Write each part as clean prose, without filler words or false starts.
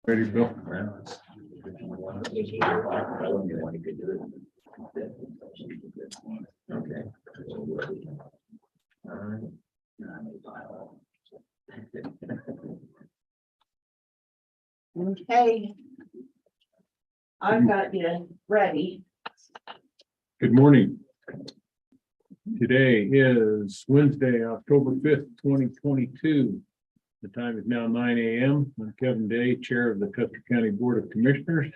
Ready, Bill? Okay. Okay. I've got you ready. Good morning. Today is Wednesday, October 5th, 2022. The time is now 9 a.m. I'm Kevin Day, Chair of the Custer County Board of Commissioners,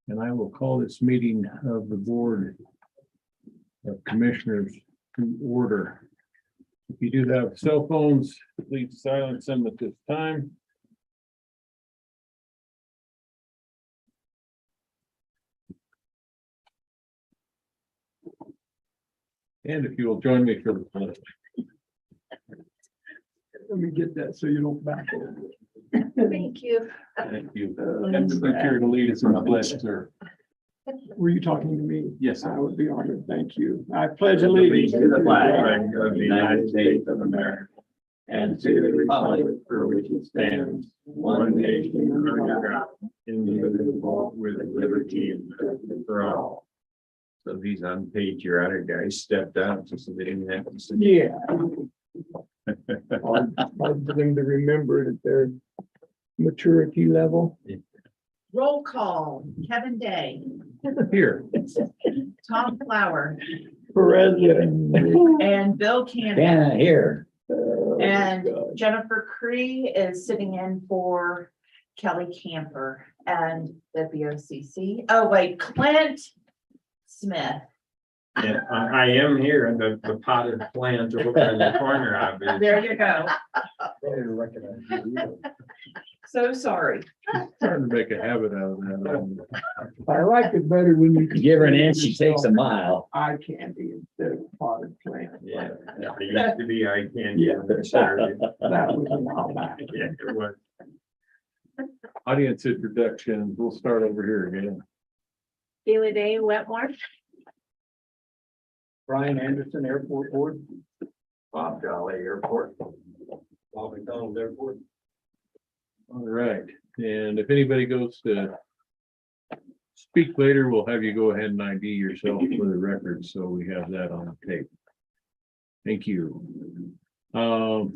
and I will call this meeting of the Board of Commissioners to order. If you do have cell phones, please silence them at this time. And if you will join me for the pledge. Let me get that so you don't back over. Thank you. Thank you. And the secretary to lead us in the pledge, sir. Were you talking to me? Yes, sir. I would be honored. Thank you. I pledge allegiance To the flag of the United States of America and to the republic for which it stands, one nation under God, indivisible, with liberty and justice for all. So these unpaid patriotic guys stepped out so they didn't have to. Yeah. Hard for them to remember it at their maturity level. Roll call, Kevin Day, Here. Tom Flower, President. and Bill Cannon. Yeah, here. And God. Jennifer Cree is sitting in for Kelly Camper and the BOCC. Oh, wait, Clint Smith. Yeah, I am here in the potted plant over in the corner of it. There you go. So sorry. Starting to make a habit out of that. I like it better when you can Give her an inch, she takes a mile. eye candy instead of potted plant. Yeah, it used to be I can't. Yeah. Saturday. That was a while back. Yeah, it was. Audience introductions, we'll start over here again. Daily Day, Wetmore. Brian Anderson, Airport Board. Bob Jolly Airport. Bob McDonald Airport. All right, and if anybody goes to speak later, we'll have you go ahead and ID yourself for the record, so we have that on tape. Thank you. Well,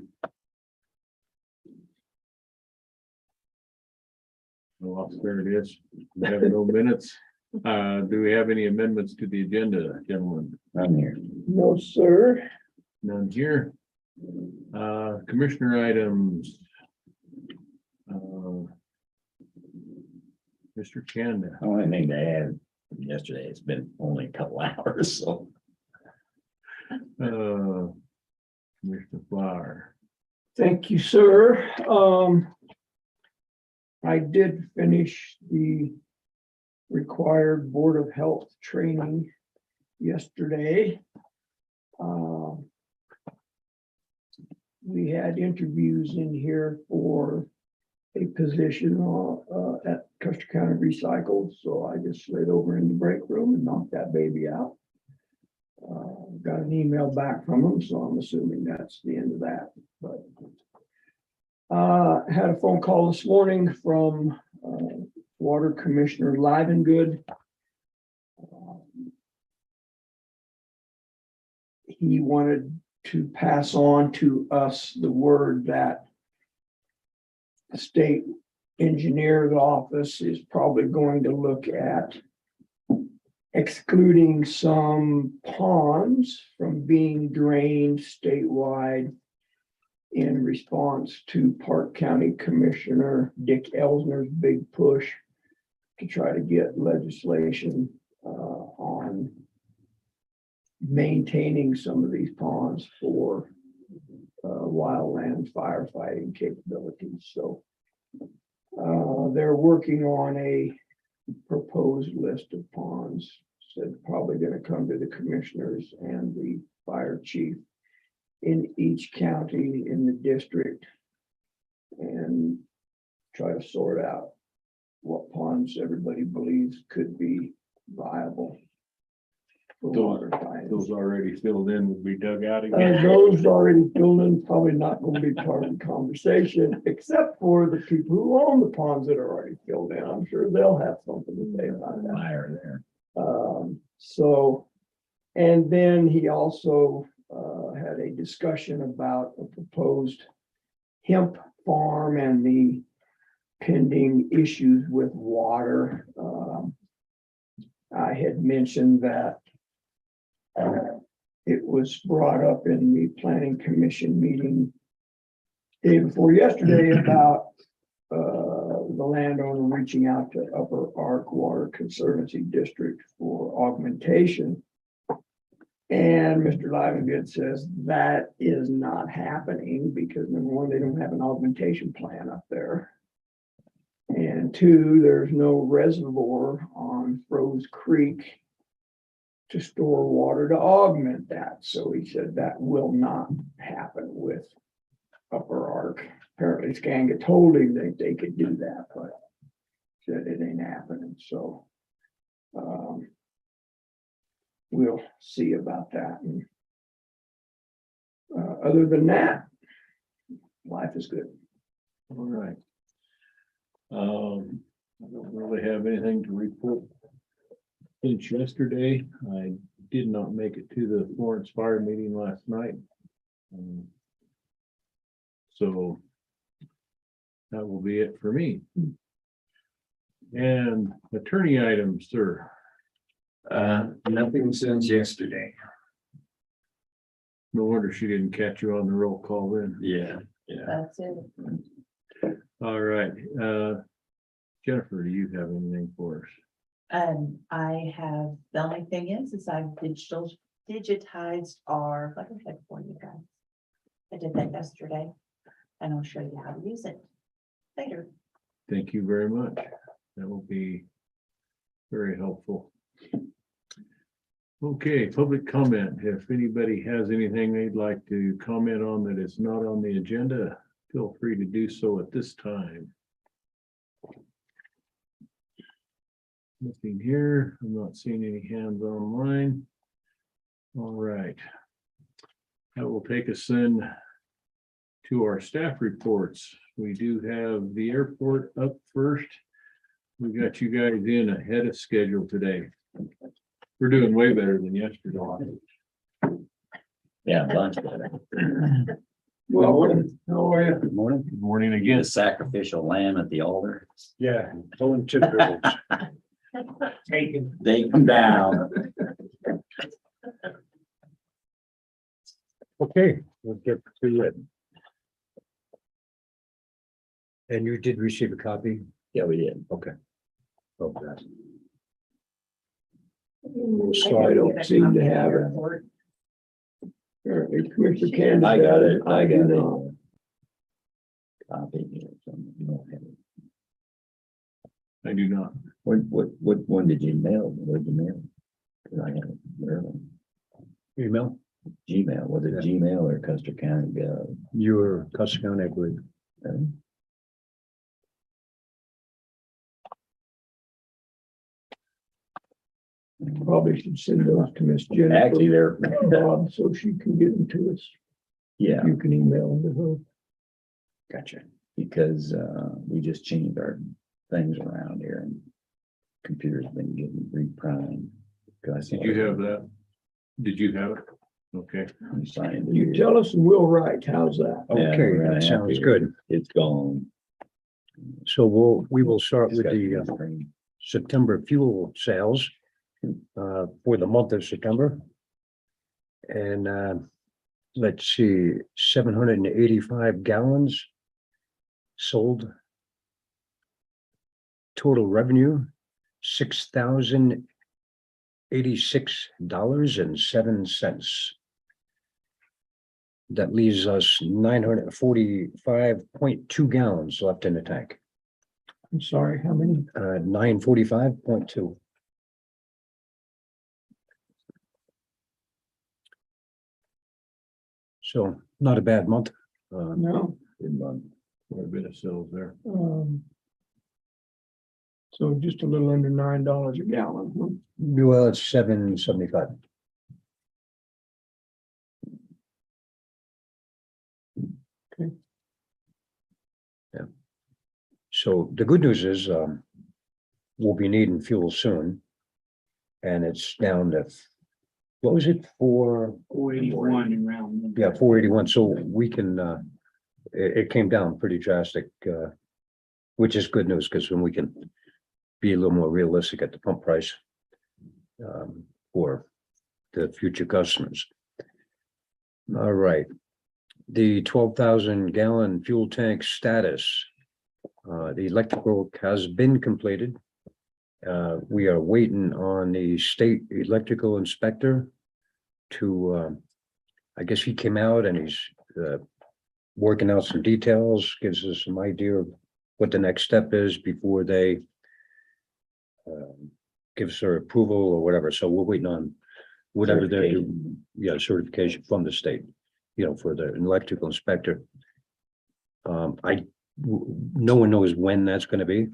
there it is. We have no minutes. Do we have any amendments to the agenda, gentlemen? I'm here. No, sir. None here. Commissioner items. Mr. Canada. Only thing to add, yesterday, it's been only a couple hours, so. Commissioner Flower. Thank you, sir. I did finish the required Board of Health training yesterday. We had interviews in here for a position at Custer County Recycle, so I just slid over in the break room and knocked that baby out. Got an email back from them, so I'm assuming that's the end of that, but had a phone call this morning from Water Commissioner Livengood. He wanted to pass on to us the word that the state engineer's office is probably going to look at excluding some ponds from being drained statewide in response to Park County Commissioner Dick Elsner's big push to try to get legislation on maintaining some of these ponds for wildland firefighting capabilities. So they're working on a proposed list of ponds. Said probably going to come to the commissioners and the fire chief in each county in the district and try to sort out what ponds everybody believes could be viable for water fighting. those already filled in would be dug out again. Those already filled in, probably not gonna be part of the conversation, except for the people who own the ponds that are already filled in. I'm sure they'll have something to say about that. Fire there. So, and then he also had a discussion about a proposed hemp farm and the pending issues with water. I had mentioned that it was brought up in the planning commission meeting day before yesterday about the landowner reaching out to Upper Ark Water Conservancy District for augmentation. And Mr. Livengood says that is not happening because number one, they don't have an augmentation plan up there. And two, there's no reservoir on Froze Creek to store water to augment that. So he said that will not happen with Upper Ark. Apparently Skanga told him that they could do that, but said it ain't happening. So we'll see about that. And other than that, life is good. All right. I don't really have anything to report. Since yesterday, I did not make it to the Florence Fire meeting last night. So that will be it for me. And attorney items, sir. Nothing since yesterday. No wonder she didn't catch you on the roll call then. Yeah. That's it. All right, Jennifer, do you have anything for us? I have, the only thing is I've digitized our letterhead for you guys. I did that yesterday, and I'll show you how to use it later. Thank you very much. That will be very helpful. Okay, public comment. If anybody has anything they'd like to comment on that is not on the agenda, feel free to do so at this time. Nothing here. I'm not seeing any hands online. All right. That will take us then to our staff reports. We do have the airport up first. We got you guys in ahead of schedule today. We're doing way better than yesterday. Yeah, bunch better. Well, how are you? Good morning. Good morning Again, again. sacrificial lamb at the altar. Yeah, pulling chip bills. Taken. They come down. Okay, we'll get to it. And you did receive a copy? Yeah, we did. Okay. Okay. I don't seem to have it. Apparently, Commissioner Candace. I got it. I do not. Copy here. something. You don't have it. I do not. When did you mail? Where'd you mail? 'Cause I have it early. Email, Gmail, was it Yeah. Gmail or Custer County Gov? your Custer County, I believe. Probably should send those to Miss Jennifer. Actually, they're, Bob, so she can get them to us. yeah, You can email them to her. gotcha. Because we just changed our things around here and computer's been getting reprimed. Did you have that? Did you have it? Okay. I'm signed it You here. tell us and we'll write. How's that? Yeah, Okay, we're gonna that have sounds to- good. It's gone. So we will start It's with got the green screen. September fuel sales for the month of September. And let's see, 785 gallons sold. Total revenue, $6,086.07. That leaves us 945.2 gallons left in the tank. I'm sorry, how many? 945.2. So not a bad month. No. Good month. Quite a bit of sales there. So just a little under $9 a gallon. Huh? Well, it's 775. So the good news is, we'll be needing fuel soon. And it's down to, what was it, 481 in round number. yeah, 481, so we can, it came down pretty drastic, which is good news, because when we can be a little more realistic at the pump price for the future customers. All right, the 12,000 gallon fuel tank status. The electrical has been completed. We are waiting on the state electrical inspector to, I guess he came out and he's working out some details, gives us some idea of what the next step is before they give us their approval or whatever. So we're waiting on whatever they're doing. Yeah, certification from the state, for the electrical inspector. No one knows when that's going to be.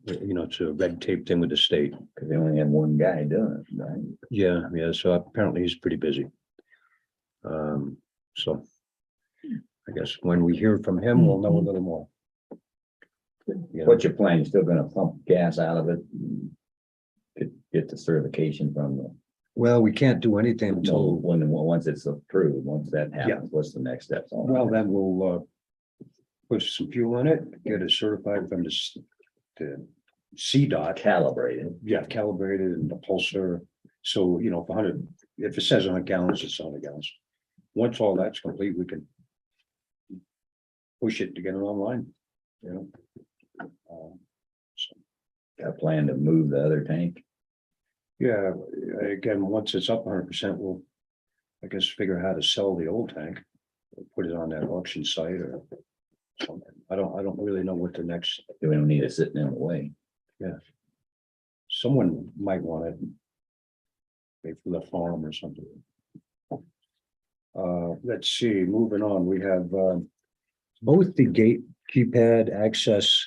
It's a red tape thing with the state. Cause they only have one guy doing it, right? Yeah, so apparently he's pretty busy. So I guess when we hear from him, we'll know a little more. Yeah. What's your plan? You still gonna pump gas out of it? Get the certification from the, Well, we can't do anything until, once it's approved, once that happens, what's the next steps on? well, that? then we'll put some fuel in it, get it certified from the CDOT. Calibrated. Yeah, calibrated and the pulsar. So, if it says 100 gallons, it's 100 gallons. Once all that's complete, we can push it to get it online, So, Got a plan to move the other tank? yeah, again, once it's up 100%, we'll, I guess, figure out how to sell the old tank. Put it on that auction site or something. I don't really know what the next, We don't need it sitting in the way. someone might want it. Maybe for the farm or something. Let's see, moving on, we have both the gate keypad access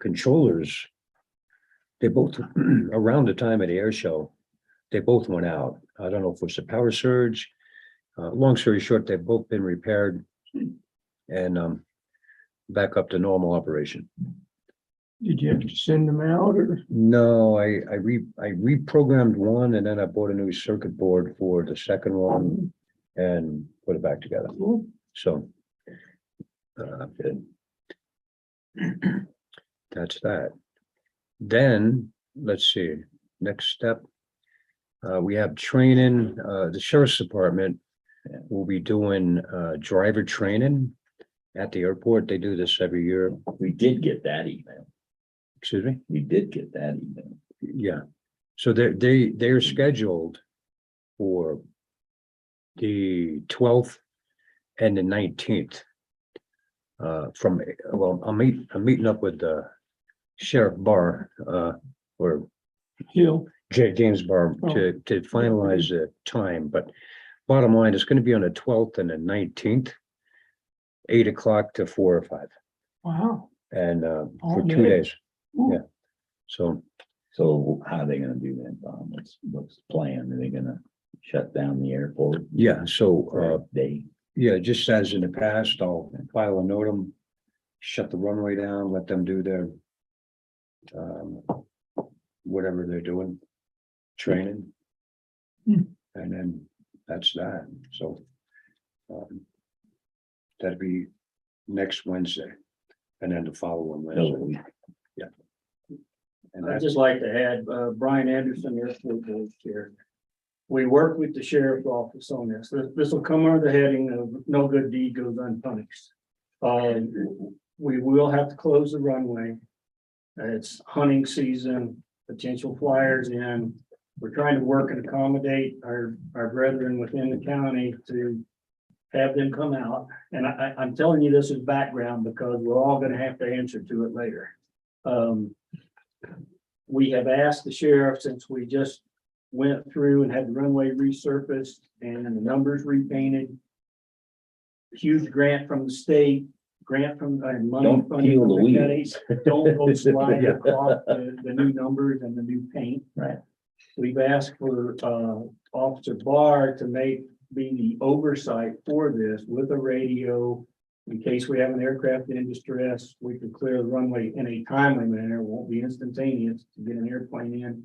controllers. They both, around the time of the air show, they both went out. I don't know if it was a power surge. Long story short, they've both been repaired and back up to normal operation. Did you have to send them out or? No, I reprogrammed one and then I bought a new circuit board for the second one and put it back together. So. Good. That's that. Then, let's see, next step. We have training, the sheriff's department will be doing driver training at the airport. They do this every year. We did get that email. Excuse me? We did get that email. Yeah. So they're scheduled for the 12th and the 19th. I'm meeting up with Sheriff Barr, or Hill. James Barr to finalize the time, but bottom line, it's going to be on the 12th and the 19th, 8 o'clock to 4 or 5. Wow. And for All 2 day. days. Ooh. Yeah. So So how are they gonna do that, Bob? What's the plan? Are they gonna shut down the airport yeah, so for a day? yeah, just as in the past, I'll file a note, shut the runway down, let them do their whatever they're doing, training. Hmm. And then that's that. So that'd be next Wednesday and then the following Wednesday. And I'd that's just like to add, Brian Anderson, Airport Board Chair. We work with the sheriff's office on this. This will come under the heading of no good deed goes unpunished. We will have to close the runway. It's hunting season, potential flyers in. We're trying to work and accommodate our brethren within the county to have them come out. And I'm telling you this as background because we're all gonna have to answer to it later. We have asked the sheriff, since we just went through and had the runway resurfaced and the numbers repainted. Huge grant from the state, grant from money. Don't funding peel from the the wheels. counties. Don't go slide across the new numbers and the new paint. Right. We've asked for Officer Barr to be the oversight for this with a radio In case we have an aircraft in distress, we can clear the runway in a timely manner. It won't be instantaneous to get an airplane in.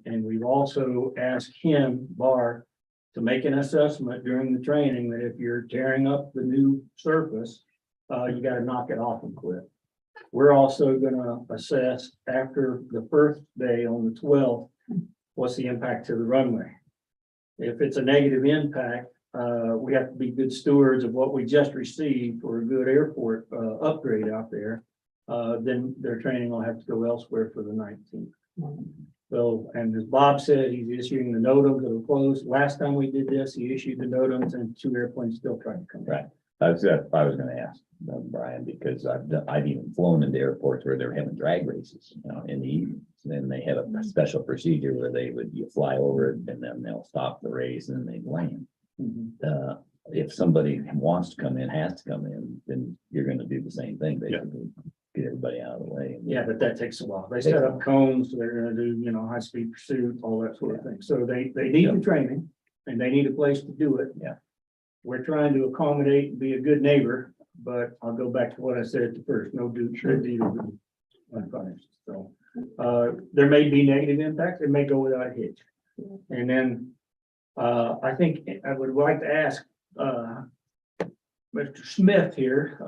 And we've also asked him, Barr, to make an assessment during the training that if you're tearing up the new surface, you gotta knock it off and quit. We're also gonna assess after the first day on the 12th, what's the impact to the runway? If it's a negative impact, we have to be good stewards of what we just received for a good airport upgrade out there. Then their training will have to go elsewhere for the 19th. So, and as Bob said, he's issuing the NOTAMs that are closed. Last time we did this, he issued the NOTAMs and 2 airplanes still trying to come back. Right. I was gonna ask Brian, because I've even flown into airports where they're having drag races, you know, in the evenings. Then they have a special procedure where you fly over it and then they'll stop the race and then they land. If somebody wants to come in, has to come in, then you're gonna do the same thing, basically. Get everybody out of the way. Yeah, but that takes a while. They set up cones, they're gonna do, you know, high speed pursuit, all that sort of thing. So they need the training and they need a place to do it. Yeah. We're trying to accommodate and be a good neighbor, but I'll go back to what I said at the first, no deed unpunished. So, there may be negative impacts, it may go without a hitch. And then, I think I would like to ask, Mr. Smith here,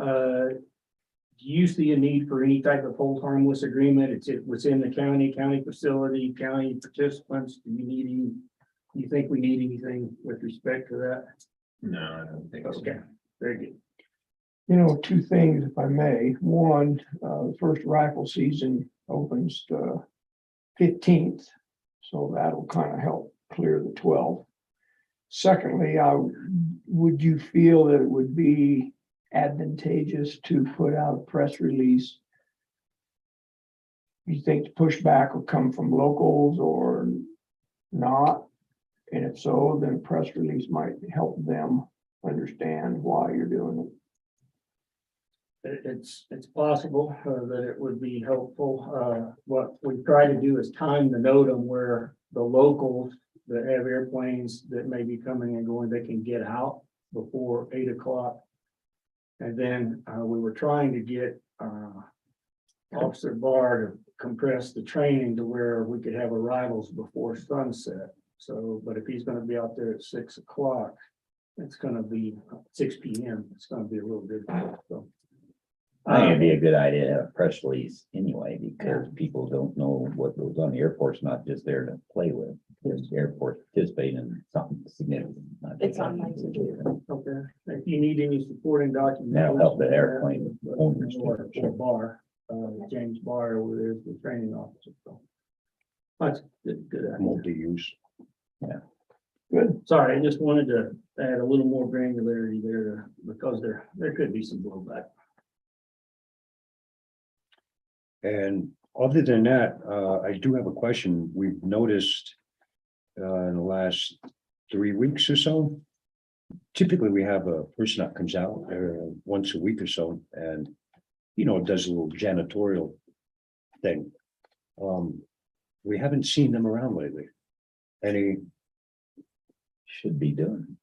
do you see a need for any type of hold harmless agreement? It's within the county facility, county participants. Do you think we need anything with respect to that? No, I don't think so. Okay, very good. You know, 2 things, if I may. One, the first rifle season opens the 15th, so that'll kind of help clear the 12th. Secondly, would you feel that it would be advantageous to put out a press release? You think the pushback will come from locals or not? And if so, then a press release might help them understand why you're doing it. It's possible that it would be helpful. What we try to do is time the NOTAM where the locals that have airplanes that may be coming and going, they can get out before 8 o'clock. And then we were trying to get Officer Barr to compress the training to where we could have arrivals before sunset. So, but if he's gonna be out there at 6 o'clock, it's gonna be 6 p.m. It's gonna be a little difficult, so. I think it'd be a good idea to have a press release anyway, because people don't know what goes on. The airport's not just there to play with. There's the airport participating in something significant. It's on my to-do. Okay, if you need any supporting documents. That'll help the airplane owners. Or Barr, James Barr over there is the training officer, so. That's good. idea. Multi-use. Good. Sorry, I just wanted to add a little more granularity there because there could be some blowback. And other than that, I do have a question. We've noticed in the last 3 weeks or so, typically we have a person that comes out once a week or so and, you know, does a little janitorial thing. We haven't seen them around lately. Any, Should be doing.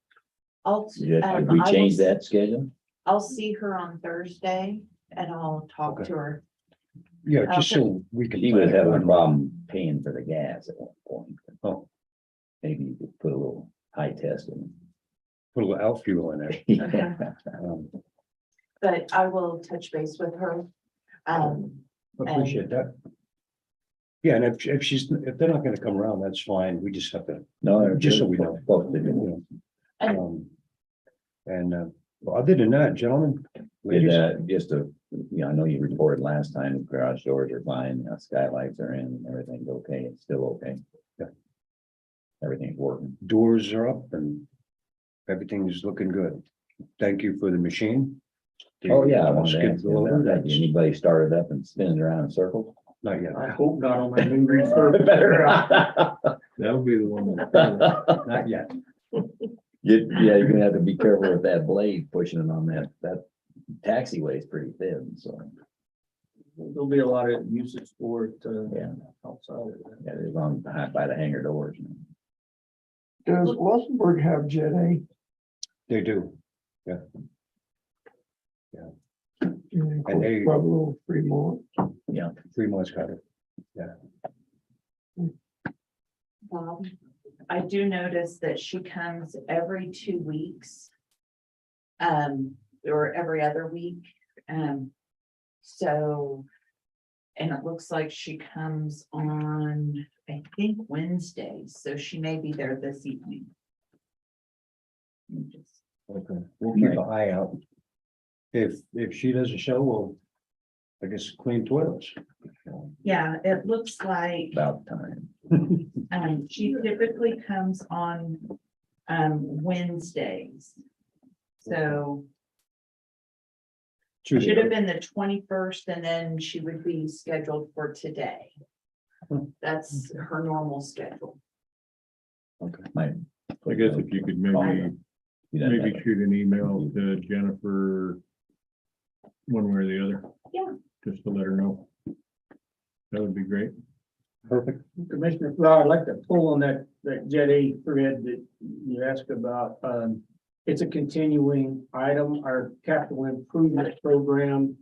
I'll, We I change will- that schedule? I'll see her on Thursday and I'll talk Okay. to her. yeah, just so we can. He was having a problem paying for the gas at one point. Oh. Maybe you could put a little high test in Put a little elf fuel in there. it. Yeah. But I will touch base with her. Appreciate that. Yeah, and if they're not gonna come around, that's fine. We just have to, No, Just so we know. Supposed to you do. know. Well, other than that, gentlemen. Did, ladies, just a, I know you reported last time, the garage doors are fine, skylights are in, everything's okay, it's still okay. Yeah. Everything's working. doors are up and everything's looking good. Thank you for the machine. Oh, yeah, I The wanted to skid ask you loader, about that. that's Anybody started up and spinning around in circles? not yet, I hope not on my new research. That'll be the one. that- not yet. Yeah, you're gonna have to be careful with that blade pushing it on that taxiway is pretty thin, so, There'll be a lot of usage for it, yeah, outside of that. yeah, it's on by the hangar doors. Does Luxembourg have Jet A? They do. And they- Pueblo, Fremont. Yeah. 3 months got it. Bob, I do notice that she comes every 2 weeks. Or every other week, so. And it looks like she comes on, I think, Wednesdays, so she may be there this evening. Let me just- Okay, we'll keep an eye out. If she doesn't show, we'll, I guess, clean toilets. Yeah, it looks like, About time. she typically comes on, Wednesdays. So should have been the 21st, and then she would be scheduled for today. That's her normal schedule. Okay. I guess if you could maybe shoot an email to Jennifer. One way or the other. Yeah. Just to let her know. That would be great. Perfect. Commissioner Flower, I'd like to pull on that Jet A thread that you asked about. It's a continuing item, our capital improvement program.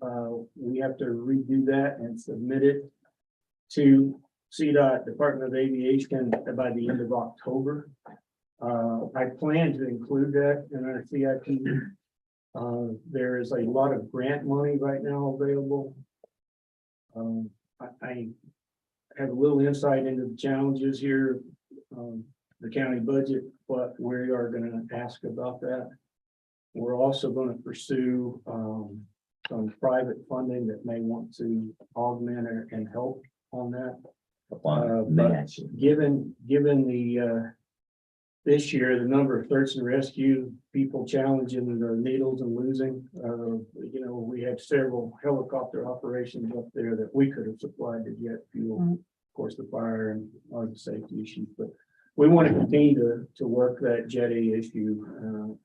We have to redo that and submit it to CDOT, Department of Aviation, by the end of October. I plan to include that in our CIP. There is a lot of grant money right now available. I have a little insight into the challenges here, the county budget, but we are going to ask about that. We're also going to pursue some private funding that may want to augment and help on that. But given the this year, the number of search and rescue people challenging the needles and losing, we had several helicopter operations up there that we could have supplied the jet fuel. Of course, the fire and other safety issues, but we want to continue to work that Jet A issue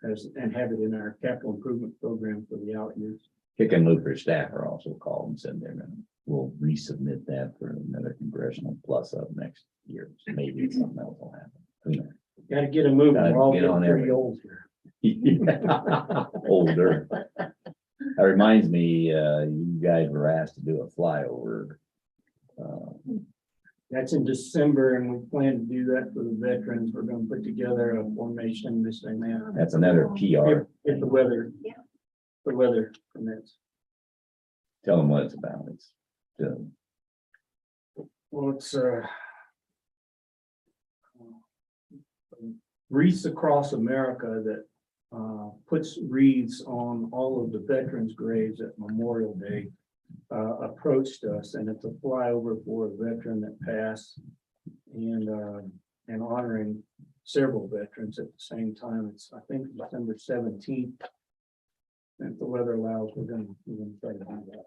and have it in our capital improvement program for the out years. Kick and Looper staff are also called and said we'll resubmit that for another congressional plus up next year. So maybe something else will happen. Who knows? Got to get them moving. Gotta We're all get getting on pretty everything. old here. Older. That reminds me, you guys were asked to do a flyover. That's in December, and we plan to do that for the veterans. We're going to put together a formation this and that. That's another PR. If the weather. Yeah. The weather permits. Tell them what it's about. It's Well, it's Wreaths Across America that puts wreaths on all of the veterans' graves at Memorial Day. Approached us, and it's a flyover for a veteran that passed, and honoring several veterans at the same time. It's, I think, December 17th. And if the weather allows, we're gonna try to do that.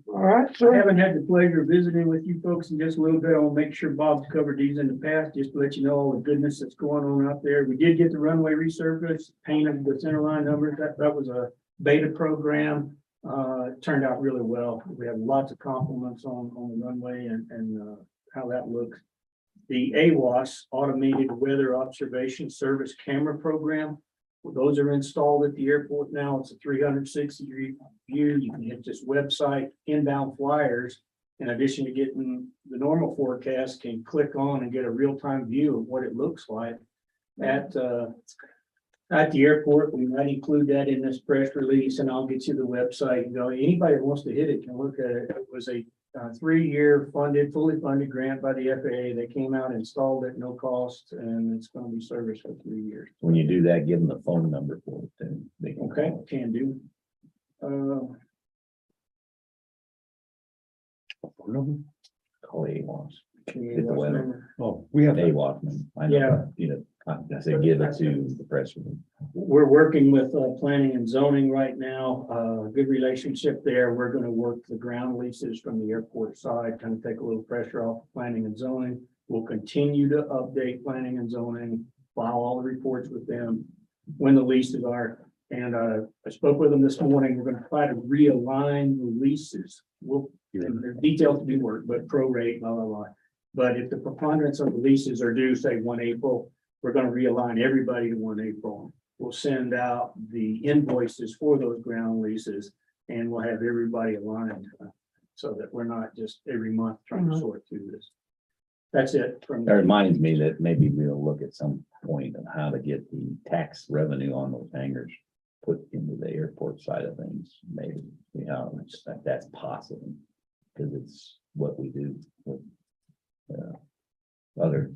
All right, I sir. haven't had the pleasure of visiting with you folks in just a little bit. I'll make sure Bob's covered these in the past, just to let you know all the goodness that's going on out there. We did get the runway resurfaced, painted the center line numbers. That was a beta program. It turned out really well. We had lots of compliments on the runway and how that looks. The AWOS, Automated Weather Observation Service Camera Program. Those are installed at the airport now. It's a 360-degree view. You can hit this website, inbound flyers. In addition to getting the normal forecast, can click on and get a real-time view of what it looks like at the airport. We might include that in this press release, and I'll get you the website. Anybody that wants to hit it can look at it. It was a 3-year fully funded grant by the FAA. They came out, installed it, no cost, and it's going to be serviced for 3 years. when you do that, give them the phone number for it too. They can Okay, call. can do. Call AWOS. Can you Hit the watch weather. number? Oh, we have that. AWOS. I know, I said give it to the press release. We're working with planning and zoning right now. Good relationship there. We're going to work the ground leases from the airport side, kind of take a little pressure off planning and zoning. We'll continue to update planning and zoning, file all the reports with them when the leases are. And I spoke with them this morning. We're going to try to realign the leases. There's details to be worked, but prorate, blah, blah, blah. But if the preponderance of the leases are due, say 1 April, we're going to realign everybody to 1 April. we'll send out the invoices for those ground leases, and we'll have everybody aligned, so that we're not just every month trying to sort through this. That's it from. That reminds me that maybe we'll look at some point on how to get the tax revenue on those hangars put into the airport side of things, maybe, you know, if that's possible. Because it's what we do with other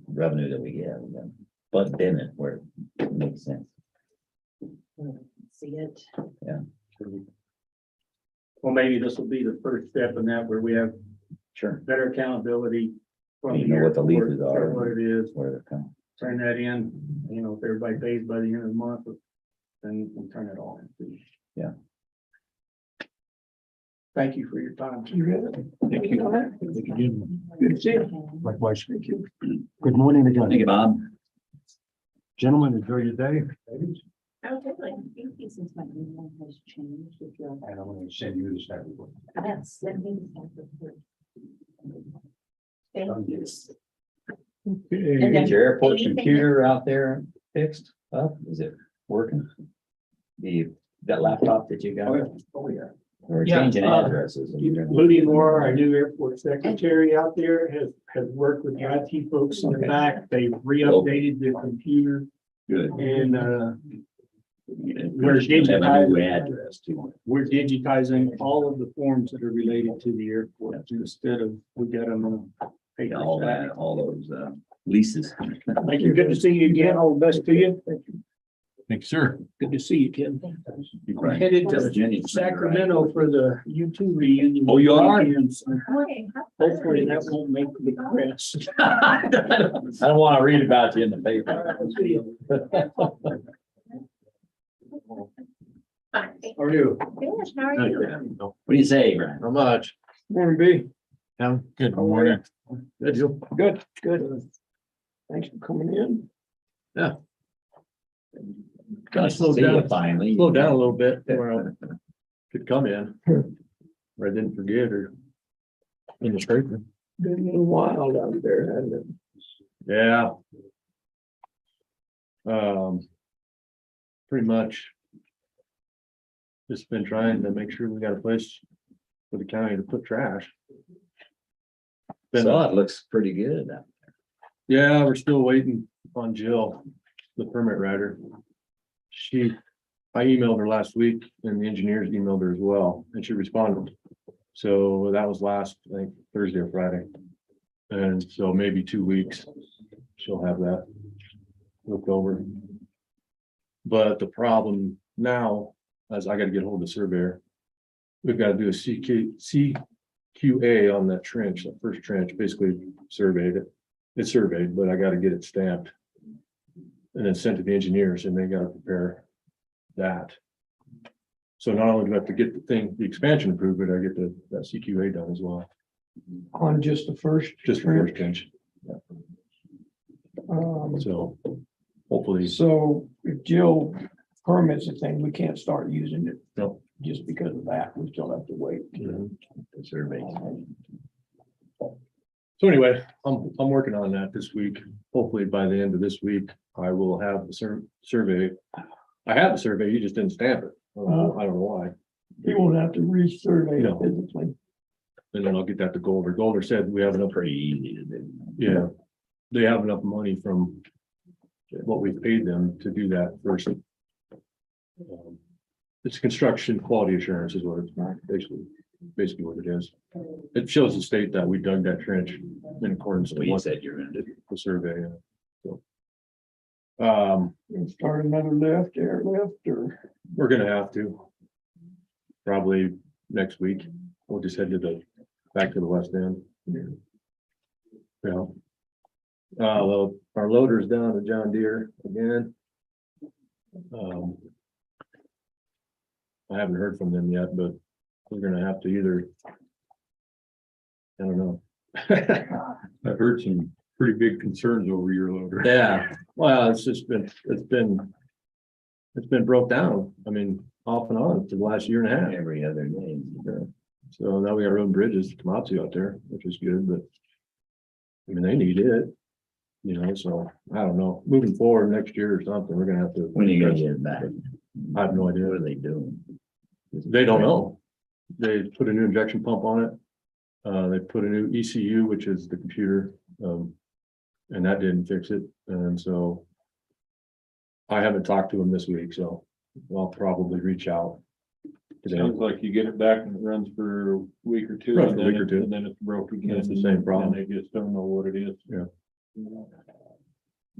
revenue that we get, but then it where it makes sense. See it. Well, maybe this will be the first step in that, where we have Sure. better accountability. From You know what the airport, leases are. What it is, Where they're coming. turn that in, you know, if everybody pays by the end of the month, then we'll turn it all in. Yeah. Thank you for your time. You got it? Thank you. Good to see you. Likewise. Thank you. Good morning again. Thank you, Bob. Gentlemen, enjoy your day. Oh, totally. Thank you, since my email has changed. If you're. And I'm gonna send you the staff report. Yes, send me the staff report. Thank you. Okay. Get your airport computer out there fixed up, is it working? That laptop that you got? Oh, yeah. We're Yeah, changing addresses. Moody Moore, our new airport secretary out there, has worked with the IT folks in the Okay. back. They've re-updated the computer Good. and, We're have a new address too. we're digitizing all of the forms that are related to the airport instead of, we got them on paper. All that, all those leases. Thank you. Good to see you again. All the best to you. Thanks, sir. Good to see you, Ken. You I'm headed to Virginia. Sacramento for the U2 reunion. Oh, you are? Weekend, so hopefully that won't make the press. I don't want to read about you in the paper. How are you? Good, how are you? What do you say, Brian? How much? Morning, B. Good morning. Good, you? Good, good. Thanks for coming in. Kind of slowed See you down, finally. slowed down a little bit where I could come in. Or I didn't forget or. In the scraper. Been a little while down there, hasn't it? Yeah. Pretty much. Just been trying to make sure we got a place for the county to put trash. Been, So it looks pretty good. yeah, we're still waiting on Jill, the permit writer. I emailed her last week and the engineers emailed her as well, and she responded. So that was last, I think, Thursday or Friday. And so maybe 2 weeks, she'll have that looked over. But the problem now, is I gotta get hold of the surveyor. We've got to do a CQA on that trench, that first trench, basically surveyed it. It's surveyed, but I gotta get it stamped. And then sent to the engineers and they gotta prepare that. So not only do I have to get the expansion approved, but I get that CQA done as well, On just the first. just the first trench. Um, So hopefully, So if Jill permits the thing, we can't start using it. No. Just because of that, we still have to wait. Mhm. The survey. So anyway, I'm working on that this week. Hopefully by the end of this week, I will have the survey. I have the survey, you just didn't stamp it. I don't know why. He won't have to resurvey No. it physically. And then I'll get that to Golder. Golder said we have enough, Pretty easy to do. yeah. They have enough money from what we paid them to do that first. It's construction quality assurance is what it's basically what it is. It shows the state that we dug that trench in accordance So with you what said you're gonna do. the survey. So. We'll start another airlift, or We're gonna have to. Probably next week. We'll just head back to the west end. Yeah. Well, our loader's down to John Deere again. I haven't heard from them yet, but we're gonna have to either. I don't know. I've heard some pretty big concerns over your loader. Yeah, well, it's been broke down. I mean, off and on for the last year and a half. Every other day. Yeah. So now we got road and bridges to come out to out there, which is good, but. I mean, they need it. You know, so I don't know, moving forward next year or something, we're gonna have to. When are you gonna get it back? I have no idea. What are they doing? They don't know. They put a new injection pump on it. They put a new ECU, which is the computer, and that didn't fix it, and so. I haven't talked to him this week, so I'll probably reach out. Today. Sounds like you get it back and it runs for a week or two. Runs and for a then week or it- two. And then it's broke again. It's the same problem. And they just don't know what it is. Yeah.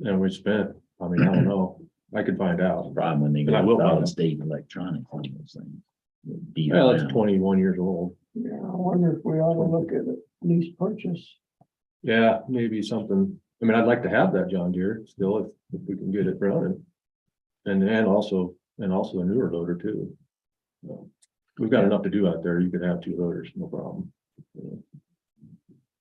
And we spent, I mean, I don't know, I could find out. Problem when they And I will go find out. solid state electronics on those things. Beat Well, it's down. 21 years old. Yeah, I wonder if we ought to look at a lease purchase. Yeah, maybe something, I mean, I'd like to have that John Deere still, if we can get it running. And also a newer loader too. We've got enough to do out there, you could have 2 loaders, no problem.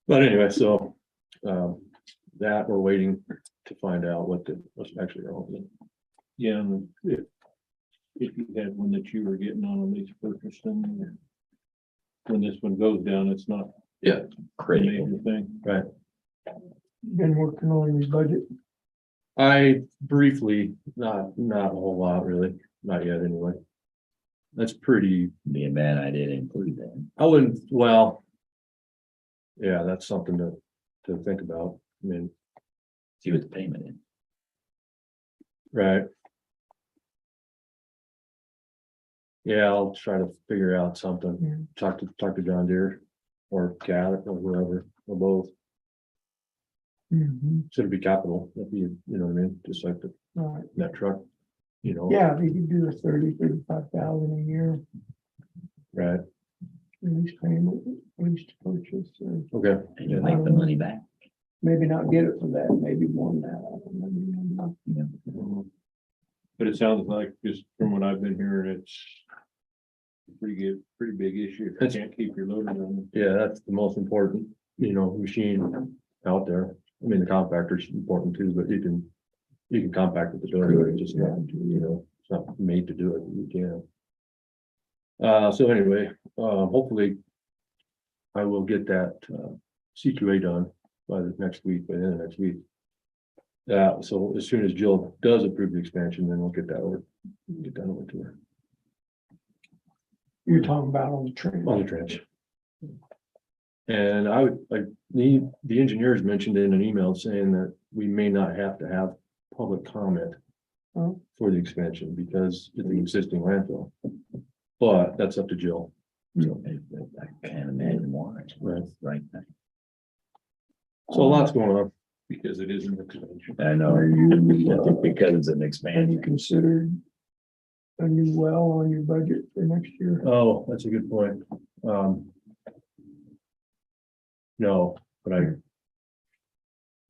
But anyway, so, that we're waiting to find out what's actually wrong with it. Yeah, and if you had one that you were getting on a lease purchase, then when this one goes down, it's not a Critical. major thing. Right. Been working on your budget. I briefly, not a whole lot really, not yet anyway. That's pretty, Be a bad idea to include that. I wouldn't, well. Yeah, that's something to think about. I mean, See what the payment is. right. Yeah, I'll try to figure out something, talk to John Deere or Cat or whoever, or both. Should it be capital, that'd be, you know what I mean, just like Right. that truck, you know. Yeah, if you could do a 35,000 a year Right, lease payment, lease to purchase, or okay. And you make the money back. maybe not get it for that, maybe more than that. I don't know. You know. But it sounds like, just from what I've been hearing, it's pretty big issue. If It's- you can't keep your loader running. Yeah, that's the most important, you know, machine out there. I mean, the compactor's important too, but you can compact with the door, it's just not, you know, it's not made to do it, you can. So anyway, hopefully. I will get that, CQA done by the next week, by the end of next week. So as soon as Jill does approve the expansion, then we'll get that over to her You're talking about on the train. on the trench. And I would, like, the engineers mentioned in an email saying that we may not have to have public comment. Oh. For the expansion because it's an existing landfill. But that's up to Jill. I can't imagine why. Right. Right. So a lot's going on. Because it is an expansion. I know, Are you, because it's an have you expansion. considered a new well on your budget for next year? Oh, that's a good point. No, but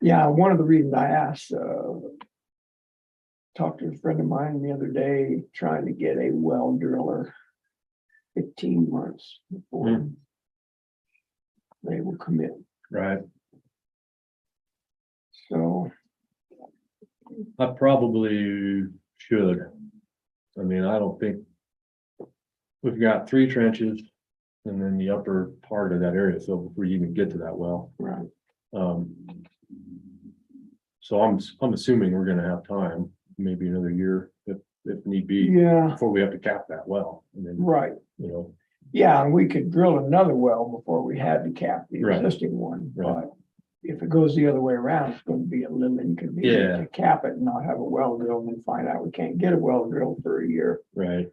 Yeah, one of the reasons I asked, talked to a friend of mine the other day, trying to get a well driller 15 months before they will commit. right, So, I probably should. I mean, I don't think. We've got 3 trenches. And then the upper part of that area filled before you even get to that well. right, So I'm assuming we're gonna have time, maybe another year if need be, yeah, before we have to cap that well. And then, right. you know, Yeah, and we could drill another well before we had to cap the Right. existing one, Right. but if it goes the other way around, it's gonna be a little inconvenient Yeah. to cap it and not have a well drilled and find out we can't get a well drilled for a year. right.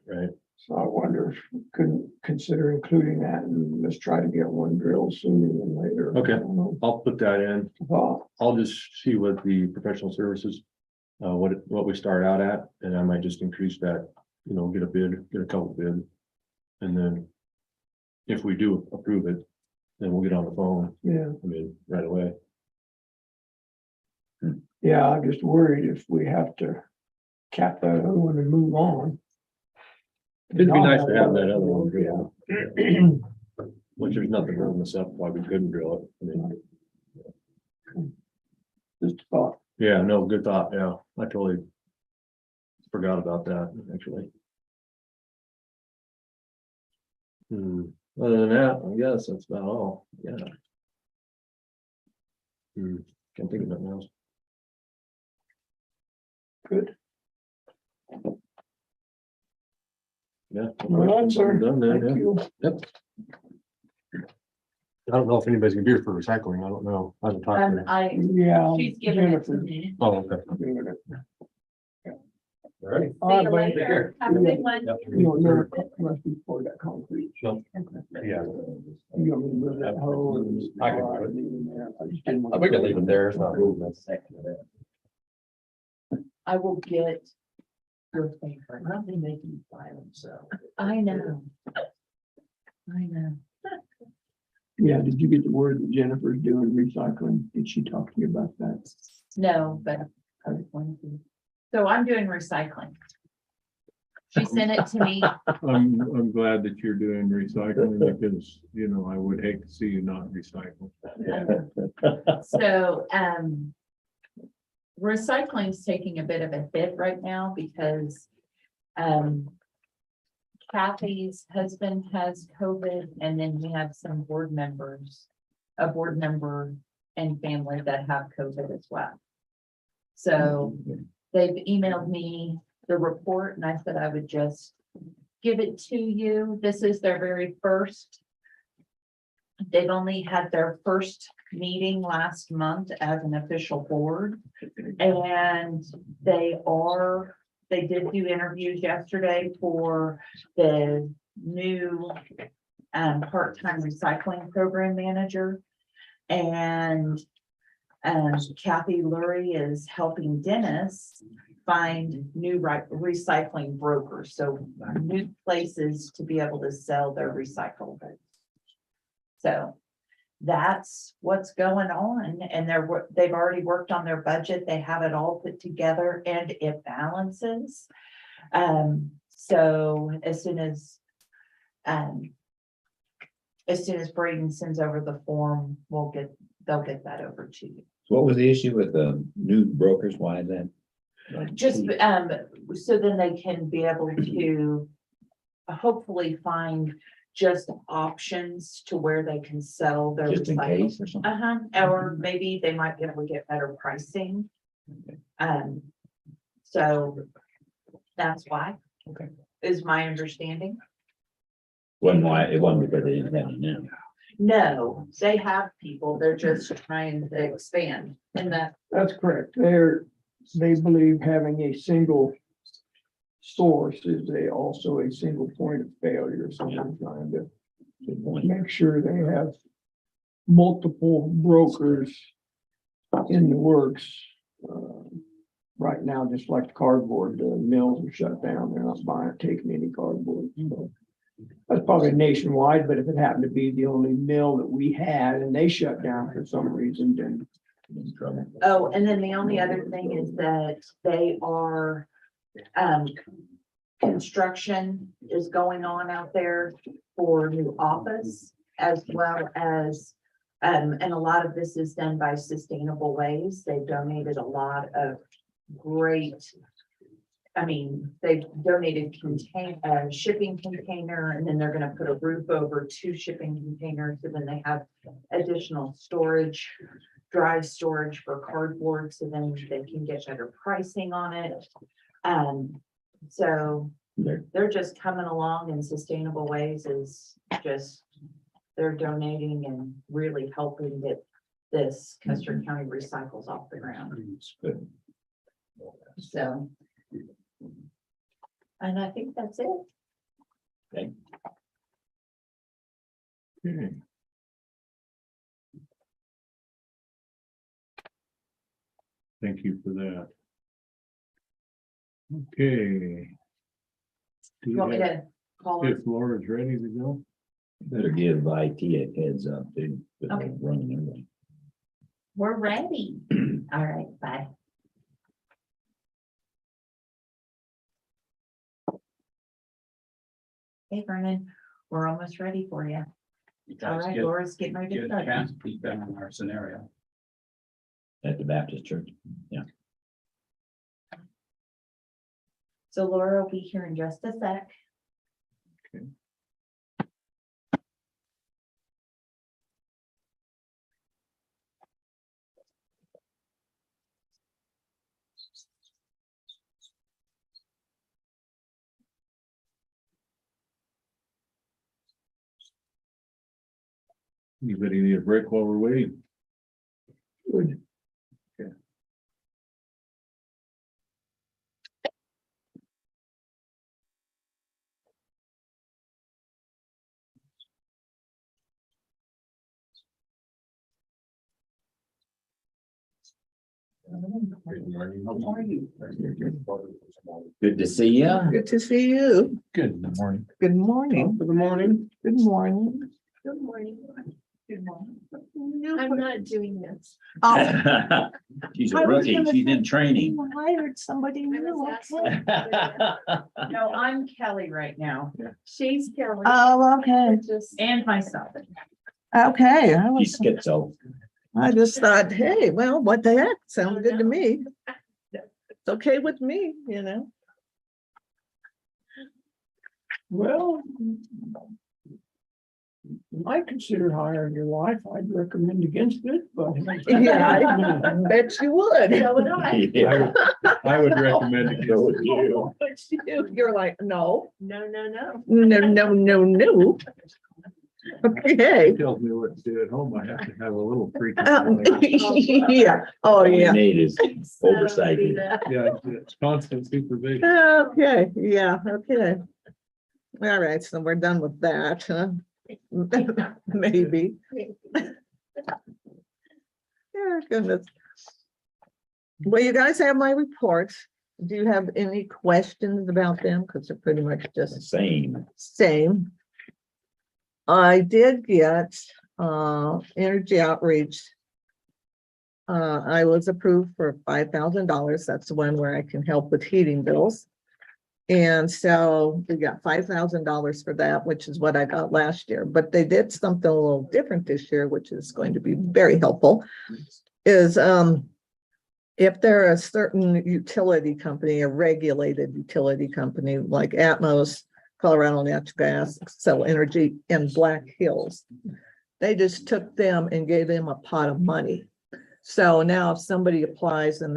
So I wonder if we couldn't consider including that and let's try to get one drilled sooner than later. Okay. I don't know. I'll put that in. Thought. I'll just see what the professional services, what we start out at, and I might just increase that, you know, get a couple bid. And then if we do approve it, then we'll get on the phone, Yeah, I mean, right away. yeah, I'm just worried if we have to cap that other one and move on. It'd be nice to have that other one Yeah. drilled, which there's nothing holding us up why we couldn't drill it. I mean, Just a thought. yeah, no, good thought, yeah, I totally forgot about that, actually. Other than that, I guess that's about all, yeah. Can't think of nothing else. Good. Yeah. Well, that's sir. Done then, Thank yeah. you. I don't know if anybody's gonna be here for recycling. I don't know. I haven't talked to them. Yeah. she's giving it to Jennifer me. Oh, okay. doing it. All right. All See right, you buddy. later. Have a good one. You don't know, must be for that concrete. No. Yeah. You want me to move that hole? I can All right, do it. leave it there. I just didn't want We to- can leave it there. It's not moving. I will get your favorite. How they make you buy them, so. I know. I know. Yeah, did you get the word that Jennifer's doing recycling? Did she talk to you about that? No, but I was going to. So I'm doing recycling. She sent it to me. I'm glad that you're doing recycling because, you know, I would hate to see you not recycle. So, recycling's taking a bit of a hit right now because, Kathy's husband has COVID, and then we have some board members, a board member and family that have COVID as well. So they've emailed me the report and I said I would just give it to you. This is their very first. They've only had their first meeting last month as an official board. And they did do interviews yesterday for the new part-time recycling program manager. And Kathy Lurie is helping Dennis find new recycling brokers, so new places to be able to sell their recyclables. So that's what's going on, and they've already worked on their budget. They have it all put together and it balances. So as soon as Braden sends over the form, they'll get that over to you. So what was the issue with the new brokers? Why is that? Just, so then they can be able to hopefully find just options to where they can sell their. Just in recyclables. case or something? Or maybe they might be able to get better pricing. So that's why. Okay. Is my understanding. Wasn't why, it wasn't because they didn't have it now. No, they have people, they're just trying to expand and That's correct. They believe having a single source is also a single point of failure. So they're trying to Good point. make sure they have multiple brokers in the works. Right now, just like the cardboard, the mills are shut down. They're not taking any cardboard. So that's probably nationwide, but if it happened to be the only mill that we had and they shut down for some reason, then In trouble. oh, and then the only other thing is that they are, construction is going on out there for new office as well as, and a lot of this is done by Sustainable Ways. They've donated a lot of great, they've donated shipping container, and then they're gonna put a roof over 2 shipping containers, so then they have additional storage, dry storage for cardboard, so then they can get better pricing on it. So they're just coming along, and Sustainable Ways is just, they're donating and really helping get this Custer County recycles off the ground. It's good. So. And I think that's it. Okay. Thank you for that. Okay. Do You want me have- to call it? If Laura's ready to go? Better give IT a heads up too. But they're Okay. running everything. We're ready. All right, bye. Hey, Vernon, we're almost ready for you. You All guys right, get, Laura's getting ready to get a start. chance to keep them in our scenario. At the Baptist church. So Laura will be here in just a sec. Anybody need a break while we're waiting? Good. Good to see you. Good to see you. Good morning. Good morning. Good morning. Good morning. Good morning. Good morning. You I'm not doing this. Oh, She's I a was rookie. gonna She's say- in training. you hired somebody new. Okay. No, I'm Kelly right now. She's Kelly. Oh, okay. And myself. Okay. She's schizo. I just thought, hey, well, what the heck? Sounds good to me. It's okay with me, you know. Well, I consider hiring your wife. I'd recommend against it, but. Yeah, I bet you would. So would I. Yeah. I would recommend it. So would you. You're like, no, No, no, no. no, no, no, no. Okay. Tells me what to do at home. I have to have a little freaking. Yeah, oh, All we yeah. need is oversight. Yeah, it's constant supervision. Okay, yeah, okay. All right, so we're done with that, huh? Maybe. Yeah, goodness. Well, you guys have my reports. Do you have any questions about them? Because they're pretty much just Same. same. I did get energy outreach. I was approved for $5,000. That's the one where I can help with heating bills. And so we got $5,000 for that, which is what I got last year, but they did something a little different this year, which is going to be very helpful. Is if they're a certain utility company, a regulated utility company like Atmos, Colorado Natural Gas, Xcel Energy, and Black Hills, they just took them and gave them a pot of money. So now if somebody applies and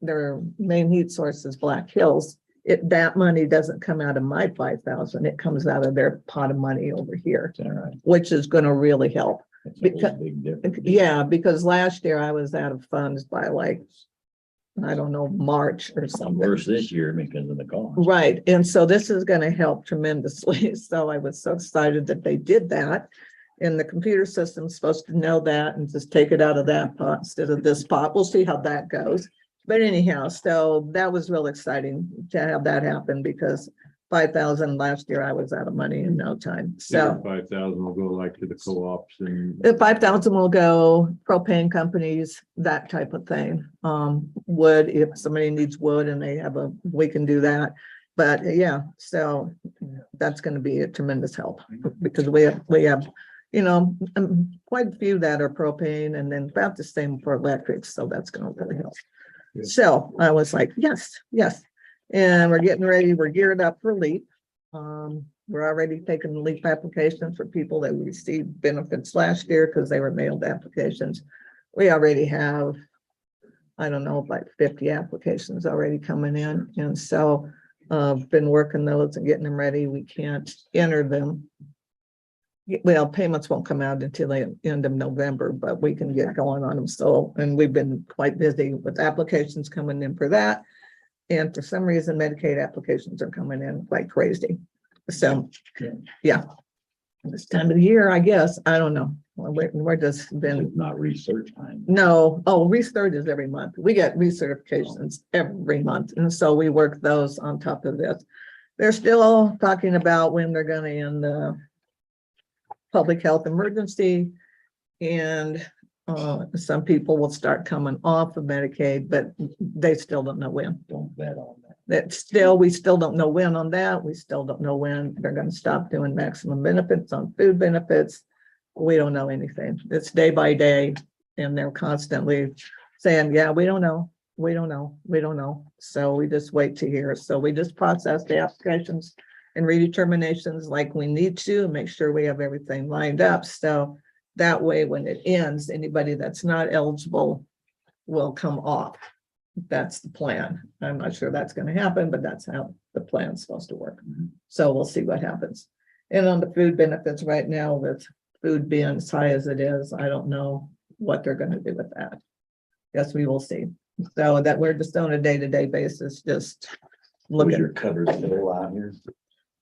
their main heat source is Black Hills, that money doesn't come out of my 5,000, it comes out of their pot of money over here, All right. which is gonna really help. That's a Because- big difference. Yeah, because last year I was out of funds by like, I don't know, March or something. Worse this year because of the cost. Right, and so this is gonna help tremendously. So I was so excited that they did that. And the computer system's supposed to know that and just take it out of that pot instead of this pot. We'll see how that goes. But anyhow, so that was real exciting to have that happen because 5,000 last year, I was out of money in no time. So 5,000 will go like to the co-ops and. the 5,000 will go propane companies, that type of thing. Wood, if somebody needs wood and they have we can do that. But yeah, so that's going to be a tremendous help because we have, you know, quite a few that are propane and then about the same for electrics. So that's going to really help. Good. So I was like, yes, yes. And we're getting ready. We're geared up for LEAP. We're already taking LEAP applications for people that received benefits last year because they were mailed applications. We already have, I don't know, like 50 applications already coming in. And so been working those and getting them ready. We can't enter them. Well, payments won't come out until the end of November, but we can get going on them. So, and we've been quite busy with applications coming in for that. And for some reason, Medicaid applications are coming in like crazy. So, yeah. This time of the year, I guess, I don't know. We're just been, It's not research time. no, oh, research is every month. We get recertifications every month. And so we work those on top of this. They're still talking about when they're gonna end the public health emergency. And some people will start coming off of Medicaid, but they still don't know when. Don't bet on that. We still don't know when on that. We still don't know when they're gonna stop doing maximum benefits on food benefits. We don't know anything. It's day by day. And they're constantly saying, yeah, we don't know. We don't know. We don't know. So we just wait to hear. So we just process the applications and redeterminations like we need to make sure we have everything lined up. So that way, when it ends, anybody that's not eligible will come off. That's the plan. I'm not sure that's going to happen, but that's how the plan's supposed to work. So we'll see what happens. And on the food benefits right now with food being as high as it is, I don't know what they're gonna do with that. Guess we will see. So that we're just on a day-to-day basis, just Was looking. your cupboard still out here?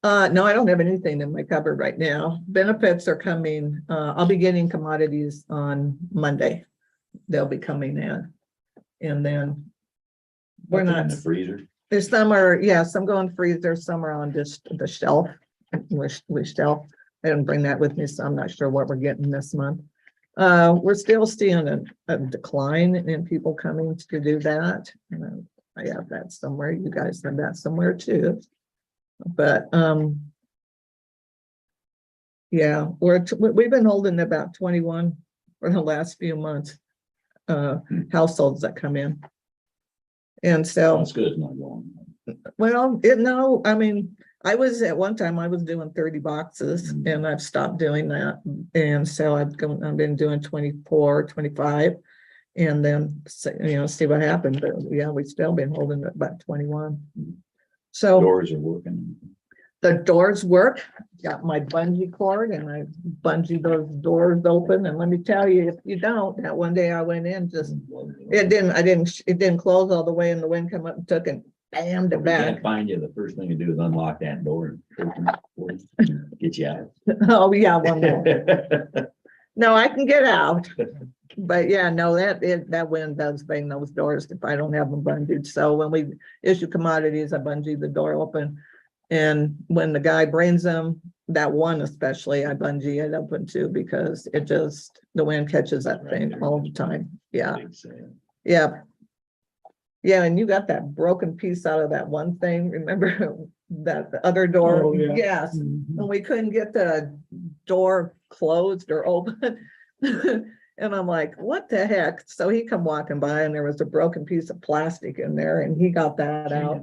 No, I don't have anything in my cupboard right now. Benefits are coming. I'll be getting commodities on Monday. They'll be coming in. And then we're Nothing in not, the freezer. there's some are, yeah, some go in freezer, some are on just the shelf. We shelf. I didn't bring that with me, so I'm not sure what we're getting this month. We're still seeing a decline in people coming to do that. I have that somewhere. You guys have that somewhere too. But yeah, we've been holding about 21 for the last few months, households that come in. And so, That's good, it's not going. well, no, I mean, I was at one time, I was doing 30 boxes and I've stopped doing that. And so I've been doing 24, 25 and then, see what happened. But yeah, we've still been holding at about 21. So Doors are working. the doors work, got my bungee cord and I bungee those doors open. And let me tell you, if you don't, that one day I went in, just, it didn't close all the way and the wind come up and took and bammed it If we back. can't find you, the first thing you do is unlock that door and get you out. Oh, yeah, one more. No, I can get out. But yeah, no, that wind does bang those doors if I don't have them bungeed. So when we issue commodities, I bungee the door open. And when the guy brings them, that one especially, I bungee it open too, because the wind catches that thing all the time. Yeah, yeah. Yeah, and you got that broken piece out of that one thing. Remember that the other door? Oh, yeah. Yes, and we couldn't get the door closed or open. And I'm like, what the heck? So he come walking by and there was a broken piece of plastic in there and he got that out.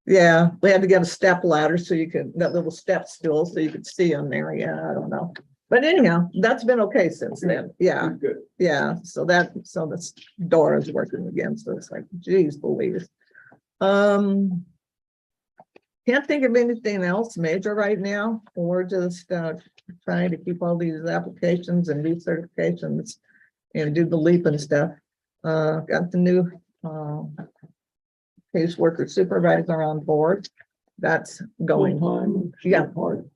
Yeah, we had to get a step ladder so you could, that little step stool so you could see in there. Yeah, I don't know. But anyhow, that's been okay since then. Yeah, Good. yeah. So this door is working again. So it's like, geez, Louise. Can't think of anything else major right now. We're just trying to keep all these applications and recertifications and do the leap and stuff. Got the new caseworker supervisor on board. That's going on. Yeah,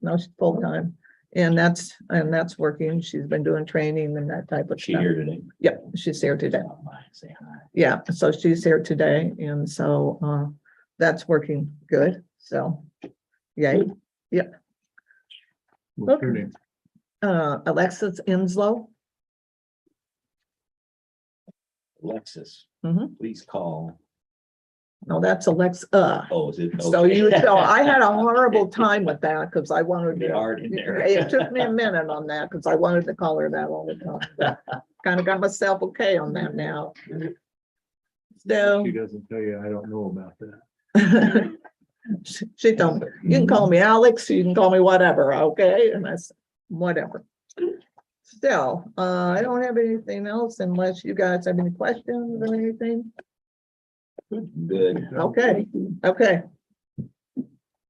no, she's full time. And that's working. She's been doing training and that type of She stuff. here today? Yep, she's here today. Say hi. Yeah, so she's here today and so that's working good. So, yay. Yep. What's her name? Alexis Inslow. Alexis, Mhm. please call. No, that's Alexa. Oh, is it? So I had a horrible time with that because I wanted Get to. hard in there. It took me a minute on that because I wanted to call her that all the time. Kind of got myself okay on that now. So. She doesn't tell you, I don't know about that. She told me, you can call me Alex, you can call me whatever, okay? And I said, whatever. Still, I don't have anything else unless you guys have any questions or anything. Good. Okay, okay,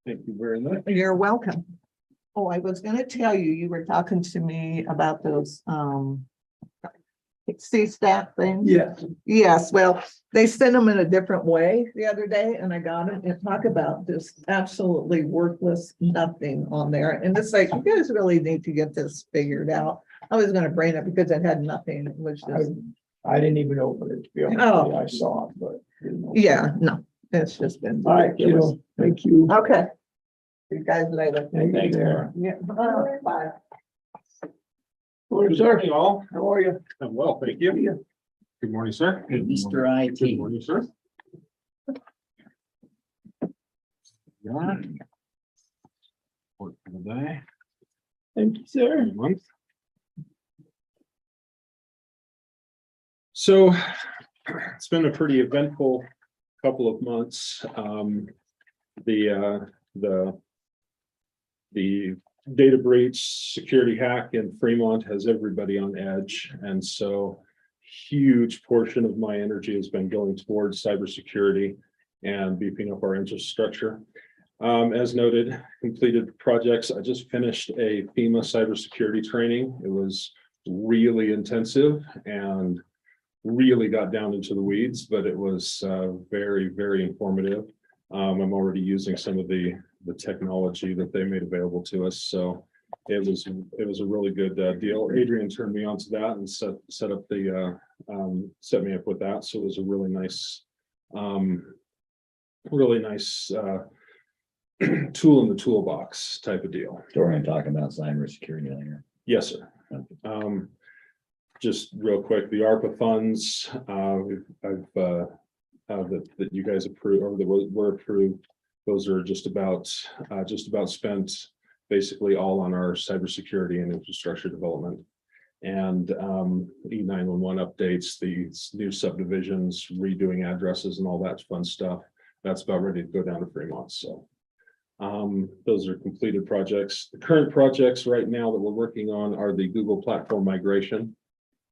Thank you very much. you're welcome. Oh, I was gonna tell you, you were talking to me about those C-STAT things. Yes. Yes, well, they sent them in a different way the other day and I got them and talk about this absolutely worthless nothing on there. And it's like, you guys really need to get this figured out. I was gonna bring it because it had nothing, which is, I didn't even open it, to be honest. Oh. with you. I saw it, but. didn't open it. yeah, no, it's just been. All right, ridiculous. kiddo. Thank you. Okay. See you guys later. Thank you Thanks, there. Yeah, bye. Morning, sir. all. How are you? I'm well, thank you. Good morning, sir. Mr. Good IT. morning, sir. Yeah. Work for the day. Thank you, sir. Month. So it's been a pretty eventful couple of months. The data breach, security hack in Fremont has everybody on edge. And so huge portion of my energy has been going towards cybersecurity and beefing up our infrastructure. As noted, completed projects. I just finished a FEMA cybersecurity training. It was really intensive and really got down into the weeds, but it was very, very informative. I'm already using some of the technology that they made available to us. So it was a really good deal. Adrian turned me on to that and set me up with that. So it was a really nice tool in the toolbox type of deal. So we're gonna talk about cybersecurity later. Yes, sir. Just real quick, the ARPA funds, that you guys approved or that were approved, those are just about spent basically all on our cybersecurity and infrastructure development. And E911 updates, these new subdivisions, redoing addresses and all that fun stuff. That's about ready to go down to Fremont. So those are completed projects. The current projects right now that we're working on are the Google platform migration.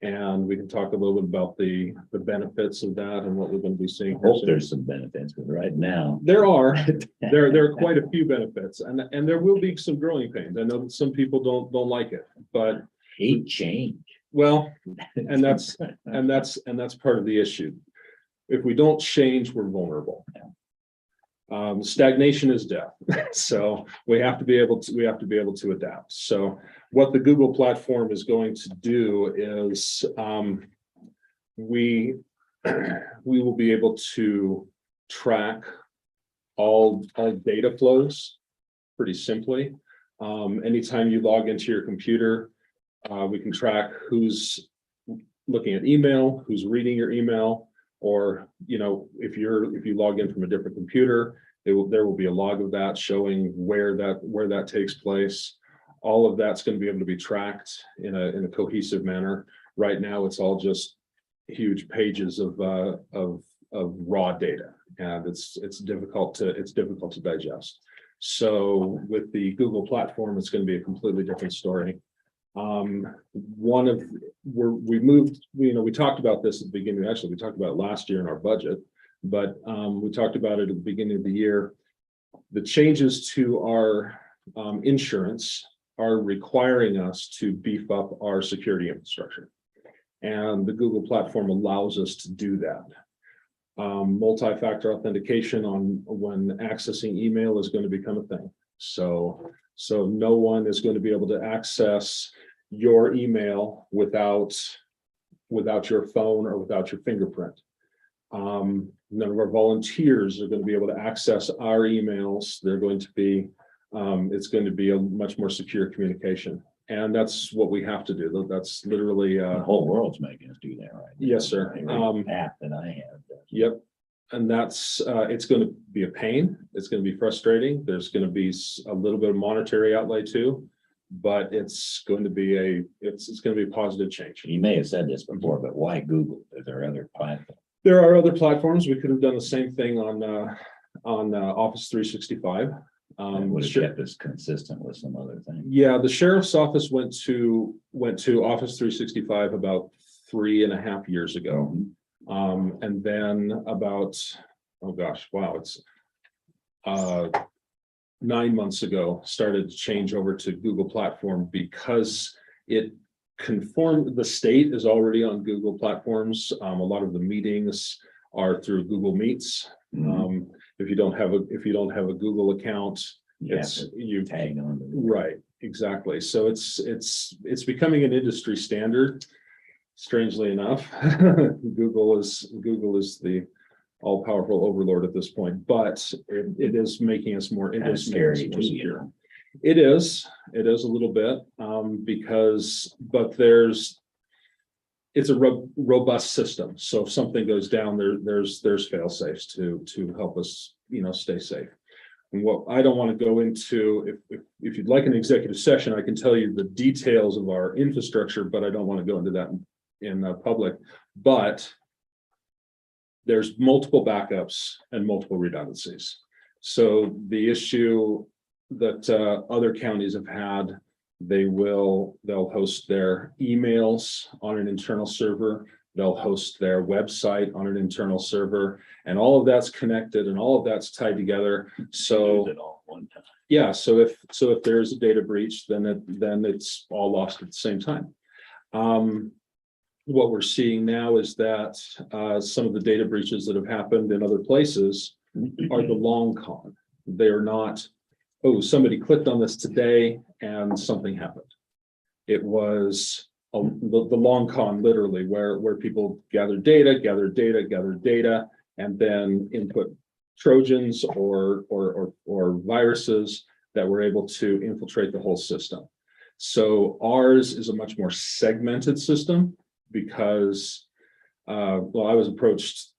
And we can talk a little bit about the benefits of that and what we're going to be seeing. I hope there's some benefits, but right now. There are quite a few benefits, and there will be some growing pains. I know that some people don't like it, but Hate change. well, and that's part of the issue. If we don't change, we're vulnerable. Stagnation is death. So we have to be able to adapt. So what the Google platform is going to do is we will be able to track all data flows pretty simply. Anytime you log into your computer, we can track who's looking at email, who's reading your email. Or, if you log in from a different computer, there will be a log of that showing where that takes place. All of that's going to be able to be tracked in a cohesive manner. Right now, it's all just huge pages of raw data, and it's difficult to digest. So with the Google platform, it's going to be a completely different story. We talked about this at the beginning. Actually, we talked about it last year in our budget, but we talked about it at the beginning of the year. The changes to our insurance are requiring us to beef up our security infrastructure, and the Google platform allows us to do that. Multi-factor authentication on when accessing email is going to become a thing. So no one is going to be able to access your email without your phone or without your fingerprint. None of our volunteers are going to be able to access our emails. They're going to be, it's going to be a much more secure communication. And that's what we have to do. That's literally The whole world's making us do that, right? Yes, sir. Every app that I have. Yep. And that's, it's going to be a pain. It's going to be frustrating. There's going to be a little bit of monetary outlay too, but it's going to be a positive change. You may have said this before, but why Google? Are there other platforms? There are other platforms. We could have done the same thing on Office 365. Would have kept us consistent with some other things. Yeah, the sheriff's office went to Office 365 about 3.5 years ago. And then about, it's 9 months ago, started to change over to Google platform because it conformed. The state is already on Google platforms. A lot of the meetings are through Google Meets. If you don't have a Google account, you tag on. Right, exactly. So it's becoming an industry standard. Strangely enough, Google is the all-powerful overlord at this point, but it is making us more. It is scary to secure. It is a little bit it's a robust system. So if something goes down, there's fail safes to help us, stay safe. And what I don't want to go into, if you'd like an executive session, I can tell you the details of our infrastructure, but I don't want to go into that in public. But there's multiple backups and multiple redundancies. So the issue that other counties have had, they'll host their emails on an internal server. They'll host their website on an internal server, and all of that's connected and all of that's tied together. So Use it all at one time. yeah, so if there's a data breach, then it's all lost at the same time. What we're seeing now is that some of the data breaches that have happened in other places are the long con. They're not, oh, somebody clicked on this today and something happened. It was the long con, literally, where people gather data, and then input Trojans or viruses that were able to infiltrate the whole system. So ours is a much more segmented system because, well, I was approached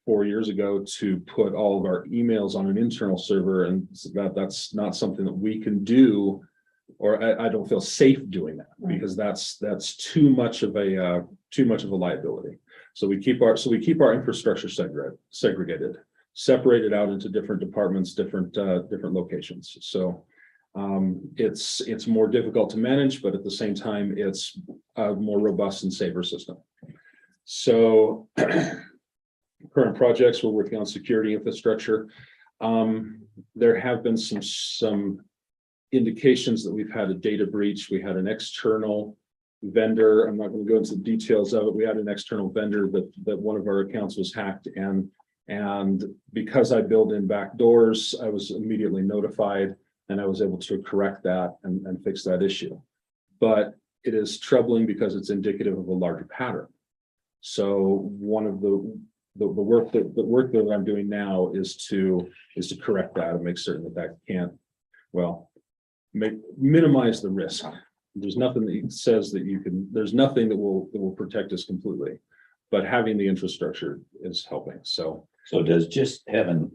4 years ago to put all of our emails on an internal server, and that's not something that we can do, or I don't feel safe doing that because that's too much of a liability. So we keep our infrastructure segregated, separated out into different departments, different locations. So it's more difficult to manage, but at the same time, it's a more robust and safer system. So current projects, we're working on security infrastructure. There have been some indications that we've had a data breach. We had an external vendor. I'm not going to go into the details of it. We had an external vendor that one of our accounts was hacked, and because I build in back doors, I was immediately notified, and I was able to correct that and fix that issue. But it is troubling because it's indicative of a larger pattern. So one of the work that I'm doing now is to correct that and make certain that can't, well, minimize the risk. There's nothing that says that there's nothing that will protect us completely, but having the infrastructure is helping. So does just having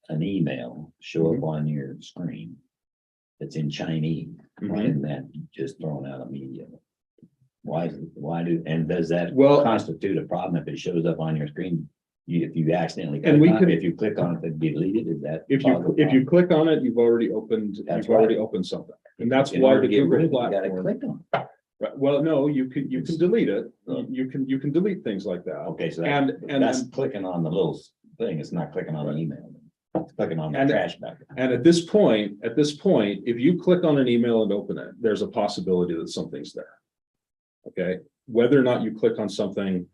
an email show up on your screen that's in Chinese, why isn't that just thrown out immediately? Does that constitute a problem if it shows up on your screen? If you accidentally if you click on it, then delete it, is that? if you click on it, you've already opened something, and that's In why order the to get rid Google of it, you gotta platform. click on it. Right, well, no, you can delete it. You can delete things like that. Okay, so And that's clicking on the little thing, it's not clicking on the email. It's clicking on the trash bag. And at this point, if you click on an email and open it, there's a possibility that something's there. Okay, whether or not you click on something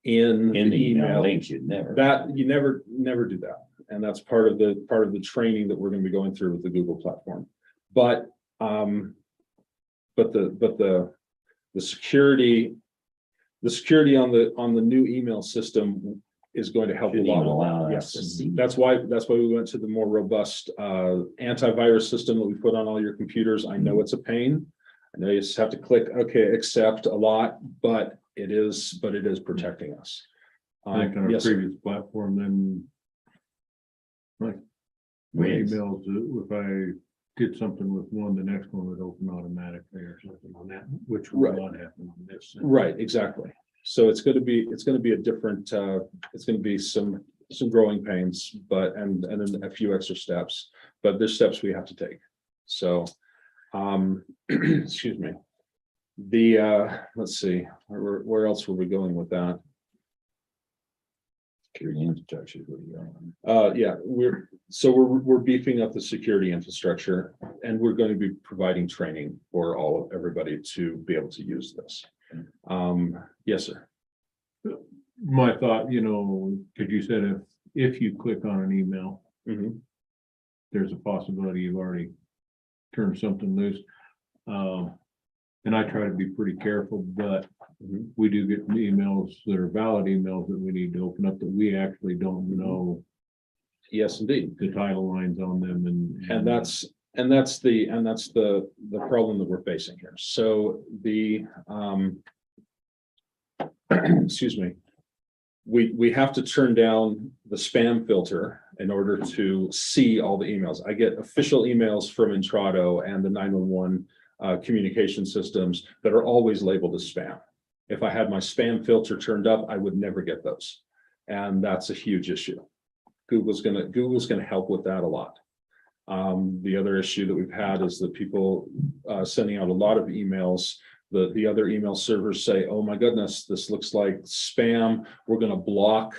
in In the email email, links, you'd never. that you never do that. And that's part of the training that we're going to be going through with the Google platform. But the security on the new email system is going to help a Shouldn't even allow lot. us to Yes, see. that's why we went to the more robust antivirus system that we put on all your computers. I know it's a pain. I know you just have to click OK, accept a lot, but it is protecting us. I think on our Yes, sir. previous platform, then my Yes. emails, if I did something with one, the next one would open automatically or something on that, which will Right. not happen on this. Right, exactly. So it's going to be a different, it's going to be some growing pains, but, and then a few extra steps, but there's steps we have to take. So, excuse me. Let's see, where else were we going with that? Security infrastructure, what are you on? Yeah, we're beefing up the security infrastructure, and we're going to be providing training for everybody to be able to use this. Yes, sir. My thought, because you said if you click on an email, Mhm. there's a possibility you've already turned something loose. And I try to be pretty careful, but Mhm. we do get emails that are valid emails that we need to open up that we actually don't know Yes, indeed. the title lines on them And that's the problem that we're facing here. So excuse me, we have to turn down the spam filter in order to see all the emails. I get official emails from Intrado and the 911 communication systems that are always labeled as spam. If I had my spam filter turned up, I would never get those, and that's a huge issue. Google's gonna help with that a lot. The other issue that we've had is that people sending out a lot of emails The other email servers say, oh my goodness, this looks like spam. We're going to block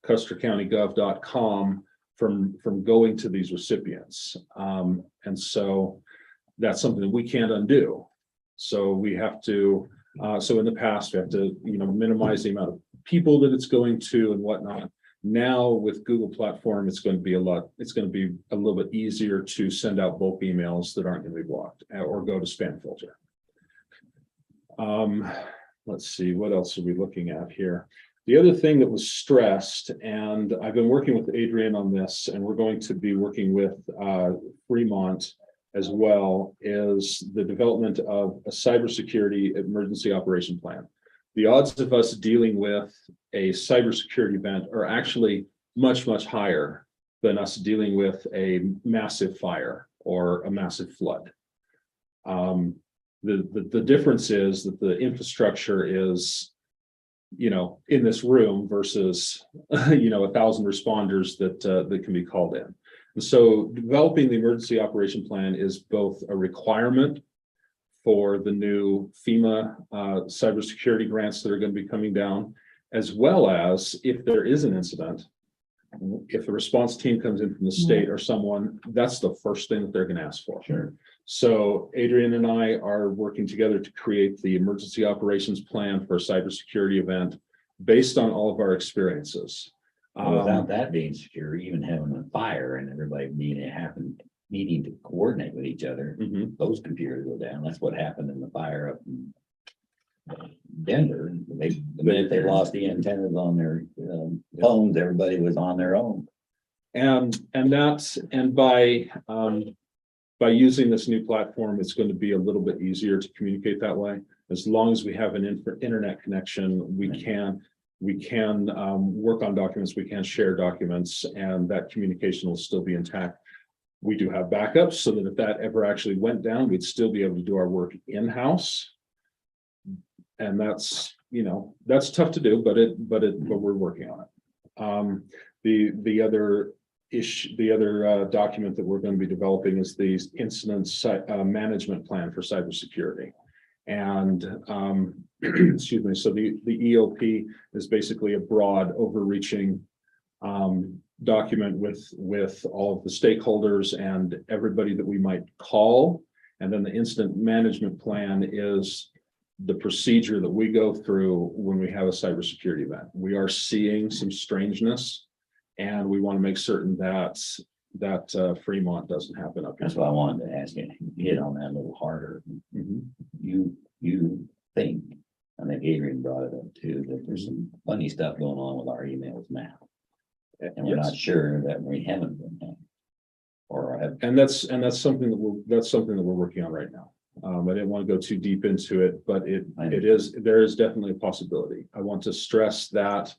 custercountygov.com from going to these recipients. And so that's something that we can't undo. So we have to, so in the past, we have to, minimize the amount of people that it's going to and whatnot. Now with Google platform, it's going to be a little bit easier to send out bulk emails that aren't going to be blocked or go to spam filter. Let's see, what else are we looking at here? The other thing that was stressed, and I've been working with Adrian on this, and we're going to be working with Fremont as well, is the development of a cybersecurity emergency operation plan. The odds of us dealing with a cybersecurity event are actually much, much higher than us dealing with a massive fire or a massive flood. The difference is that the infrastructure is, in this room versus, 1,000 responders that can be called in. And so developing the emergency operation plan is both a requirement for the new FEMA cybersecurity grants that are going to be coming down, as well as if there is an incident, if the response team comes in from the state or someone, that's the first thing that they're going to ask for. Sure. So Adrian and I are working together to create the emergency operations plan for a cybersecurity event based on all of our experiences. Without that being secure, even having a fire and everybody needing to coordinate with each other, those computers go down. That's what happened in the fire up in Denver. The minute they lost the antennas on their phones, everybody was on their own. And by using this new platform, it's going to be a little bit easier to communicate that way. As long as we have an internet connection, we can work on documents, we can share documents, and that communication will still be intact. We do have backups so that if that ever actually went down, we'd still be able to do our work in-house. And that's tough to do, but we're working on it. The other document that we're going to be developing is the incident management plan for cybersecurity. And excuse me, so the EOP is basically a broad overreaching document with all of the stakeholders and everybody that we might call. And then the incident management plan is the procedure that we go through when we have a cybersecurity event. We are seeing some strangeness, and we want to make certain that Fremont doesn't happen up here. That's what I wanted to ask you. Hit on that a little harder. You think, I think Adrian brought it up too, that there's some funny stuff going on with our emails now. And we're not sure that we haven't been hacked. Or have. And that's something that we're working on right now. I didn't want to go too deep into it, but there is definitely a possibility. I want to stress that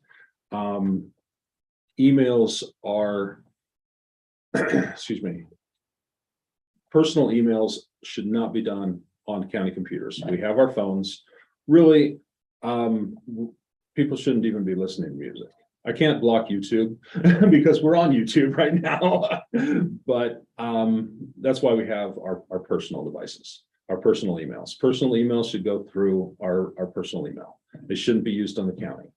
emails are, excuse me, personal emails should not be done on county computers. We have our phones. Really, people shouldn't even be listening to music. I can't block YouTube because we're on YouTube right now, but that's why we have our personal devices, our personal emails. Personal emails should go through our personal email. They shouldn't be used on the county.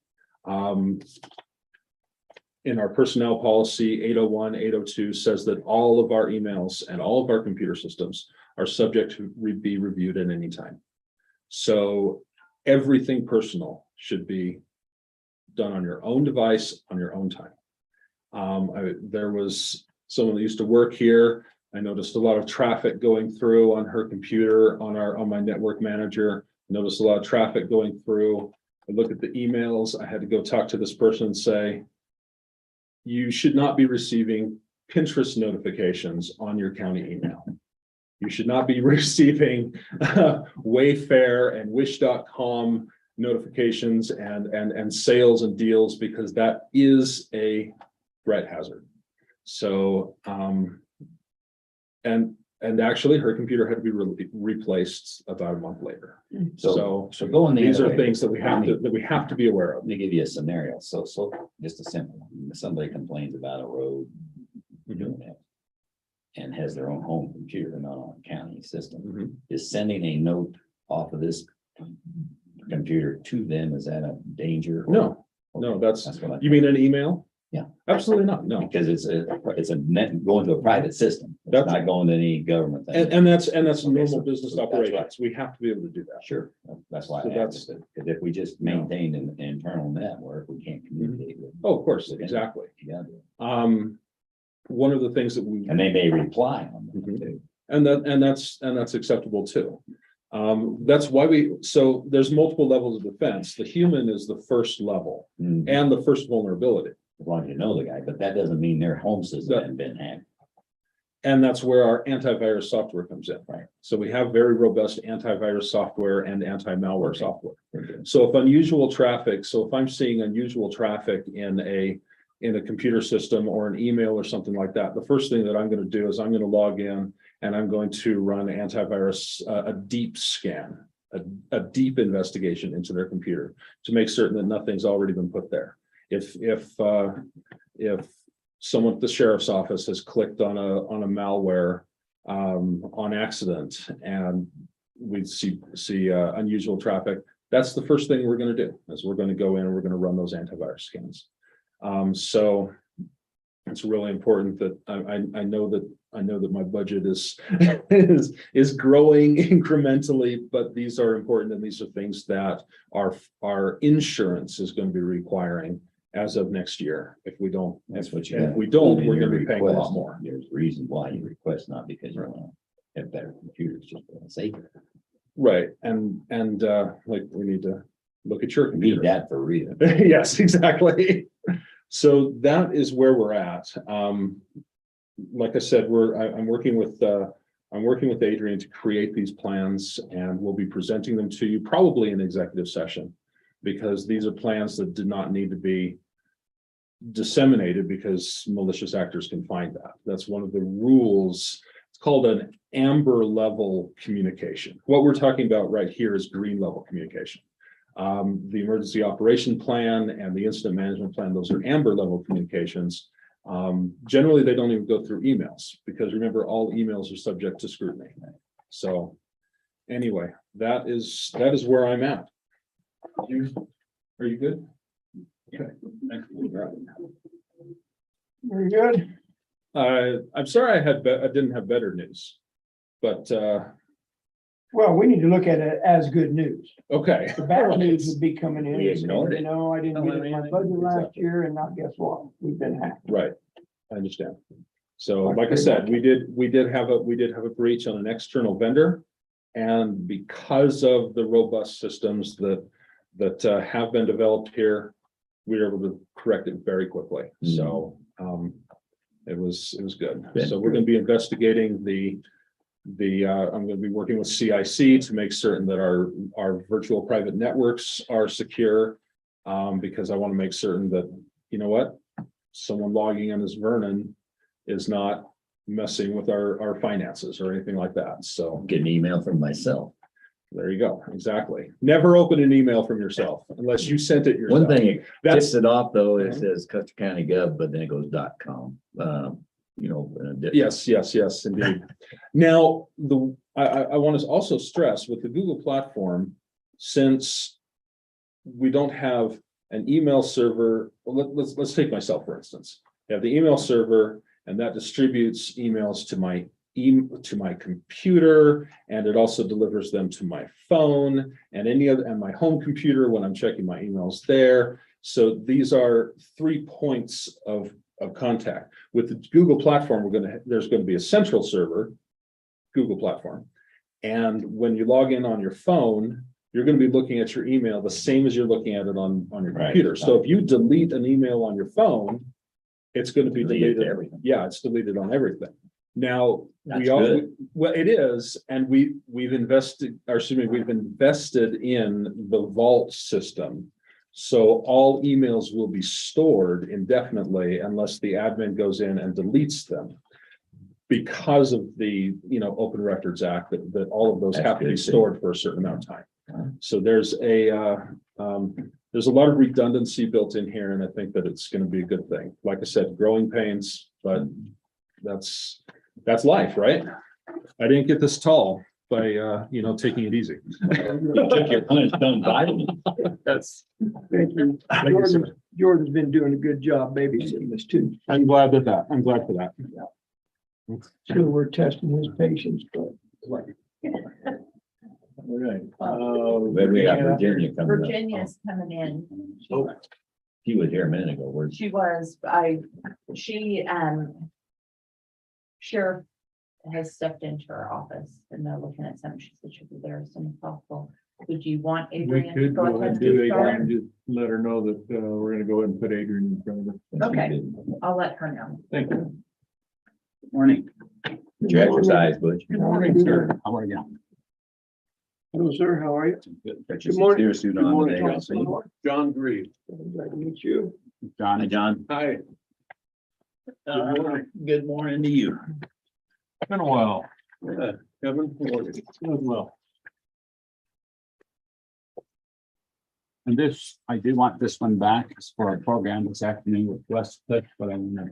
In our personnel policy, 801, 802 says that all of our emails and all of our computer systems are subject to be reviewed at any time. So everything personal should be done on your own device, on your own time. There was someone that used to work here. I noticed a lot of traffic going through on her computer, on my network manager. Noticed a lot of traffic going through. I looked at the emails. I had to go talk to this person and say, you should not be receiving Pinterest notifications on your county email. You should not be receiving Wayfair and Wish.com notifications and sales and deals, because that is a threat hazard. So and actually her computer had to be replaced about a month later. So going these are things that we have to be aware of. Let me give you a scenario. So just a simple one. Somebody complains about a road doing that and has their own home computer, not on a county system. Is sending a note off of this computer to them, is that a danger? No, that's, you mean an email? Yeah. Absolutely not, no. Because it's a net going to a private system. It's That's- not going to any government thing. And that's normal so business that's operations. We have to be able to do that. Sure, that's why So I asked it, because if we just maintained an internal network, we can't communicate with. Oh, of course, exactly. Yeah, One of the things that we, and they may reply on them Mhm. too. and that's acceptable too. That's why so there's multiple levels of defense. The human is the first level Mm, and the first vulnerability. As long as you know the guy, but that doesn't mean their home system hasn't been hacked. And that's where our antivirus software comes in. Right. So we have very robust antivirus software and anti-malware software. Okay. So if I'm seeing unusual traffic in a computer system or an email or something like that, the first thing that I'm going to do is I'm going to log in and I'm going to run antivirus, a deep scan, a deep investigation into their computer to make certain that nothing's already been put there. If someone at the sheriff's office has clicked on a malware on accident and we see unusual traffic, that's the first thing we're going to do, is we're going to go in and we're going to run those antivirus scans. So it's really important that I know that my budget is is growing incrementally, but these are important and these are things that our insurance is going to be requiring as of next year. If we don't, That's what you. if gotta we don't, include in we're your going to be paying a lot request. more. There's a reason why you request, not because you want to have better computers, just safer. Right, and like we need to look at your You need computer. that for real. Yes, exactly. So that is where we're at. Like I said, I'm working with Adrian to create these plans, and we'll be presenting them to you probably in executive session, because these are plans that did not need to be disseminated because malicious actors can find that. That's one of the rules. It's called an amber level communication. What we're talking about right here is green level communication. The emergency operation plan and the incident management plan, those are amber level communications. Generally, they don't even go through emails, because remember, all emails are subject to scrutiny. So anyway, that is where I'm at. Are you good? Okay. Excellent. All Very good. right. I'm sorry I didn't have better news, but Well, we need to look at it as good news. okay. The bad news would be coming in We and saying, ignored it. you know, I didn't get it in my budget last year, and now guess what? We've been hacked. Right, I understand. So like I said, we did have a breach on an external vendor. And because of the robust systems that have been developed here, we were able to correct it very quickly. So it was good. So we're going to be investigating I'm going to be working with CIC to make certain that our virtual private networks are secure. Because I want to make certain that, you know what, someone logging in as Vernon is not messing with our finances or anything like that. So Get an email from myself. there you go. Exactly. Never open an email from yourself unless you sent it yourself. One thing it That's tips it off though, it says Custer County Gov, but then it goes .com. yes, indeed. Now, I want to also stress with the Google platform, since we don't have an email server, well, let's take myself, for instance. I have the email server, and that distributes emails to my computer, and it also delivers them to my phone and my home computer when I'm checking my emails there. So these are 3 points of contact. With the Google platform, there's going to be a central server, Google platform. And when you log in on your phone, you're going to be looking at your email the same as you're looking at it on your Right. computer. So if you delete an email on your phone, it's going to be Deleted deleted. everything. Yeah, it's deleted on everything. Now, That's good. well, it is, and we've invested in the vault system. So all emails will be stored indefinitely unless the admin goes in and deletes them. Because of the, Open Records Act, that all of those That's have to be good, too. stored for a certain amount of time. So there's a lot of redundancy built in here, and I think that it's going to be a good thing. Like I said, growing pains, but that's life, right? I didn't get this tall, by, taking it easy. You took your punishment vitamins. That's, Thank you. Jordan's been doing a good job babysitting us too. I'm glad for that. Sure, we're testing his patience, but. All right. We got Virginia coming up. Virginia's coming in. She was here a minute ago. Where's She was, Sheriff has stepped into her office and they're looking at something. She said she'll be there as soon as possible. Would you want We Adrian? to could go go ahead ahead and do get started? Adrian, just let her know that, we're gonna go ahead and put Adrian in front of her. Okay, I'll let her know. Thank you. morning? Did you exercise, Butch? Good morning, sir. How are you? Hello, sir. How are you? Got Good morning. your suit Good on morning, today. Councilman. John Grieve. Glad to meet you. John. Hi, John. Hi. Good morning. Good morning to you. It's been a while. Kevin, how are you? Doing well. And this, I do want this one back. It's for our program this afternoon with Westcliff, but I'm gonna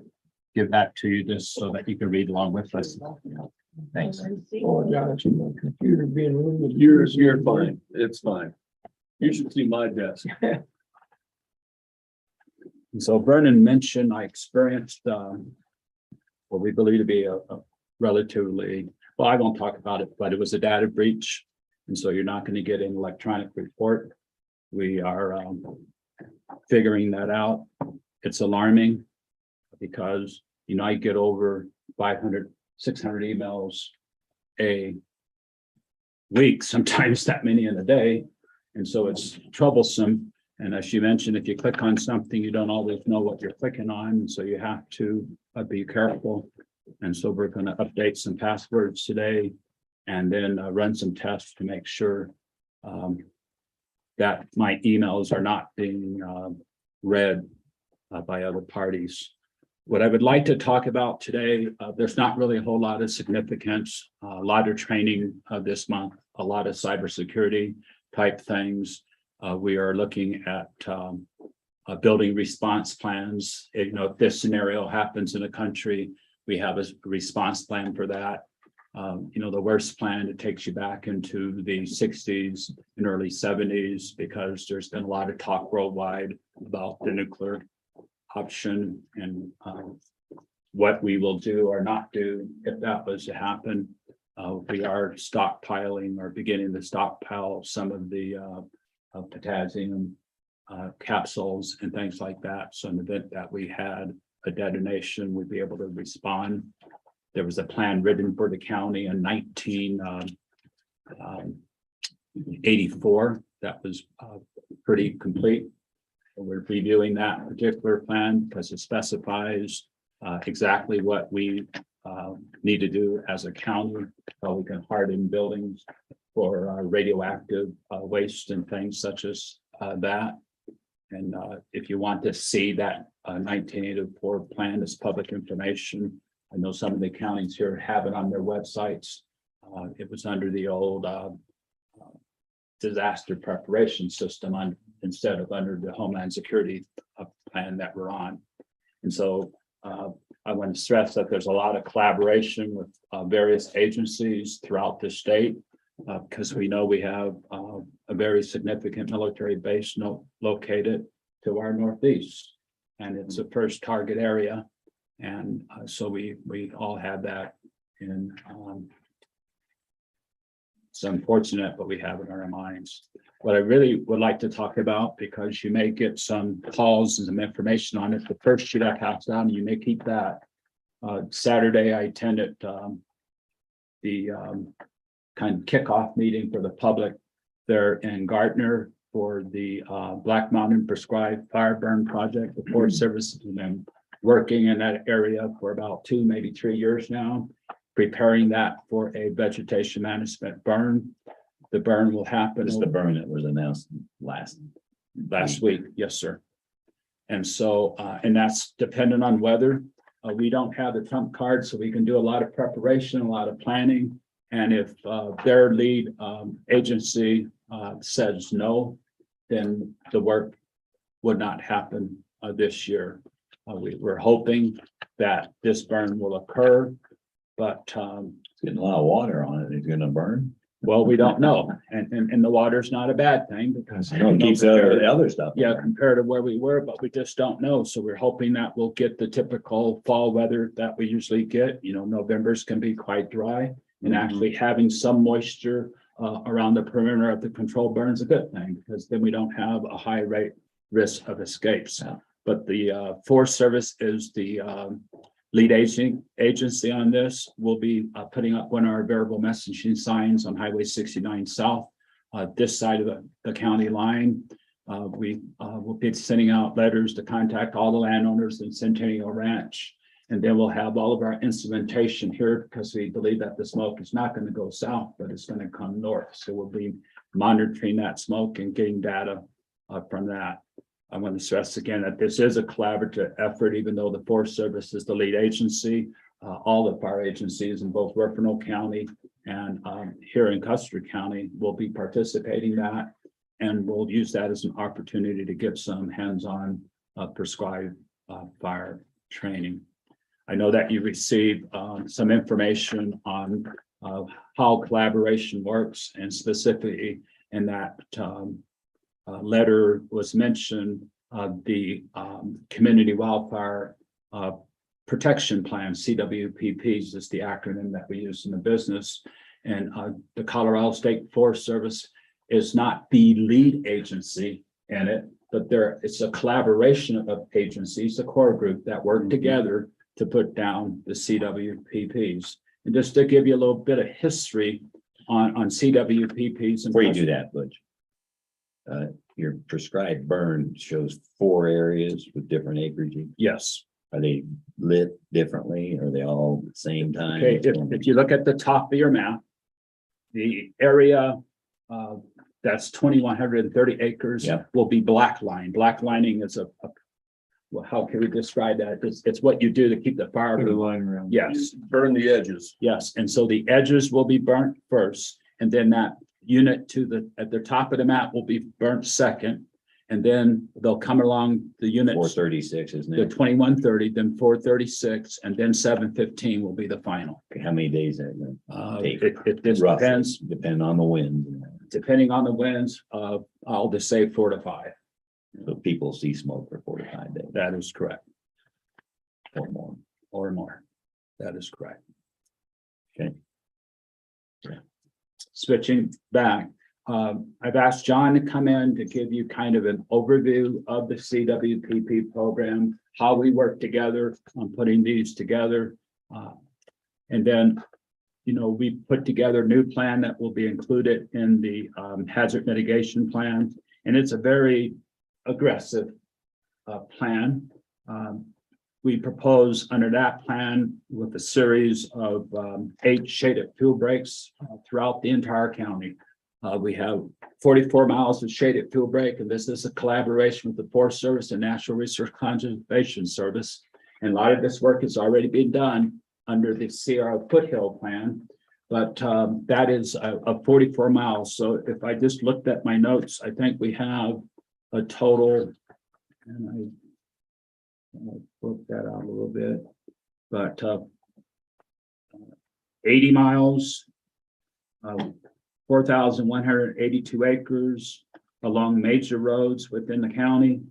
give that to you just so that you can read along with us. Thanks. Apologize for my computer being ruined. You're fine. It's fine. You should see my desk. And so Vernon mentioned I experienced what we believe to be a relatively, well, I won't talk about it, but it was a data breach. And so you're not going to get an electronic report. We are figuring that out. It's alarming because, I get over 500, 600 emails a week, sometimes that many in a day. And so it's troublesome. And as you mentioned, if you click on something, you don't always know what you're clicking on. And so you have to be careful. And so we're going to update some passwords today and then run some tests to make sure that my emails are not being read by other parties. What I would like to talk about today, there's not really a whole lot of significance, a lot of training this month, a lot of cybersecurity type things. We are looking at building response plans. If this scenario happens in a country, we have a response plan for that. The worst plan, it takes you back into the 60s and early 70s because there's been a lot of talk worldwide about the nuclear option and what we will do or not do if that was to happen. We are stockpiling or beginning to stockpile some of the potassium capsules and things like that. So in the event that we had a detonation, we'd be able to respond. There was a plan written for the county in 1984 that was pretty complete. We're reviewing that particular plan because it specifies exactly what we need to do as a county, how we can harden buildings for radioactive waste and things such as that. And if you want to see that 1984 plan, it's public information. I know some of the counties here have it on their websites. It was under the old disaster preparation system instead of under the Homeland Security plan that we're on. And so I want to stress that there's a lot of collaboration with various agencies throughout the state because we know we have a very significant military base located to our northeast, and it's a first target area. And so we all have that in it's unfortunate, but we have it in our minds. What I really would like to talk about, because you may get some calls and some information on it, the first sheet I passed down, you may keep that. Saturday, I attended the kind of kickoff meeting for the public there in Gardner for the Black Mountain Prescribed Fire Burn Project. The Forest Service has been working in that area for about 2, maybe 3 years now, preparing that for a vegetation management burn. The burn will happen. This is the burn that was announced last week. Yes, sir. And so, and that's dependent on weather. We don't have the trump card, so we can do a lot of preparation, a lot of planning. And if their lead agency says no, then the work would not happen this year. We're hoping that this burn will occur, but It's getting a lot of water on it. It's gonna burn. Well, we don't know, and the water's not a bad thing because. Keeps the other stuff. Yeah, compared to where we were, but we just don't know. So we're hoping that we'll get the typical fall weather that we usually get. You know, November's can be quite dry and actually having some moisture around the perimeter of the control burn is a good thing because then we don't have a high rate risk of escapes. Yeah. But the Forest Service is the lead agency on this. We'll be putting up one of our variable messaging signs on Highway 69 South, this side of the county line. We will be sending out letters to contact all the landowners in Centennial Ranch. And then we'll have all of our instrumentation here because we believe that the smoke is not going to go south, but it's going to come north. So we'll be monitoring that smoke and getting data from that. I want to stress again that this is a collaborative effort, even though the Forest Service is the lead agency. All the fire agencies in both Werfenau County and here in Custer County will be participating in that. And we'll use that as an opportunity to get some hands-on prescribed fire training. I know that you received some information on how collaboration works, and specifically in that letter was mentioned the Community Wildfire Protection Plan, CWPPs is the acronym that we use in the business. And the Colorado State Forest Service is not the lead agency in it, but it's a collaboration of agencies, a core group that work together to put down the CWPPs. And just to give you a little bit of history on CWPPs. Before you do that, Butch, your prescribed burn shows 4 areas with different acreage. Yes. Are they lit differently? Are they all at the same time? Okay, if you look at the top of your map, the area that's 2,130 acres Yeah. will be black line. Black lining is well, how can we describe that? It's what you do to keep the fire. Put a line around. Yes, Burn the edges. yes. And so the edges will be burnt first, and then that unit at the top of the map will be burnt second. And then they'll come along the units, 436, isn't the it? 2130, then 436, and then 715 will be the final. Okay, how many days is that gonna take? It just Roughly, depends, depending on the wind. depending on the winds, I'll just say 4 to 5. So people see smoke for 4 to 5 days That is correct, or more. or more. That is correct. Okay. Switching back, I've asked John to come in to give you kind of an overview of the CWPP program, how we work together on putting these together. And then, you know, we put together a new plan that will be included in the hazard mitigation plan. And it's a very aggressive plan. We propose under that plan with a series of 8 shaded fuel breaks throughout the entire county. We have 44 miles of shaded fuel break, and this is a collaboration with the Forest Service and Natural Resource Conservation Service. And a lot of this work has already been done under the CRO foothill plan, but that is a 44 miles. So if I just looked at my notes, I think we have a total, and I broke that out a little bit, but 80 miles, 4,182 acres along major roads within the county.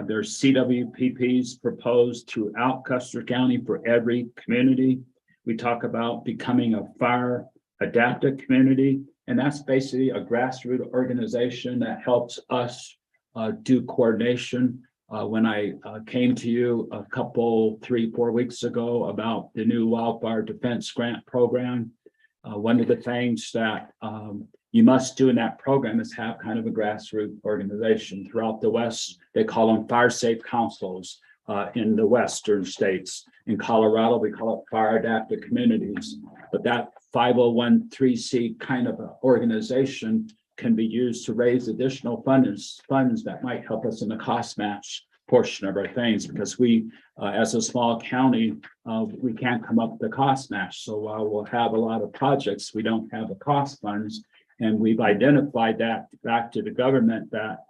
There's CWPPs proposed throughout Custer County for every community. We talk about becoming a fire adaptive community, and that's basically a grassroots organization that helps us do coordination. When I came to you a couple, 3-4 weeks ago about the new wildfire defense grant program, one of the things that you must do in that program is have kind of a grassroots organization throughout the West. They call them fire safe councils in the Western states. In Colorado, we call it fire adaptive communities. But that 501(c)(3) kind of organization can be used to raise additional funds that might help us in the cost match portion of our things, because we, as a small county, we can't come up with the cost match. So while we'll have a lot of projects, we don't have the cost funds. And we've identified that back to the government that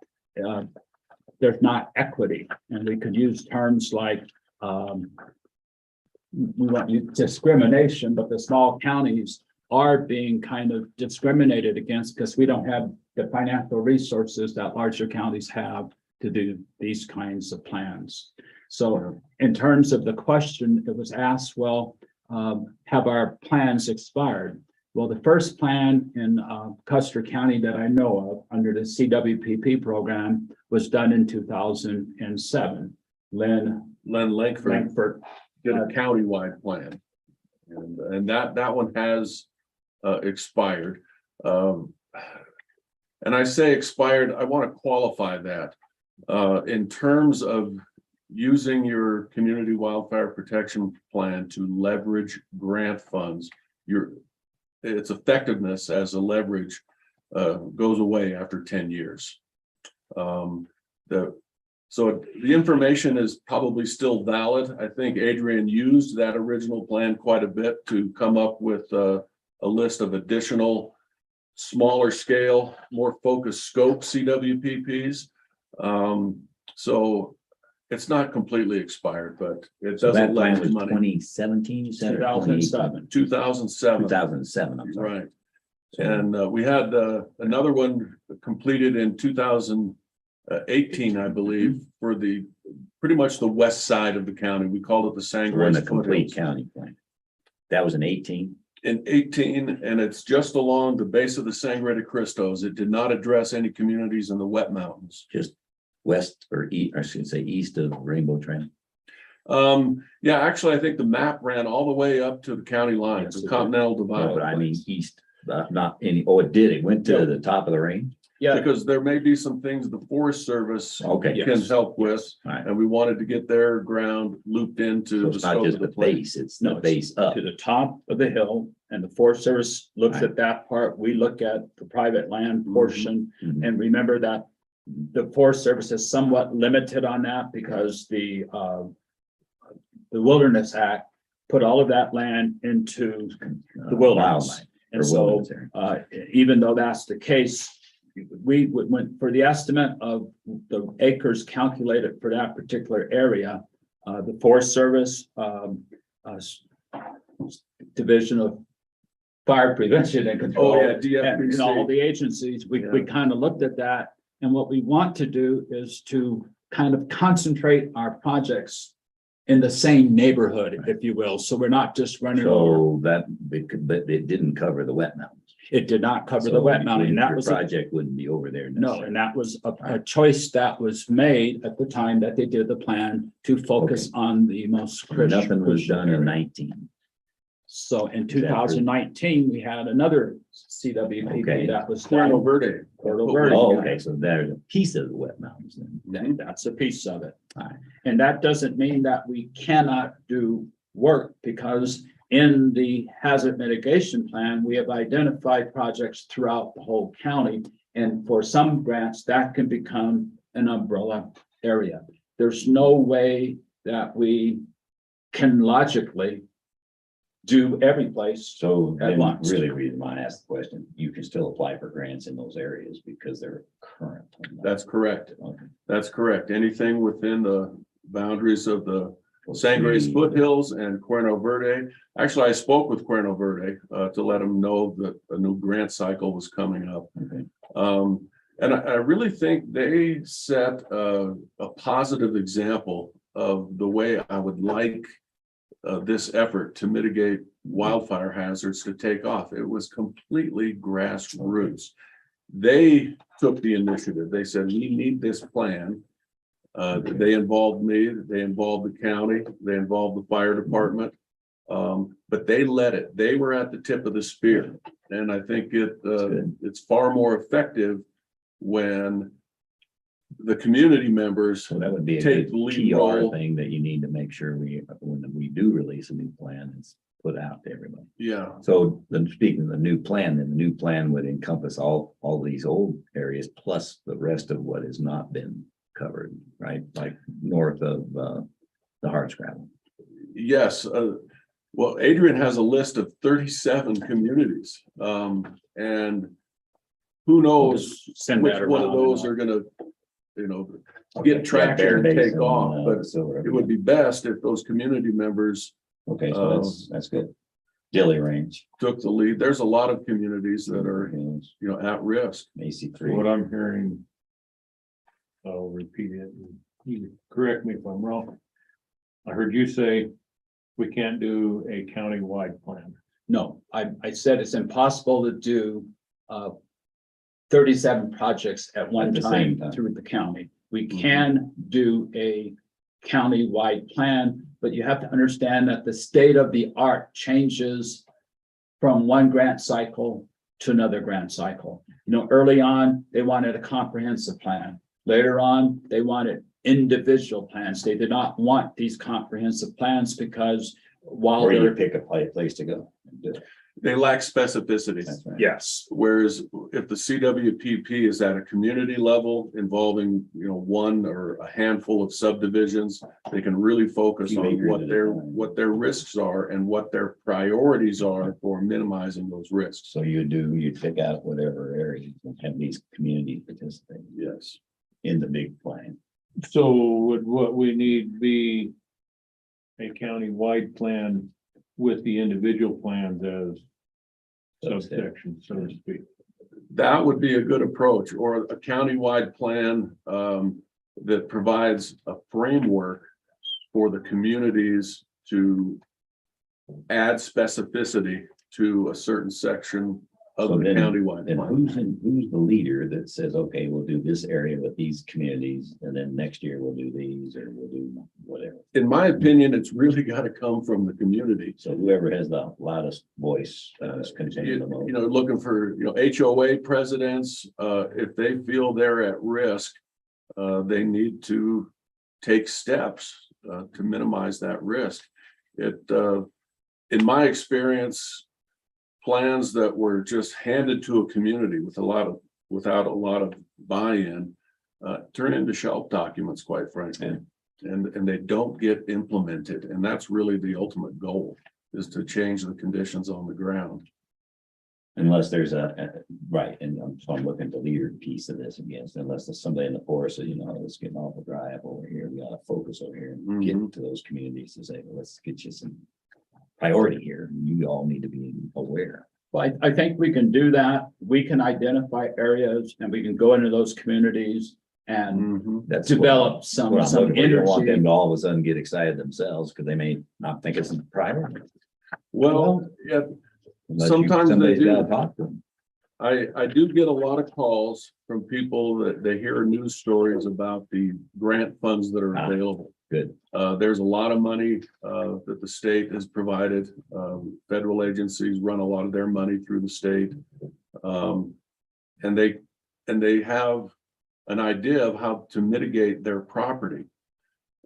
there's not equity. And we could use terms like, we won't use discrimination, but the small counties are being kind of discriminated against because we don't have the financial resources that larger counties have to do these kinds of plans. So in terms of the question, it was asked, well, have our plans expired? Well, the first plan in Custer County that I know of under the CWPP program was done in 2007. Len Langford Langford, did a countywide plan. And that one has expired. And I say expired, I want to qualify that. In terms of using your community wildfire protection plan to leverage grant funds, its effectiveness as a leverage goes away after 10 years. So the information is probably still valid. I think Adrian used that original plan quite a bit to come up with a list of additional smaller scale, more focused scope CWPPs. So it's not completely expired, but it So that doesn't plan lend was money. 2017, you said? or 2007. 2007. 2007, I'm sorry. Right. And we had another one completed in 2018, I believe, for pretty much the west side of the county. We called it the So in Sangre. the complete county plan. That was in 18. In 18, and it's just along the base of the Sangre de Cristos. It did not address any communities in the wet mountains. Just west or east, I should say east of Rainbow Trail. Yeah, actually, I think the map ran all the way up to the county line, Yes, the it did. Continental No, Divide. but I mean east, not any, oh, it did. It went to the top of the range. Yeah, Because there may be some things the Forest Service Okay. can help with, All right. and we wanted to get their ground looped into So the it's not scope just of the the plan. base, it's No, the it's base up. to the top of the hill, and the Forest Service looks Right. at that part. We look at the private land Mhm. portion. Mhm. And remember that the Forest Service is somewhat limited on that because the Wilderness Act put all of that land into the wilderness. Wildlife And or so, wilderness area. even though that's the case, we went for the estimate of the acres calculated for that particular area. The Forest Service, Division of Fire Prevention and Control. Oh, yeah, And all the agencies, we kind of looked at that. And what we want to do is to kind of concentrate our projects in the same neighborhood, if you will. So we're not just running over. So but it didn't cover the wet mountains. It did not cover the So wet mountain. And that your was, project wouldn't be over there. no, necessarily. and that was a choice that was made at the time that they did the plan to focus on the most critical. Nothing was done in area. 19. So in Is that true? 2019, we had another CWPP Okay. that was Cuerno done. Verde. Cordo Verde. Oh, okay, so there's a piece of the wet mountains then. That's a piece of it. Alright. And that doesn't mean that we cannot do work, because in the hazard mitigation plan, we have identified projects throughout the whole county. And for some grants, that can become an umbrella area. There's no way that we can logically do every place. So At then once. really the reason why I asked the question, you can still apply for grants in those areas because they're current. That's correct. Okay. That's correct. Anything within the boundaries of the Sangre's foothills and Cuerno Verde. Actually, I spoke with Cuerno Verde to let them know that a new grant cycle was coming up. Okay. And I really think they set a positive example of the way I would like this effort to mitigate wildfire hazards to take off. It was completely grassroots. They took the initiative. They said, we need this plan. They involved me, they involved the county, they involved the fire department. But they led it. They were at the tip of the spear. And I think it's far more effective when the community members So that would be a take good the lead PR role. thing that you need to make sure when we do release a new plan, it's put out to everybody. Yeah, So then speaking of the new plan, then the new plan would encompass all these old areas plus the rest of what has not been covered, right? Like north of the hardscrabble. yes. Well, Adrian has a list of 37 communities. And who knows Send which that one of around. those are gonna, get traction and take off, but it would be best if those community members, Okay, so that's good. Dilly Range. took the lead. There's a lot of communities that are, Hills, at risk. Macy What 3. I'm hearing. I'll repeat it. You can correct me if I'm wrong. I heard you say we can't do a county-wide plan. No, I said it's impossible to do 37 projects at one At the same time time. through the county. We can do a county-wide plan, but you have to understand that the state of the art changes from one grant cycle to another grant cycle. Early on, they wanted a comprehensive plan. Later on, they wanted individual plans. They did not want these comprehensive plans because while Or you they're, pick a place to go. They lack specificity. That's right. yes, Whereas if the CWPP is at a community level involving, one or a handful of subdivisions, they can really focus Few on acres what at a their, time. what their risks are and what their priorities are for minimizing those risks. So you'd pick out whatever areas and have these communities participate Yes. in the big plan. So would what we need be a county-wide plan with the individual plans as subsections, so to speak? That would be a good approach, or a countywide plan that provides a framework for the communities to add specificity to a certain section of So the then- countywide Then plan. who's the leader that says, okay, we'll do this area with these communities, and then next year we'll do these, or we'll do whatever. In my opinion, it's really got to come from the community. So whoever has the loudest voice is continuing the most. Looking for, HOA presidents, if they feel they're at risk, they need to take steps to minimize that risk. In my experience, plans that were just handed to a community without a lot of buy-in turn into shelf documents, quite frankly. And they don't get implemented. And that's really the ultimate goal, is to change the conditions on the ground. Unless there's right, and so I'm looking at the leader piece of this again, unless there's somebody in the forest that, it's getting awful dry up over here, we gotta focus over here and get to those communities to say, well, let's get you some priority here, you all need to be aware. Well, I think we can do that. We can identify areas and we can go into those communities and That's develop some what I'm looking for. You don't want them energy. to all of a sudden get excited themselves, because they may not think it's a priority. Well, yeah, Unless Sometimes they somebody's do. gotta talk to them. I do get a lot of calls from people that they hear news stories about the grant funds that are available. Good. There's a lot of money that the state has provided. Federal agencies run a lot of their money through the state. And they have an idea of how to mitigate their property.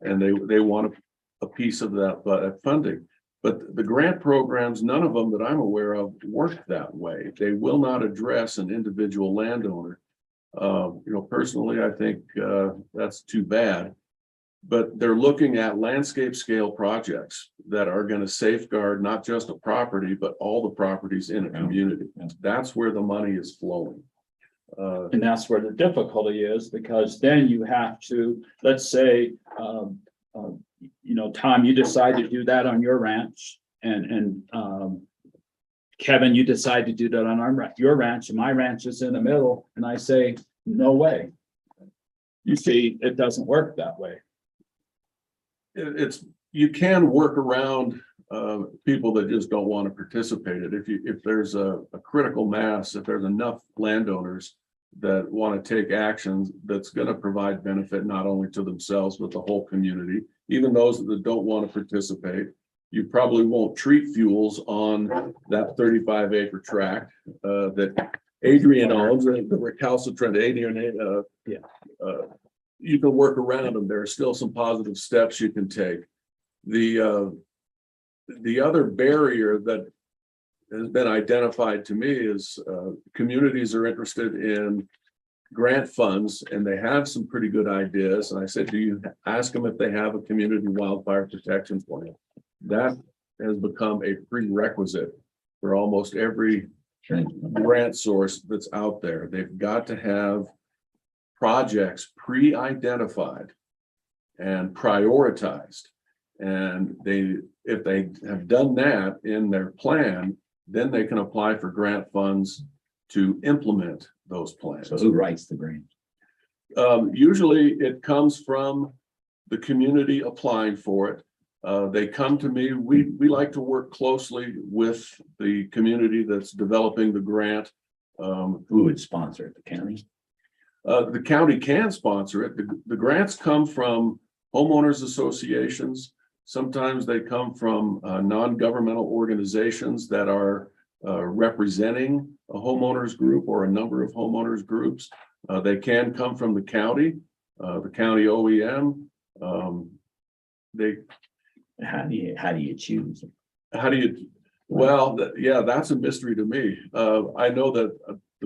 And they want a piece of that funding. But the grant programs, none of them that I'm aware of work that way. They will not address an individual landowner. Personally, I think that's too bad. But they're looking at landscape scale projects that are going to safeguard not just a property, but all the properties in a community. That's where the money is flowing. And that's where the difficulty is, because then you have to, let's say, Tom, you decide to do that on your ranch, and Kevin, you decide to do that on your ranch, and my ranch is in the middle, and I say, no way. You see, it doesn't work that way. You can work around people that just don't want to participate in it. If there's a critical mass, if there's enough landowners that want to take actions that's going to provide benefit not only to themselves but the whole community, even those that don't want to participate, you probably won't treat fuels on that 35-acre tract that Adrian owns, the recalcitrant Adrian. You can work around them. There are still some positive steps you can take. The other barrier that has been identified to me is communities are interested in grant funds and they have some pretty good ideas. And I said, do you ask them if they have a community wildfire protection plan? That has become a prerequisite for almost every grant source that's out there. They've got to have projects pre-identified and prioritized. And if they have done that in their plan, then they can apply for grant funds to implement those plans. So who writes the grant? Usually it comes from the community applying for it. They come to me. We like to work closely with the community that's developing the grant. Who would sponsor it? The county? The county can sponsor it. The grants come from homeowners associations. Sometimes they come from non-governmental organizations that are representing a homeowners group or a number of homeowners groups. They can come from the county OEM. How do you choose? Well, yeah, that's a mystery to me. I know that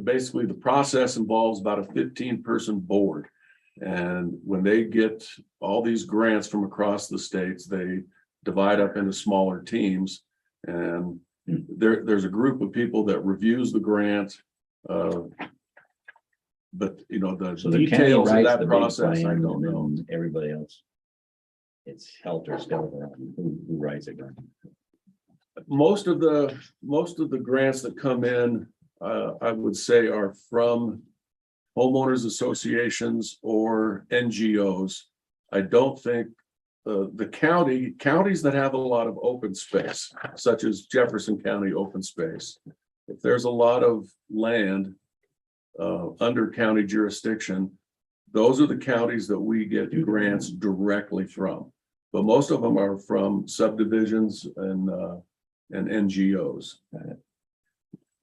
basically the process involves about a 15-person board. And when they get all these grants from across the states, they divide up into smaller teams. And there's a group of people that reviews the grant. But you know, the So the county details of writes that the big process, I plan, don't and know. then everybody else. It's helter skelter on who writes it. Most of the grants that come in, I would say, are from homeowners associations or NGOs. I don't think the counties that have a lot of open space, such as Jefferson County open space, if there's a lot of land under county jurisdiction, those are the counties that we get grants directly from. But most of them are from subdivisions and NGOs.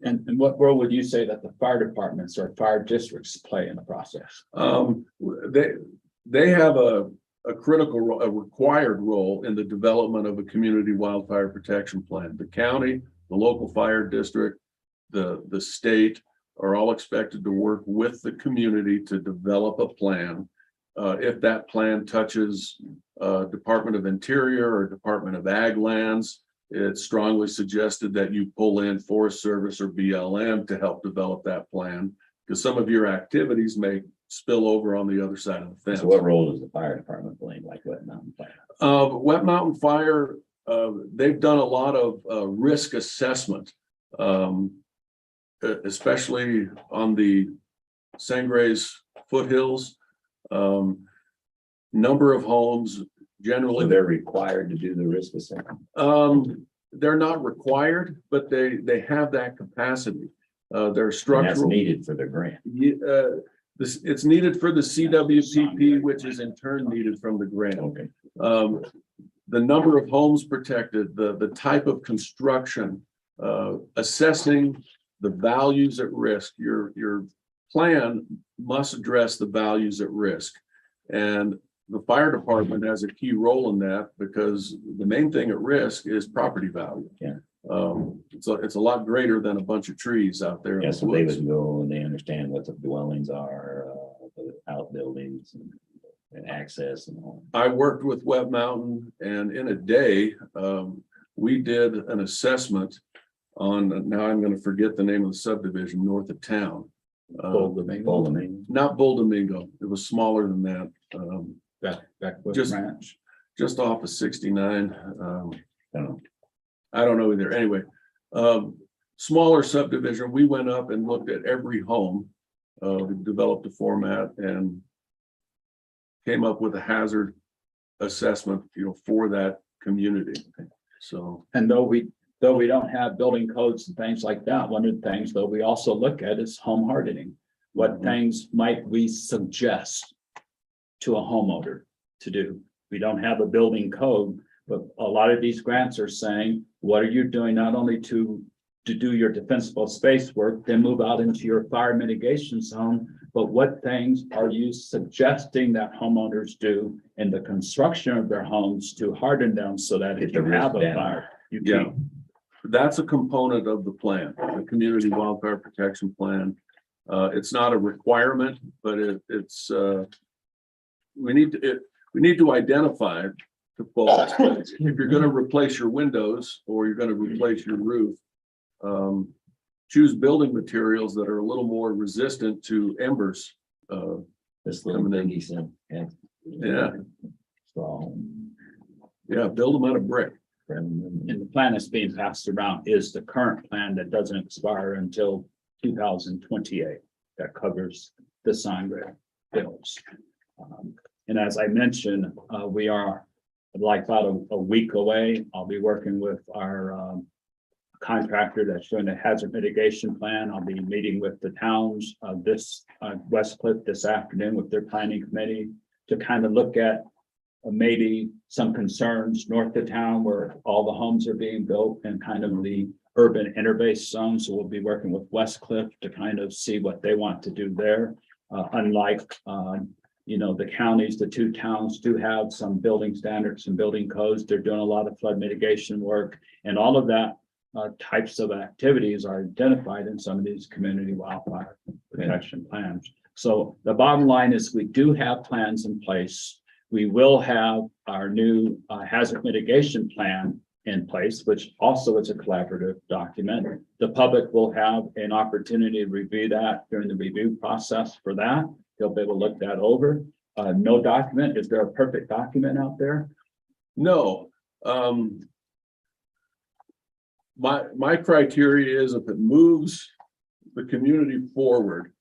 And what role would you say that the fire departments or fire districts play in the process? They have a critical, a required role in the development of a community wildfire protection plan. The county, the local fire district, the state are all expected to work with the community to develop a plan. If that plan touches Department of Interior or Department of Ag lands, it's strongly suggested that you pull in Forest Service or BLM to help develop that plan, because some of your activities may spill over on the other side of the fence. So what role does the fire department play, like Wet Mountain Fire? Wet Mountain Fire, they've done a lot of risk assessment, especially on the Sangres foothills. Number of homes, generally. So they're required to do the risk assessment. They're not required, but they have that capacity. They're And that's structural. needed for the grant. It's needed for the CWPP, which is in turn needed from the grant. Okay. The number of homes protected, the type of construction, assessing the values at risk. Your plan must address the values at risk. And the fire department has a key role in that, because the main thing at risk is property value. Yeah. It's a lot greater than a bunch of trees out there. in Yeah, the so they woods. would go and they understand what the dwellings are, the outbuildings and access and all. I worked with Web Mountain, and in a day, we did an assessment on, now I'm going to forget the name of the subdivision north of town. Bull Domingo. Not Bull Domingo. It was smaller than that. Backwood Just- Ranch. Just off of 69. I don't know. I don't know either. Anyway, smaller subdivision. We went up and looked at every home. We developed a format and came up with a hazard assessment, for that community. So, And though we don't have building codes and things like that, one of the things though we also look at is home hardening. What things might we suggest to a homeowner to do? We don't have a building code, but a lot of these grants are saying, what are you doing not only to do your defensible space work, then move out into your fire mitigation zone, but what things are you suggesting that homeowners do in the construction of their homes to harden them so that if Get the you have risk a down. fire, you yeah, can. that's a component of the plan, the community wildfire protection plan. It's not a requirement, but it's we need to identify the folks. If you're going to replace your windows or you're going to replace your roof, choose building materials that are a little more resistant to embers. This little Coming in. dingy said, Yeah. straw. Yeah, build them out of brick. And the plan that's being passed around is the current plan that doesn't expire until 2028. That covers the sign rail bills. And as I mentioned, we are like about a week away. I'll be working with our contractor that's doing a hazard mitigation plan. I'll be meeting with the towns this West Cliff this afternoon with their planning committee to kind of look at maybe some concerns north of town where all the homes are being built and kind of the urban interbase zone. So we'll be working with West Cliff to kind of see what they want to do there. Unlike, the counties, the two towns do have some building standards and building codes. They're doing a lot of flood mitigation work, and all of that types of activities are identified in some of these community wildfire protection plans. So the bottom line is we do have plans in place. We will have our new hazard mitigation plan in place, which also is a collaborative document. The public will have an opportunity to review that during the review process for that. They'll be able to look that over. No document. Is there a perfect document out there? No. My criteria is if it moves the community forward,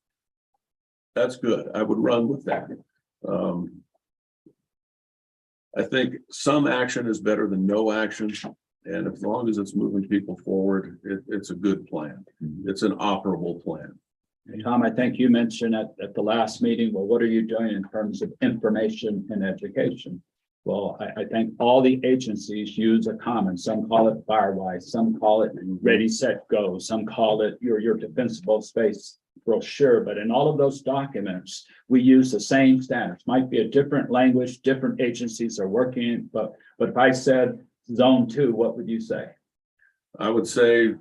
that's good. I would run with that. I think some action is better than no action. And as long as it's moving people forward, it's a good plan. It's an operable plan. And Tom, I think you mentioned at the last meeting, well, what are you doing in terms of information and education? Well, I think all the agencies use a common, some call it Firewise, some call it Ready, Set, Go, some call it your defensible space brochure, but in all of those documents, we use the same standards. Might be a different language, different agencies are working, but if I said zone 2, what would you say? I would say,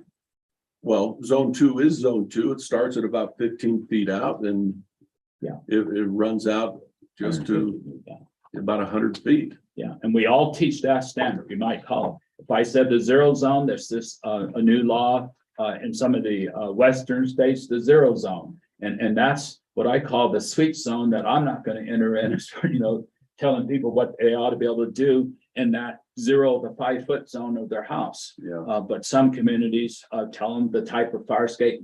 well, zone 2 is zone 2. It starts at about 15 feet out and Yeah. it runs out just to about 100 feet. Yeah, and we all teach that standard, you might call it. If I said the zero zone, there's this a new law in some of the western states, the zero zone. And that's what I call the sweet zone that I'm not going to enter in, telling people what they ought to be able to do in that 0 to 5 foot zone of their house. Yeah. But some communities tell them the type of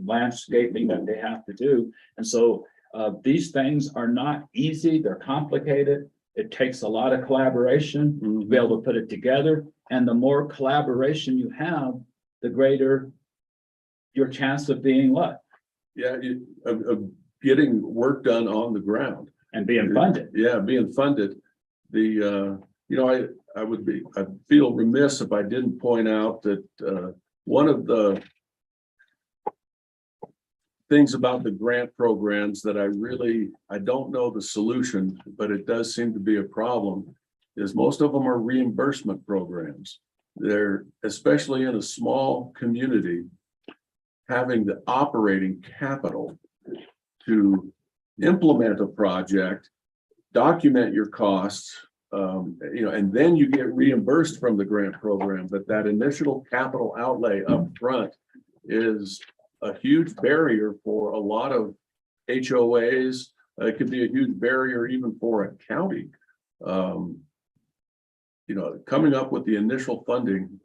landscaping that they have to do. And so these things are not easy, they're complicated. It takes a lot of collaboration to be able to put it together. And the more collaboration you have, the greater your chance of being what? Yeah, of getting work done on the ground. And being funded. Yeah, being funded. I feel remiss if I didn't point out that one of the things about the grant programs that I don't know the solution, but it does seem to be a problem, is most of them are reimbursement programs. They're, especially in a small community, having the operating capital to implement a project, document your costs, and then you get reimbursed from the grant program. But that initial capital outlay up front is a huge barrier for a lot of HOAs. It could be a huge barrier even for a county. Coming up with the initial funding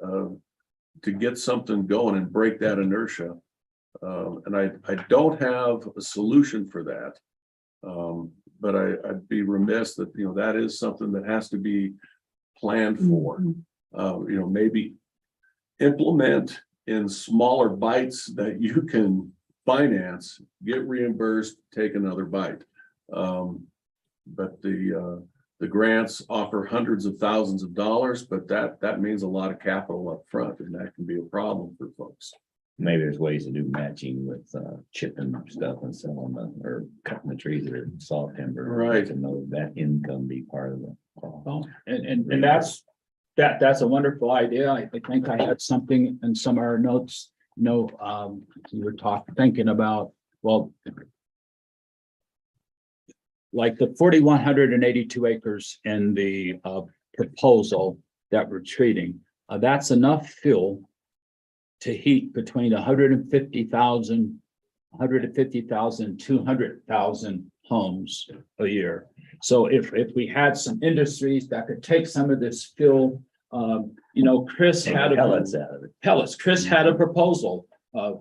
to get something going and break that inertia. And I don't have a solution for that. But I'd be remiss that, that is something that has to be planned for. Maybe implement in smaller bites that you can finance, get reimbursed, take another bite. But the grants offer hundreds of thousands of dollars, but that means a lot of capital up front, and that can be a problem for folks. Maybe there's ways to do matching with chipping stuff and selling or cutting the trees that are saw timber. Right. To know that income be part of it. And that's a wonderful idea. I think I had something in some of our notes. You were thinking about, well, like the 4,182 acres in the proposal that we're treating, that's enough fuel to heat between 150,000, 200,000 homes a year. So if we had some industries that could take some of this fuel You know, Chris had Pellets out of it. pellets. Chris had a proposal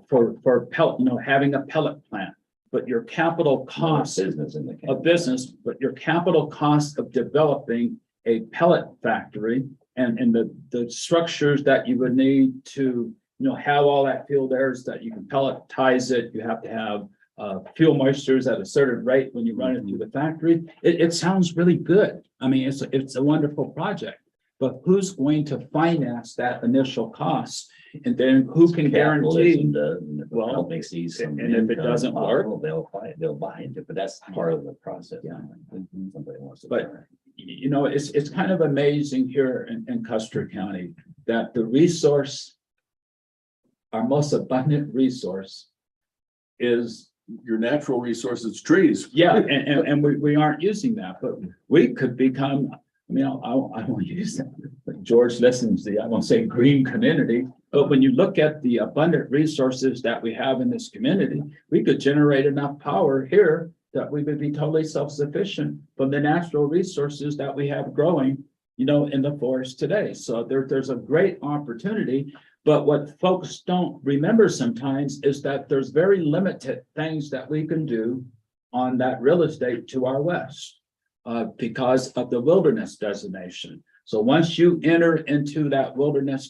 for pellet, you know, having a pellet plant. But your capital cost Business in the. of business, but your capital cost of developing a pellet factory and the structures that you would need to, you know, have all that fuel there is that you can pelletize it. You have to have fuel moistures at a certain rate when you run it through the factory. It sounds really good. I mean, it's a wonderful project, but who's going to finance that initial cost? And then who can guarantee? Capitalism does, and if Well, they see some and if it doesn't work- possible, they'll buy into it, but that's part of the process. Yeah. Somebody wants to. But, you know, it's kind of amazing here in Custer County that the resource, our most abundant resource is, Your natural resources, trees. yeah, and we aren't using that, but we could become, I mean, I won't use that. But George listens, I won't say green community, but when you look at the abundant resources that we have in this community, we could generate enough power here that we would be totally self-sufficient from the natural resources that we have growing, you know, in the forest today. So there's a great opportunity. But what folks don't remember sometimes is that there's very limited things that we can do on that real estate to our west because of the wilderness designation. So once you enter into that wilderness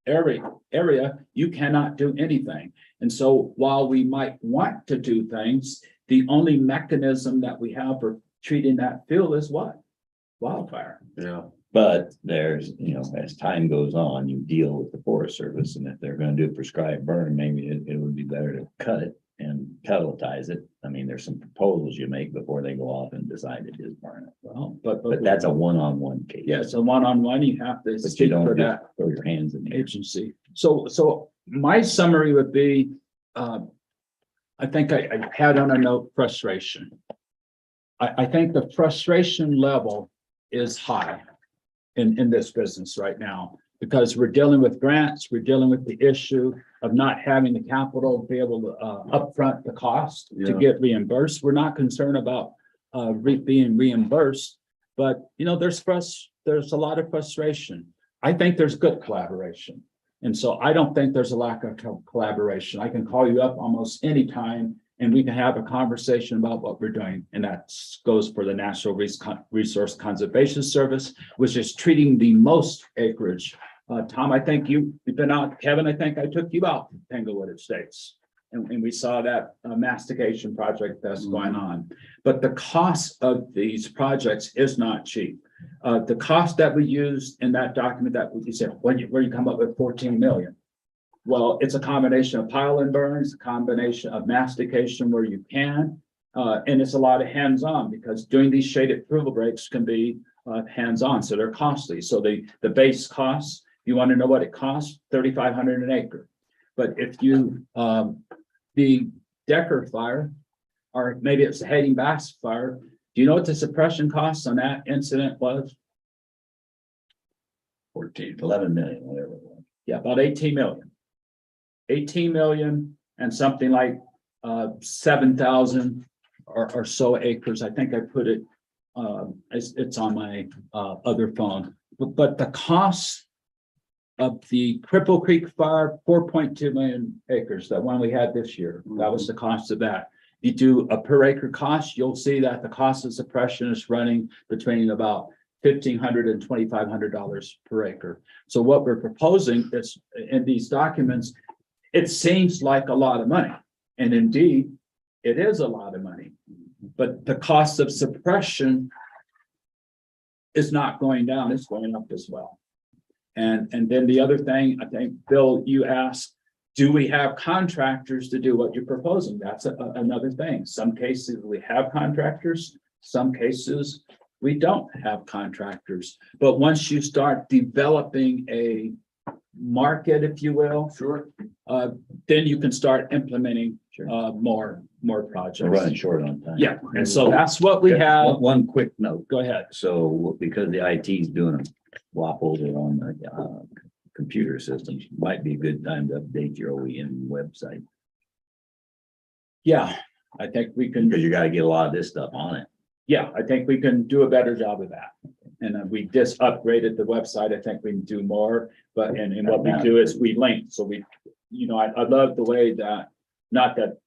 area, you cannot do anything. And so while we might want to do things, the only mechanism that we have for treating that field is what? Wildfire. Yeah. But there's, you know, as time goes on, you deal with the Forest Service, and if they're gonna do a prescribed burn, maybe it would be better to cut it and pelletize it. I mean, there's some proposals you make before they go off and decide to just burn it. Well, But that's a one-on-one case. yeah, so one-on-one, you have to But you speak don't for just that throw your hands in the air. agency. So my summary would be, I think I had on a note frustration. I think the frustration level is high in this business right now, because we're dealing with grants, we're dealing with the issue of not having the capital be able to upfront the cost to Yeah. get reimbursed. We're not concerned about being reimbursed, but you know, there's a lot of frustration. I think there's good collaboration. And so I don't think there's a lack of collaboration. I can call you up almost anytime and we can have a conversation about what we're doing. And that goes for the Natural Resource Conservation Service, which is treating the most acreage. Tom, I think you've been out. Kevin, I think I took you out to Tanglewood Estates. And we saw that mastication project that's going on. But the cost of these projects is not cheap. The cost that we used in that document that we said, where you come up with 14 million. Well, it's a combination of pile and burns, a combination of mastication where you can, and it's a lot of hands-on because doing these shaded approval breaks can be hands-on, so they're costly. So the base costs, you want to know what it costs, $3,500 an acre. But if you the Decker fire, or maybe it's the Hating Bass fire, do you know what the suppression costs on that incident was? 11 million, whatever it was. Yeah, about 18 million. 18 million and something like 7,000 or so acres. I think I put it, it's on my other phone. But the cost of the Cripple Creek fire, 4.2 million acres, that one we had this year. That was the cost of that. You do a per acre cost, you'll see that the cost of suppression is running between about $1,500 and $2,500 per acre. So what we're proposing is in these documents, it seems like a lot of money. And indeed, it is a lot of money. But the cost of suppression is not going down, it's going up as well. And then the other thing, I think, Bill, you asked, do we have contractors to do what you're proposing? That's another thing. Some cases we have contractors, some cases we don't have contractors. But once you start developing a market, if you will, Sure. then you can start implementing more projects. We're running short on time. Yeah, and so that's what we have. One quick note. Go ahead. So because the IT is doing a swap over on the computer systems, might be a good time to update your OEM website. Yeah, I think we can. Because you got to get a lot of this stuff on it. Yeah, I think we can do a better job of that. and we just upgraded the website. I think we can do more, but, and what we do is we link, so we, I love the way that, not that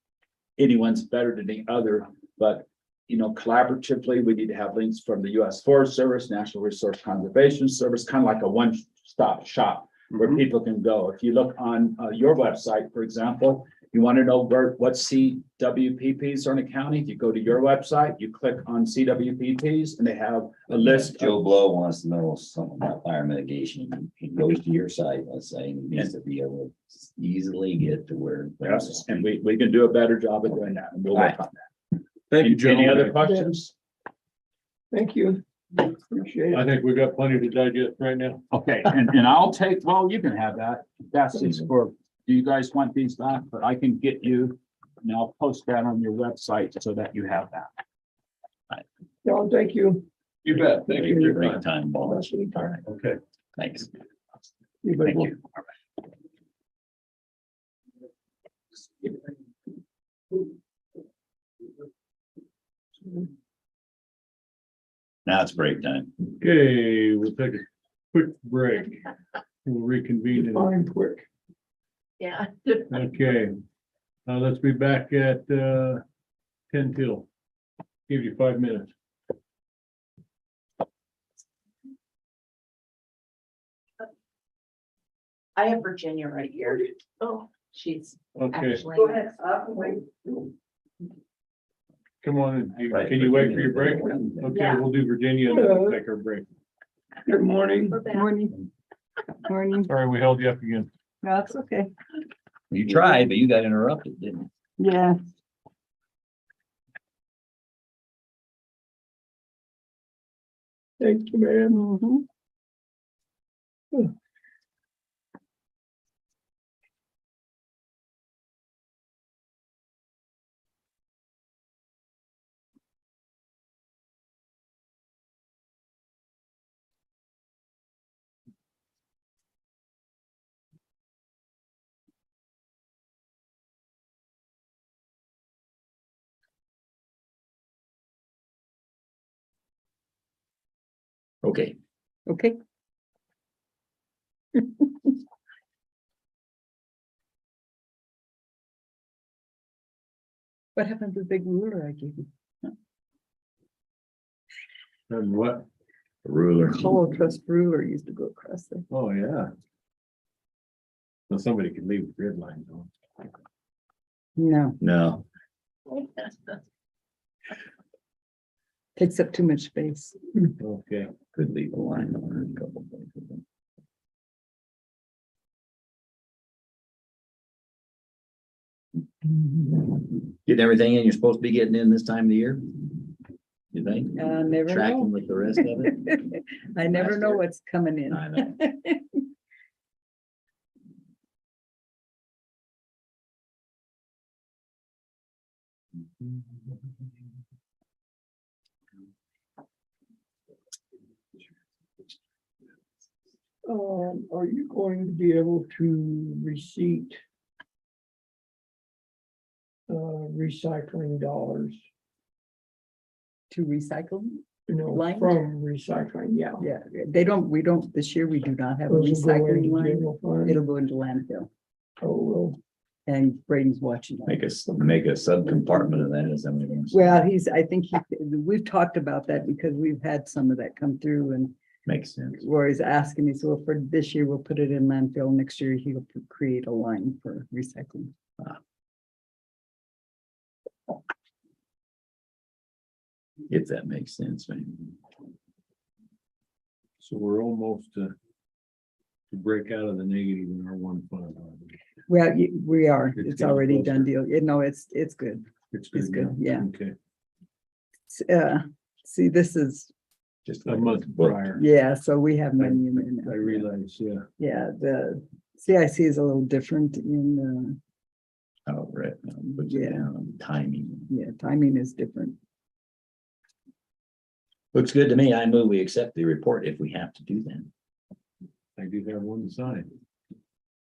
anyone's better than the other, but collaboratively, we need to have links from the US Forest Service, National Resource Conservation Service, kind of like a one-stop shop where people can go. If you look on your website, for example, you want to know what CWPPs are in the county, if you go to your website, you click on CWPPs and they have a list. Joe Blow wants to know something about fire mitigation. He goes to your site, let's say, and he needs to be able to easily get to where. Yes, and we can do a better job of doing that, and we'll work on that. Thank you, Any other gentlemen. questions? Thank you. Appreciate it. I think we've got plenty to digest right now. Okay, and I'll take, well, you can have that. That's just for, do you guys want these back? But I can get you, and I'll post that on your website so that you have that. John, thank you. You bet. Thank you for your Great time. time, boss. That's what we All talk. right, Okay. thanks. You bet. Thank you. Now it's break time. Okay, we'll take a quick break. We'll reconvene. Fine, quick. Yeah. Okay. Let's be back at 10 till. Give you 5 minutes. I have Virginia right here. Oh, she's Okay, actually. come on. Can you wait for your break? Okay, Yeah. we'll do Virginia and then we'll take our break. Good morning. Morning. Morning. Sorry, we held you up again. That's okay. You tried, but you got interrupted, didn't you? Yeah. Thank you, ma'am. Okay, Okay. What happened to the big ruler I gave you? And what? ruler. Hollow trust ruler used to go across there. Oh, yeah. So somebody can leave the grid lines on. No, No, takes up too much space. Okay. could leave a line on a couple places. Getting everything in you're supposed to be getting in this time of the year? You think? Never Tracking know. with the rest of it? I never Last know year. what's coming in. I know. Are you going to be able to receipt recycling dollars, To recycle? Line? from recycling? Yeah. Yeah, we don't, this year we do not have a Those will go recycling into line. general fund. It'll go into landfill Oh, well, and Braden's watching. that. Make a sub compartment of that, is that what you're saying? Well, we've talked about that because we've had some of that come through and Makes sense. Roy's asking me, so well, for this year, we'll put it in landfill. Next year, he'll create a line for recycling. If that makes sense, man. So we're almost to break out of the negative in our one fund. Well, we are, It's it's getting already done closer. deal. No, it's good. It's It's good, now. yeah. Okay, See, this is, Just a like month it's booked. prior. yeah, so we have money in there now. I realize, yeah. Yeah, the CIC is a little different in, Oh, right. Put you Yeah. down on timing. timing is different. Looks good to me. I move we accept the report if we have to do that. I do have one to sign.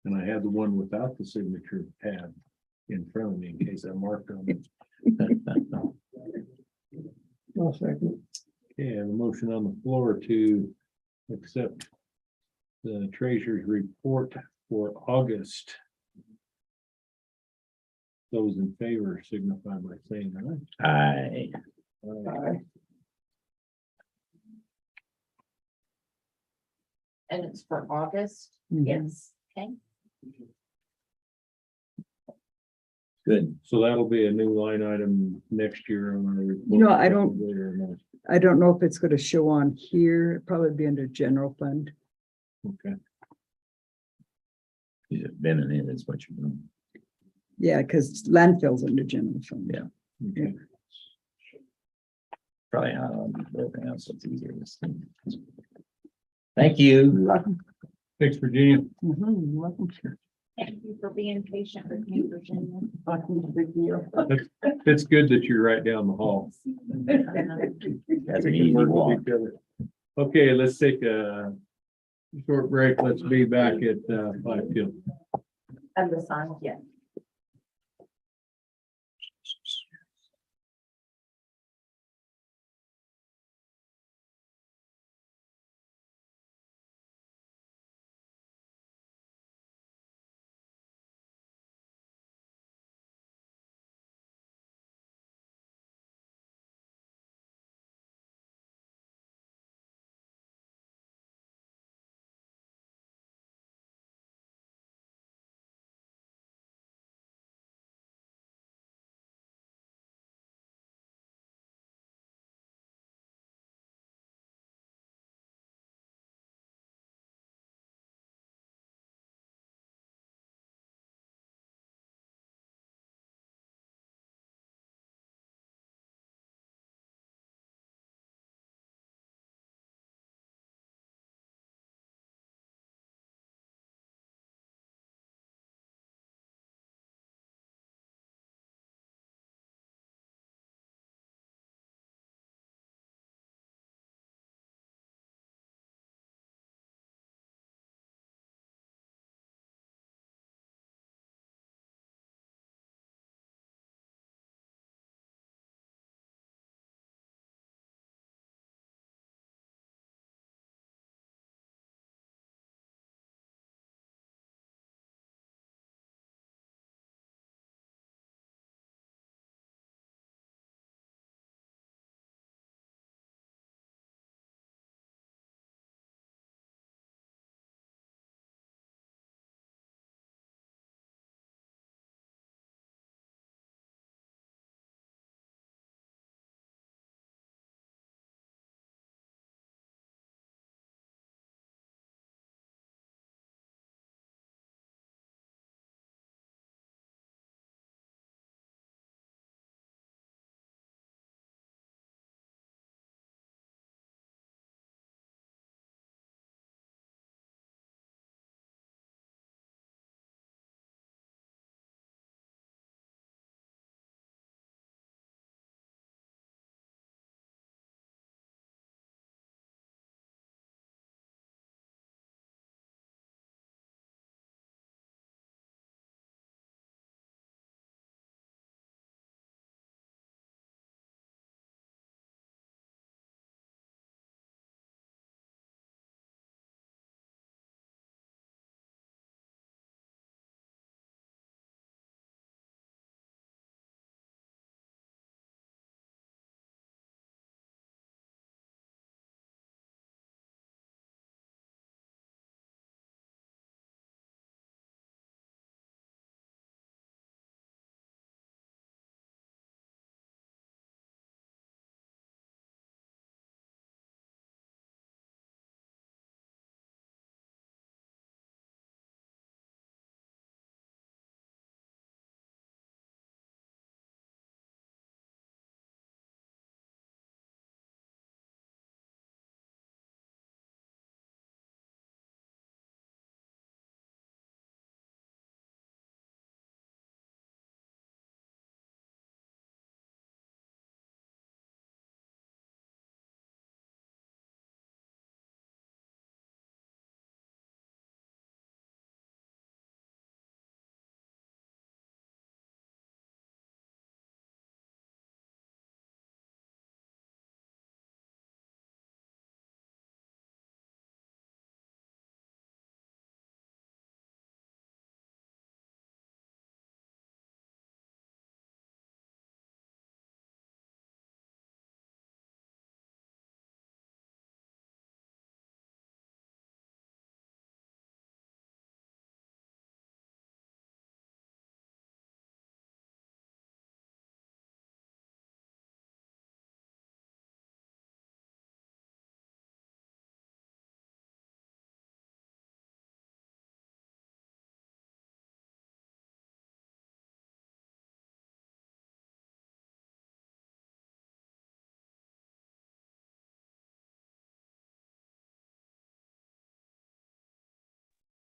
And I have the one without the signature pad in front of me in case I marked on it. I'll second. Okay, I have a motion on the floor to accept the treasurer's report for August. Those in favor signify by saying aye. Aye. Aye. And it's for August? Mhm. Yes. Okay. Good. So that'll be a new line item next year on our report. No, I don't- probably, or not. I don't know if it's gonna show on here, it'd probably be under general fund. Okay, Is it been in it is what you're doing. Yeah, because landfill's under general fund. Yeah. okay. Probably how I'll be broken out, so it's easier to see. Thank you. Thanks, Virginia. Welcome. Thank you for being patient with me, Virginia. Big deal. It's good that you're right down the hall. That's an We can easy work with walk. each other. Okay, let's take a short break. Let's be back at 5 p.m. And the sign, yeah.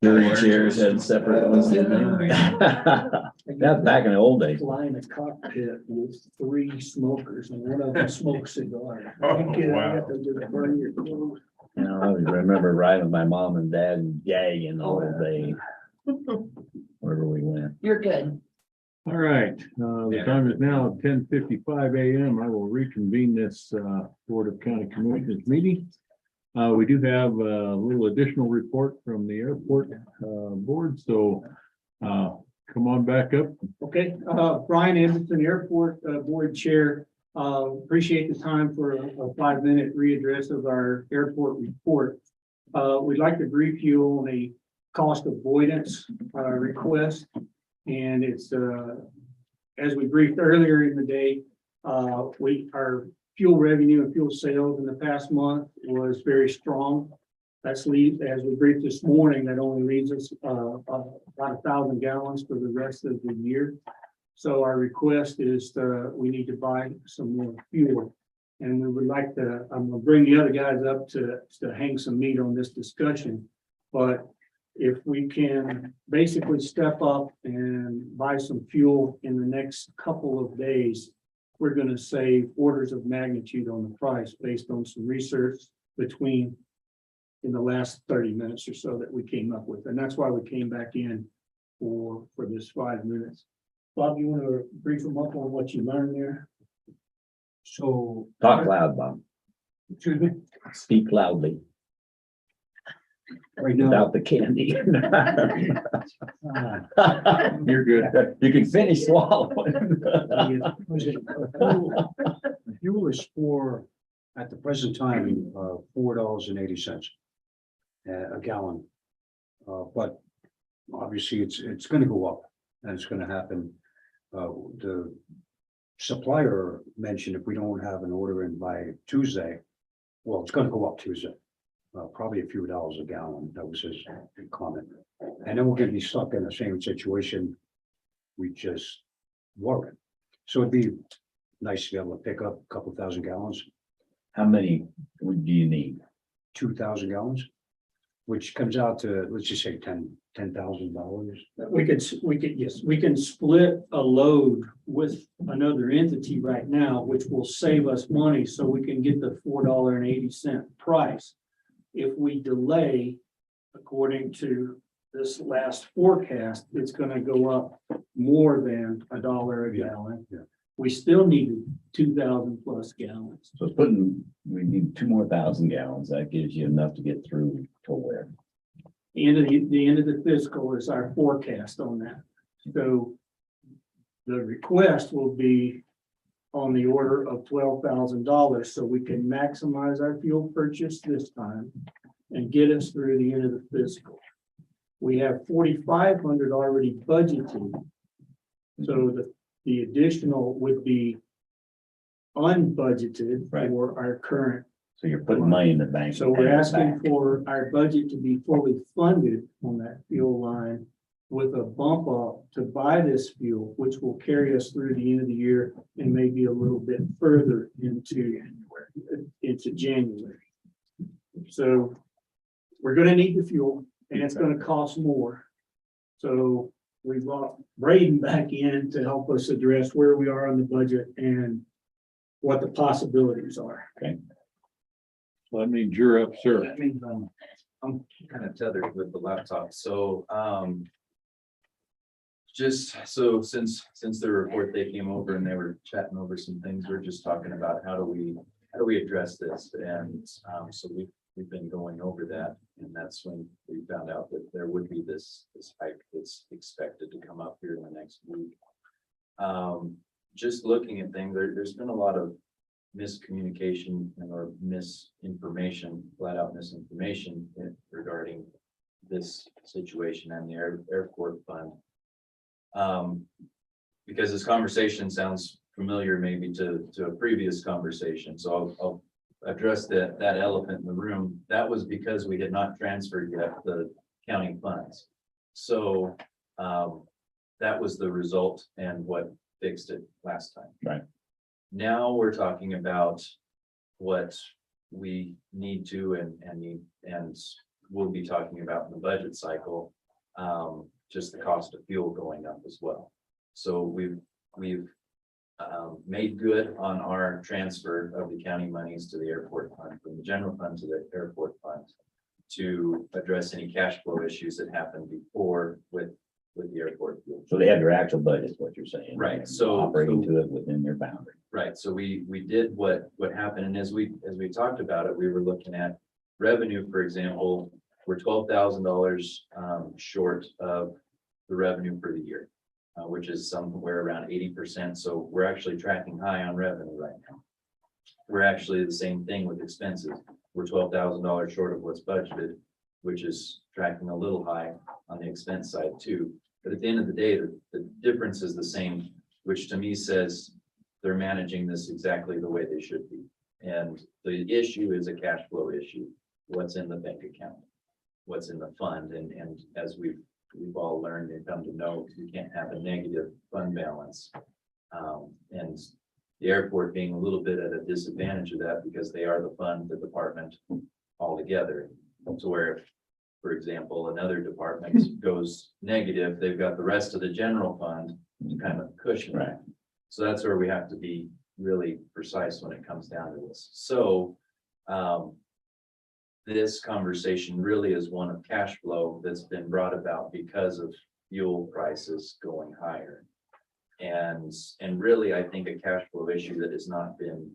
Jury chairs had separate ones, didn't they? That's back in the old days. Fly in a cockpit with 3 smokers and one of them smoked cigars. Oh, You know, I wow. got to just burn your clothes. You know, I remember riding with my mom and dad and gagging all day. Wherever we went. You're good. All right, the time is now 10:55 a.m. I will reconvene this Board of County Commissioners meeting. We do have a little additional report from the airport board, so come on back up. Okay, Brian Anderson, Airport Board Chair. Appreciate the time for a 5-minute readdress of our airport report. We'd like to brief you on a cost avoidance request. And it's, as we briefed earlier in the day, our fuel revenue and fuel sales in the past month was very strong. As we briefed this morning, that only leaves us about 1,000 gallons for the rest of the year. So our request is we need to buy some more fuel. And we would like to, I'm gonna bring the other guys up to hang some meat on this discussion. But if we can basically step up and buy some fuel in the next couple of days, we're gonna save orders of magnitude on the price based on some research in the last 30 minutes or so that we came up with. And that's why we came back in for this 5 minutes. Bob, you want to brief them up on what you learned there? So. Talk loud, Bob. Excuse me? Speak loudly Right now, without the candy. you're good. You can finish swallowing. Fuel is for, at the present time, $4.80 a gallon. But obviously, it's gonna go up, and it's gonna happen. The supplier mentioned if we don't have an order in by Tuesday, well, it's gonna go up Tuesday. Probably a few dollars a gallon. That was his comment. And then we're gonna be stuck in the same situation we just were in. So it'd be nice to be able to pick up a couple thousand gallons, How many do you need? 2,000 gallons, which comes out to, let's just say $10,000. We can split a load with another entity right now, which will save us money, so we can get the $4.80 price. If we delay, according to this last forecast, it's gonna go up more than $1 a gallon. Yeah. We still need 2,000 plus gallons. So we need 2 more 1,000 gallons. That gives you enough to get through to where? The end of the fiscal is our forecast on that. So the request will be on the order of $12,000, so we can maximize our fuel purchase this time and get us through the end of the fiscal. We have 4,500 already budgeted. So the additional would be unbudgeted Right. for our current. So you're putting money in the bank. So we're asking for our budget to be fully funded on that fuel line with a bump up to buy this fuel, which will carry us through the end of the year and maybe a little bit further into January. So we're gonna need the fuel and it's gonna cost more. So we brought Braden back in to help us address where we are on the budget and what the possibilities are. Well, that means you're up, sir. That means I'm kind of tethered with the laptop, so just so since the report, they came over and they were chatting over some things, we're just talking about how do we address this, and so we've been going over that, and that's when we found out that there would be this hike that's expected to come up here in the next week. Just looking at things, there's been a lot of miscommunication or misinformation, flat out misinformation regarding this situation and the airport fund. Because this conversation sounds familiar maybe to a previous conversation, so I'll address that elephant in the room. That was because we had not transferred yet the county funds. So that was the result and what fixed it last time. Right. Now we're talking about what we need to and we'll be talking about in the budget cycle, just the cost of fuel going up as well. So we've made good on our transfer of the county monies to the airport fund, from the general fund to the airport fund, to address any cash flow issues that happened before with the airport fuel. So they have their actual budget, is what you're saying. Right, They're so- operating to it within their boundary. Right, so we did what happened, and as we talked about it, we were looking at revenue, for example, we're $12,000 short of the revenue for the year, which is somewhere around 80%. So we're actually tracking high on revenue right now. We're actually the same thing with expenses. We're $12,000 short of what's budgeted, which is tracking a little high on the expense side too. But at the end of the day, the difference is the same, which to me says they're managing this exactly the way they should be. And the issue is a cash flow issue. What's in the bank account? What's in the fund? And as we've all learned and come to know, you can't have a negative fund balance. And the airport being a little bit at a disadvantage of that because they are the fund, the department altogether. So where, for example, another department goes negative, they've got the rest of the general fund to kind of cushion that. So that's where we have to be really precise when it comes down to this. So this conversation really is one of cash flow that's been brought about because of fuel prices going higher. And really, I think a cash flow issue that has not been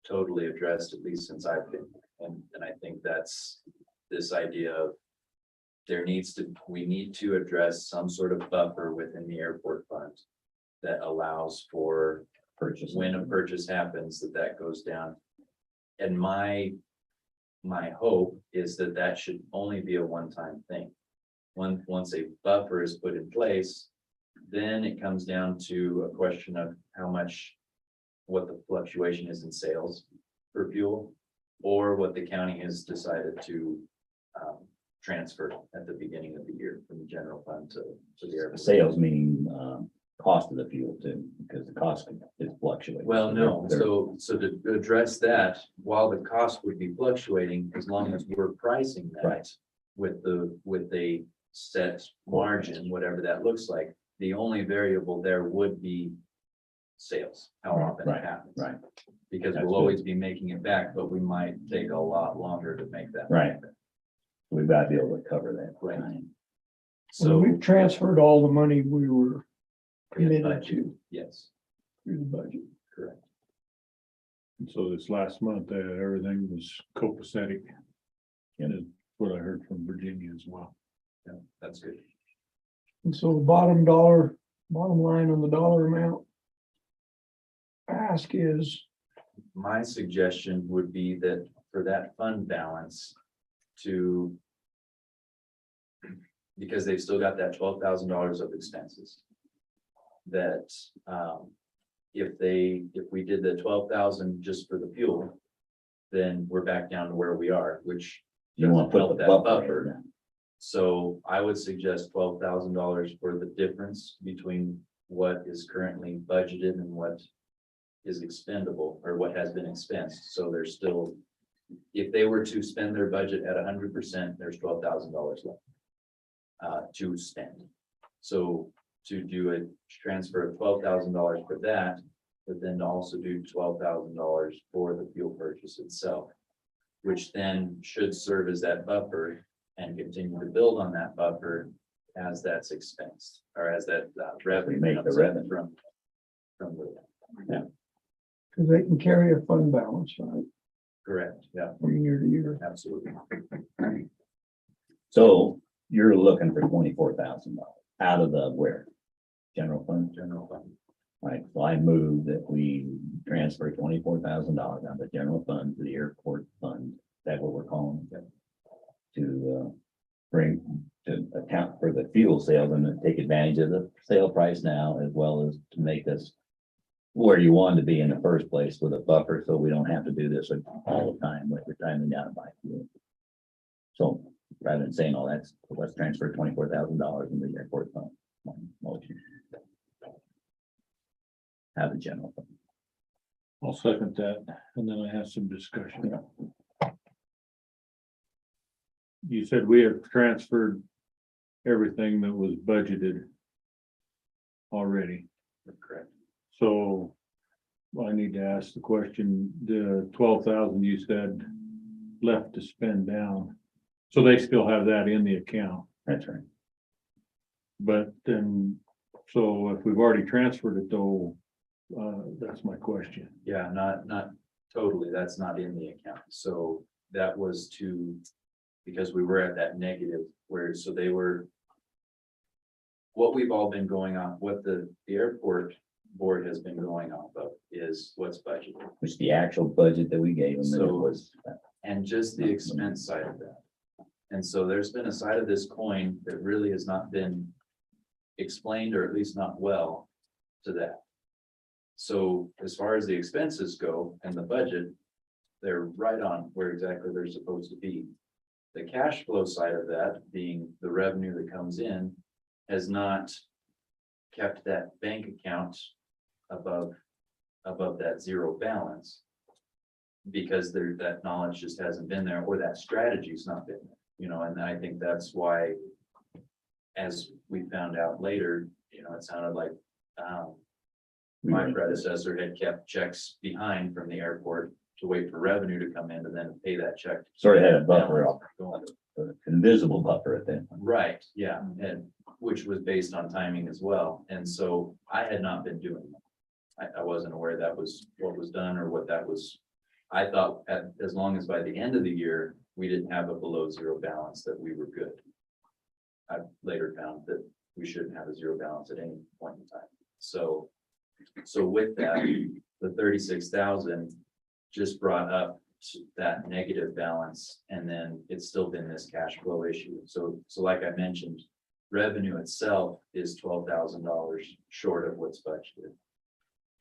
totally addressed, at least since I've been. And I think that's this idea of we need to address some sort of buffer within the airport fund that allows for Purchase. when a purchase happens, that goes down. And my hope is that should only be a one-time thing. Once a buffer is put in place, then it comes down to a question of what the fluctuation is in sales for fuel, or what the county has decided to transfer at the beginning of the year from the general fund to the airport. Sales meaning cost of the fuel too, because the cost is fluctuating. Well, no, They're- so to address that, while the cost would be fluctuating, as long as we're pricing that. Right. With a set margin, whatever that looks like, the only variable there would be sales, how often it Right, happens. right. Because That's we'll good. always be making it back, but we might take a lot longer to make that. Right. happen. We've got to be able to cover that. Right. time. So So, we've transferred all the money we were in the committed budget, to yes, through the budget. correct. And so this last month, everything was copacetic. And that's what I heard from Virginia as well. Yeah, that's good. And so the bottom line on the dollar amount ask is, My suggestion would be that for that fund balance because they've still got that $12,000 of expenses. That if we did the 12,000 just for the fuel, then we're back down to where we are, which You want to doesn't put help the that buffer. buffer. So I would suggest $12,000 for the difference between what is currently budgeted and what is expendable, or what has been expensed. So there's still, if they were to spend their budget at 100%, there's $12,000 left to spend. So to do a transfer of $12,000 for that, but then to also do $12,000 for the fuel purchase itself, which then should serve as that buffer and continue to build on that buffer as that's expensed, or as that revenue. Make the comes in revenue. From the, because they can carry a fund balance, right, correct, yeah, from year to year. absolutely. So you're looking for $24,000 out of the where? General fund? General fund. Right, so I move that we transfer $24,000 out of the general fund to the airport fund. Is that what we're calling it? To account for the fuel sales and to take advantage of the sale price now, as well as to make us where you wanted to be in the first place with a buffer, so we don't have to do this all the time, like we're trying to down to buy fuel. So rather than saying all that, let's transfer $24,000 into the airport fund. Motion. Have a general fund. I'll second that, and then I have some discussion. you said we have transferred everything that was budgeted already. Correct. So I need to ask the question, the 12,000 you said left to spend down. So they still have that in the account, That's right. but then, so if we've already transferred it though, that's my question. Yeah, not totally. That's not in the account. So that was because we were at that negative where, so they were. What we've all been going on, what the airport board has been going off of is what's budgeted. Which the actual budget that we gave them, and it So- was, And just the expense side of that. And so there's been a side of this coin that really has not been explained, or at least not well, to that. So as far as the expenses go and the budget, they're right on where exactly they're supposed to be. The cash flow side of that, being the revenue that comes in, has not kept that bank account above that zero balance. Because that knowledge just hasn't been there, or that strategy's not been there, and I think that's why. As we found out later, it sounded like my predecessor had kept checks behind from the airport to wait for revenue to come in and then pay that check. sort of had a buffer up, an invisible buffer at that. Right, yeah, and which was based on timing as well, and so I had not been doing that. I wasn't aware that was what was done or what that was. I thought as long as by the end of the year, we didn't have a below zero balance, that we were good. I later found that we shouldn't have a zero balance at any point in time. So with that, the 36,000 just brought up that negative balance, and then it's still been this cash flow issue. So like I mentioned, revenue itself is $12,000 short of what's budgeted.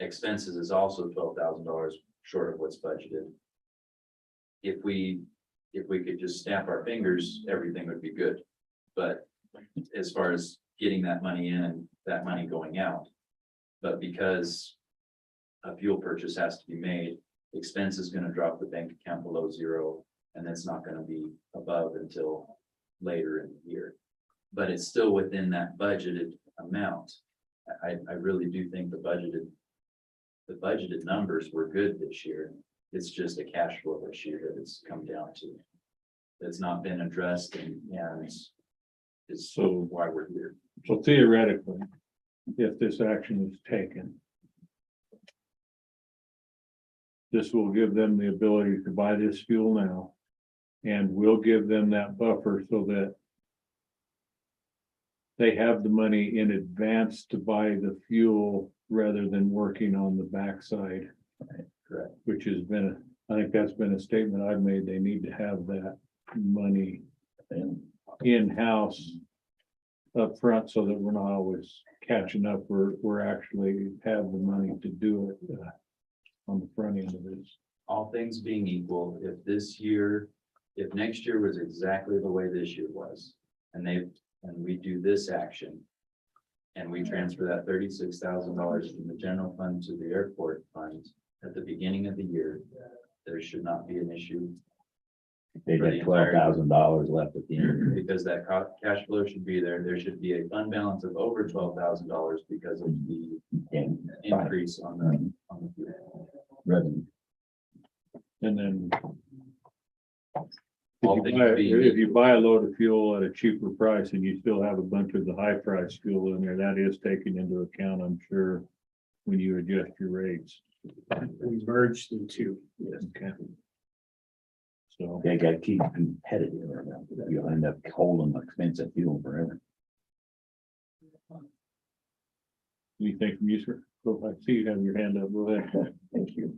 Expenses is also $12,000 short of what's budgeted. If we could just snap our fingers, everything would be good. But as far as getting that money in and that money going out, but because a fuel purchase has to be made, expense is going to drop the bank account below zero, and it's not going to be above until later in the year. But it's still within that budgeted amount. I really do think the budgeted numbers were good this year. It's just a cash flow issue that it's come down to. It's not been addressed, and it's So- why we're here. So theoretically, if this action is taken, this will give them the ability to buy this fuel now, and will give them that buffer so that they have the money in advance to buy the fuel rather than working on the backside. Correct. Which has been, I think that's been a statement I've made. They need to have that money in-house up front so that we're not always catching up. We're actually have the money to do it on the front end of this. All things being equal, if next year was exactly the way this year was, and we do this action, and we transfer that $36,000 from the general fund to the airport fund at the beginning of the year, there should not be an issue. They For the got entire- $12,000 left at the end. Because that cash flow should be there. There should be a fund balance of over $12,000 because of the And increase on the fuel. revenue. And then All things being if you buy a load of fuel at a cheaper price and you still have a bunch of the high price fuel in there, that is taken into account, I'm sure, when you adjust your rates. We merged the two. Yes. Okay. So, They got to keep competitive, or you'll end up holding expensive fuel forever. anything from you, sir? Go, I see you have your hand up. Go ahead. Thank you.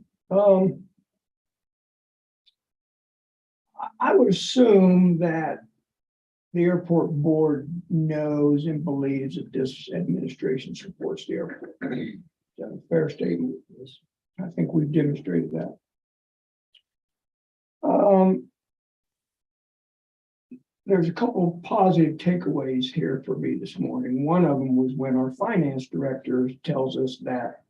I would assume that the airport board knows and believes that this administration supports the airport. Is that a fair statement? I think we've demonstrated that. There's a couple of positive takeaways here for me this morning. One of them was when our finance director tells us that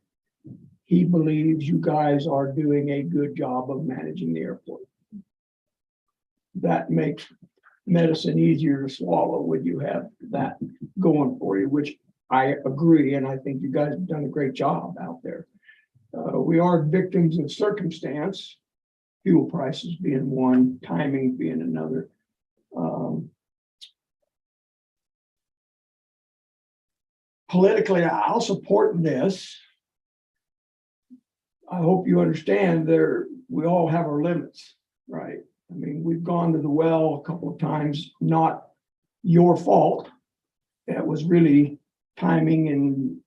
he believes you guys are doing a good job of managing the airport. That makes medicine easier to swallow when you have that going for you, which I agree, and I think you guys have done a great job out there. We are victims of circumstance, fuel prices being one, timing being another. Politically, I'll support this. I hope you understand we all have our limits, right? I mean, we've gone to the well a couple of times, not your fault. That was really timing and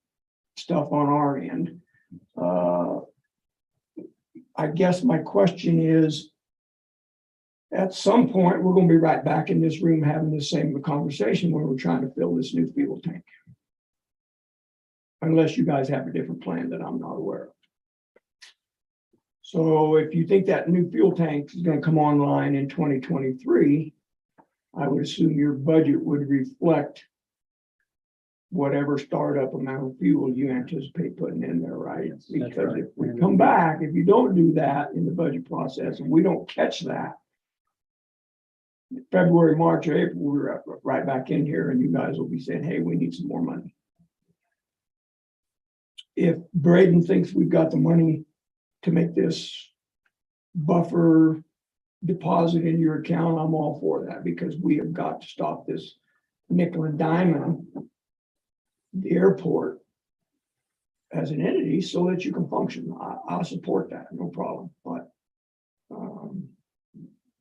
stuff on our end. I guess my question is, at some point, we're going to be right back in this room having the same conversation when we're trying to fill this new fuel tank. Unless you guys have a different plan that I'm not aware of. So if you think that new fuel tank is going to come online in 2023, I would assume your budget would reflect whatever startup amount of fuel you anticipate putting in there, right? Yes, that's Because right. if we come back, if you don't do that in the budget process and we don't catch that, February, March, or April, we're right back in here and you guys will be saying, hey, we need some more money. If Braden thinks we've got the money to make this buffer deposit in your account, I'm all for that, because we have got to stop this nickel and diamond the airport as an entity so that you can function. I'll support that, no problem, but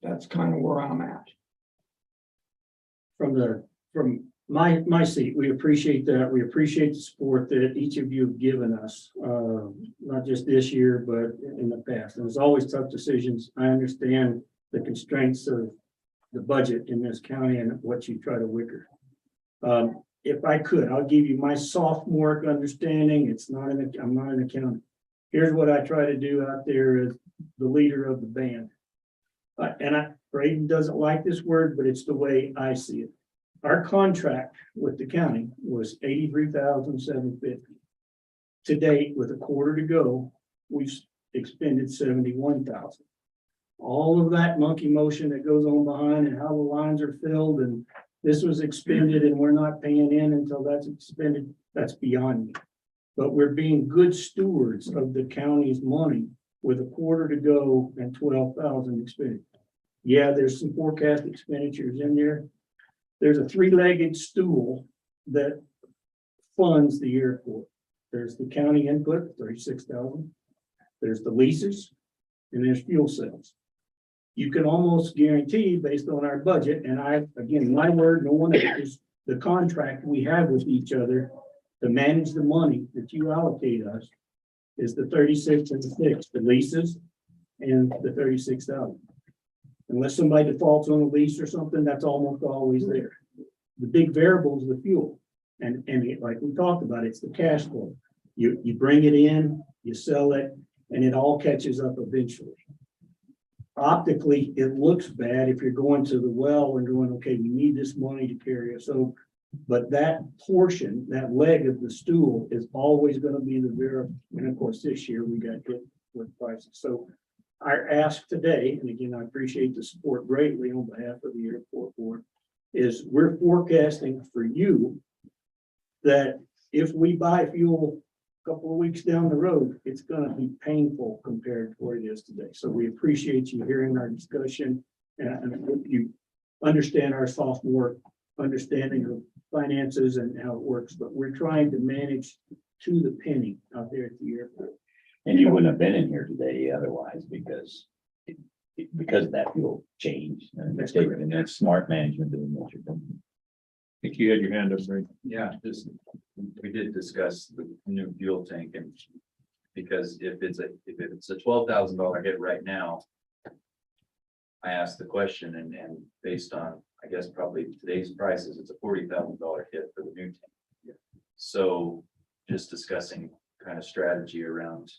that's kind of where I'm at. From my seat, we appreciate that. We appreciate the support that each of you have given us, not just this year, but in the past. And it's always tough decisions. I understand the constraints of the budget in this county and what you try to wicker. If I could, I'll give you my sophomore understanding. I'm not an accountant. Here's what I try to do out there as the leader of the band. Braden doesn't like this word, but it's the way I see it. Our contract with the county was $83,750. To date, with a quarter to go, we've expended $71,000. All of that monkey motion that goes on behind and how the lines are filled and this was expended and we're not paying in until that's expended, that's beyond me. But we're being good stewards of the county's money with a quarter to go and 12,000 expended. Yeah, there's some forecast expenditures in there. There's a three-legged stool that funds the airport. There's the county input, 36,000. There's the leases, and there's fuel sales. You can almost guarantee, based on our budget, and again, my word, no one else, the contract we have with each other to manage the money that you allocate us is the 36 and the 6, the leases and the 36,000. Unless somebody defaults on a lease or something, that's almost always there. The big variable is the fuel. And like we talked about, it's the cash flow. You bring it in, you sell it, and it all catches up eventually. Optically, it looks bad if you're going to the well and going, okay, we need this money to carry us over. But that portion, that leg of the stool is always going to be the variable. And of course, this year we got hit with prices. So our ask today, and again, I appreciate the support greatly on behalf of the airport board, is we're forecasting for you that if we buy fuel a couple of weeks down the road, it's going to be painful compared to what it is today. So we appreciate you hearing our discussion, and I hope you understand our sophomore understanding of finances and how it works, but we're trying to manage to the penny out there at the airport. And you wouldn't have been in here today otherwise because of that fuel change. And that's smart management doing what you're doing. I think you had your hand up, right? Yeah, we did discuss the new fuel tank, and because if it's a $12,000 hit right now, I asked the question and based on, I guess, probably today's prices, it's a $40,000 hit for the new tank. So just discussing kind of strategy around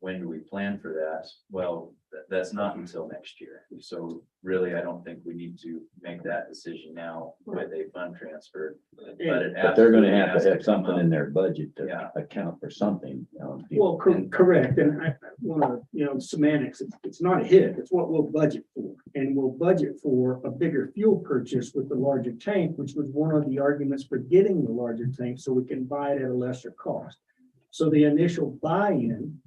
when do we plan for that? Well, that's not until next year. So really, I don't think we need to make that decision now with a fund transfer. But they're gonna have to have something in their budget Yeah. to account for something. Well, correct, and I want to, semantics, it's not a hit, it's what we'll budget for. and we'll budget for a bigger fuel purchase with the larger tank, which was one of the arguments for getting the larger tank, so we can buy it at a lesser cost. So the initial buy-in,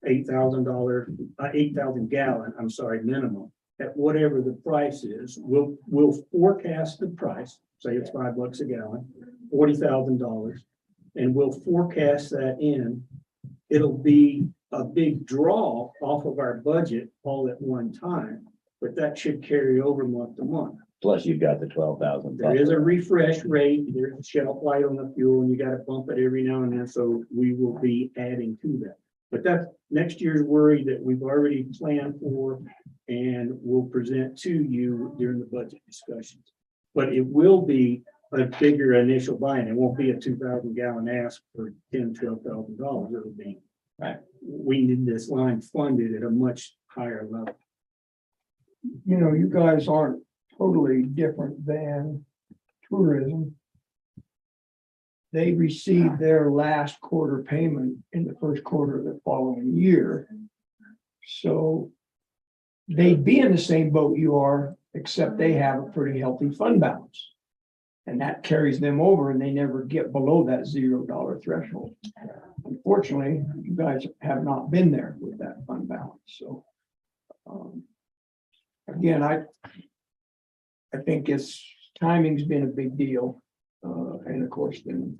$8,000 gallon, I'm sorry, minimum, at whatever the price is, we'll forecast the price, say it's $5 a gallon, $40,000. And we'll forecast that in. It'll be a big draw off of our budget all at one time, but that should carry over month to month. Plus you've got the 12,000. There is a refresh rate, there's a shelf life on the fuel, and you gotta bump it every now and then, so we will be adding to that. But that's next year's worry that we've already planned for and will present to you during the budget discussions. But it will be a bigger initial buy-in. It won't be a 2,000 gallon ask for $10,000-12,000. It'll be, Right. We need this line funded at a much higher level. You know, you guys aren't totally different than tourism. They received their last quarter payment in the first quarter of the following year. So they'd be in the same boat you are, except they have a pretty healthy fund balance. And that carries them over and they never get below that $0 threshold. Unfortunately, you guys have not been there with that fund balance, so. Again, I think it's, timing's been a big deal. And of course, then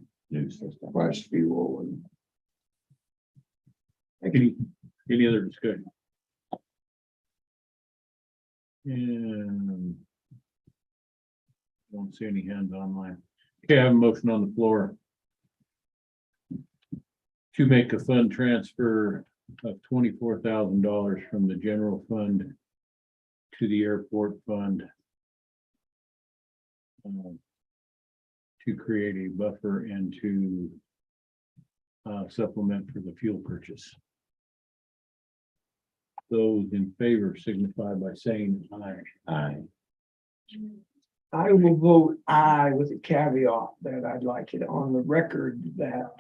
price of fuel and. Any other discussion? And don't see any hands online. Okay, I have a motion on the floor to make a fund transfer of $24,000 from the general fund to the airport fund to create a buffer and to supplement for the fuel purchase. Those in favor signify by saying aye. Aye. I will vote aye with a caveat that I'd like it on the record that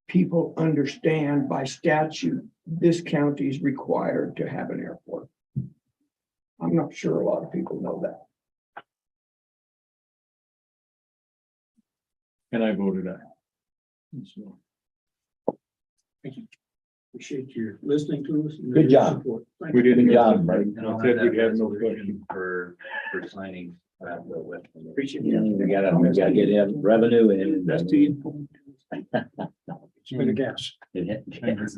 people understand by statute, this county is required to have an airport. I'm not sure a lot of people know that. And I voted aye. So, Thank you. Appreciate your listening to us. and Good your job. support. Thank we you. didn't. Good job, buddy. And I'll I said have we'd that have no resolution question. for signing. With. Appreciate Yeah, it. we gotta get in revenue and. That's to you. It's been a guess. Thank you. Thank you.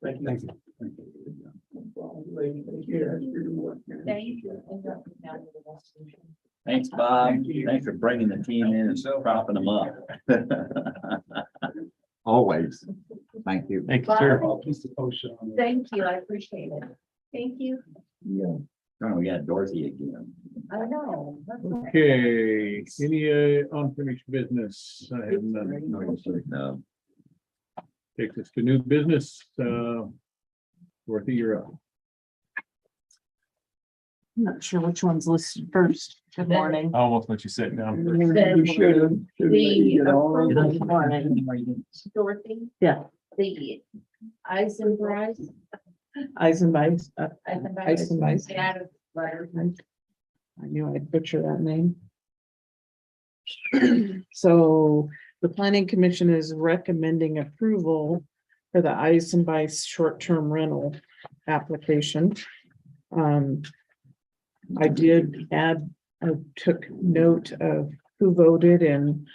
Thank you. Thanks, Bob. Thanks for bringing the team in and propping them up. Always. Thank you. Thank you, sir. Thank you, I appreciate it. Thank you. Yeah. Oh, we got Dorothy again. I know. Okay, any unfinished business? I have none. No. Takes us to new business. Dorothy, you're up. I'm not sure which one's listed first. Good morning. I almost let you sit down. You should have. The Dorothy? Yeah. The Eisenbreis. Eisenbeiss. Eisenbreis. Eisenbeiss. Yeah, letter. I knew I'd butcher that name. So the planning commission is recommending approval for the Eisenbeiss short-term rental application. I did add, I took note of who voted and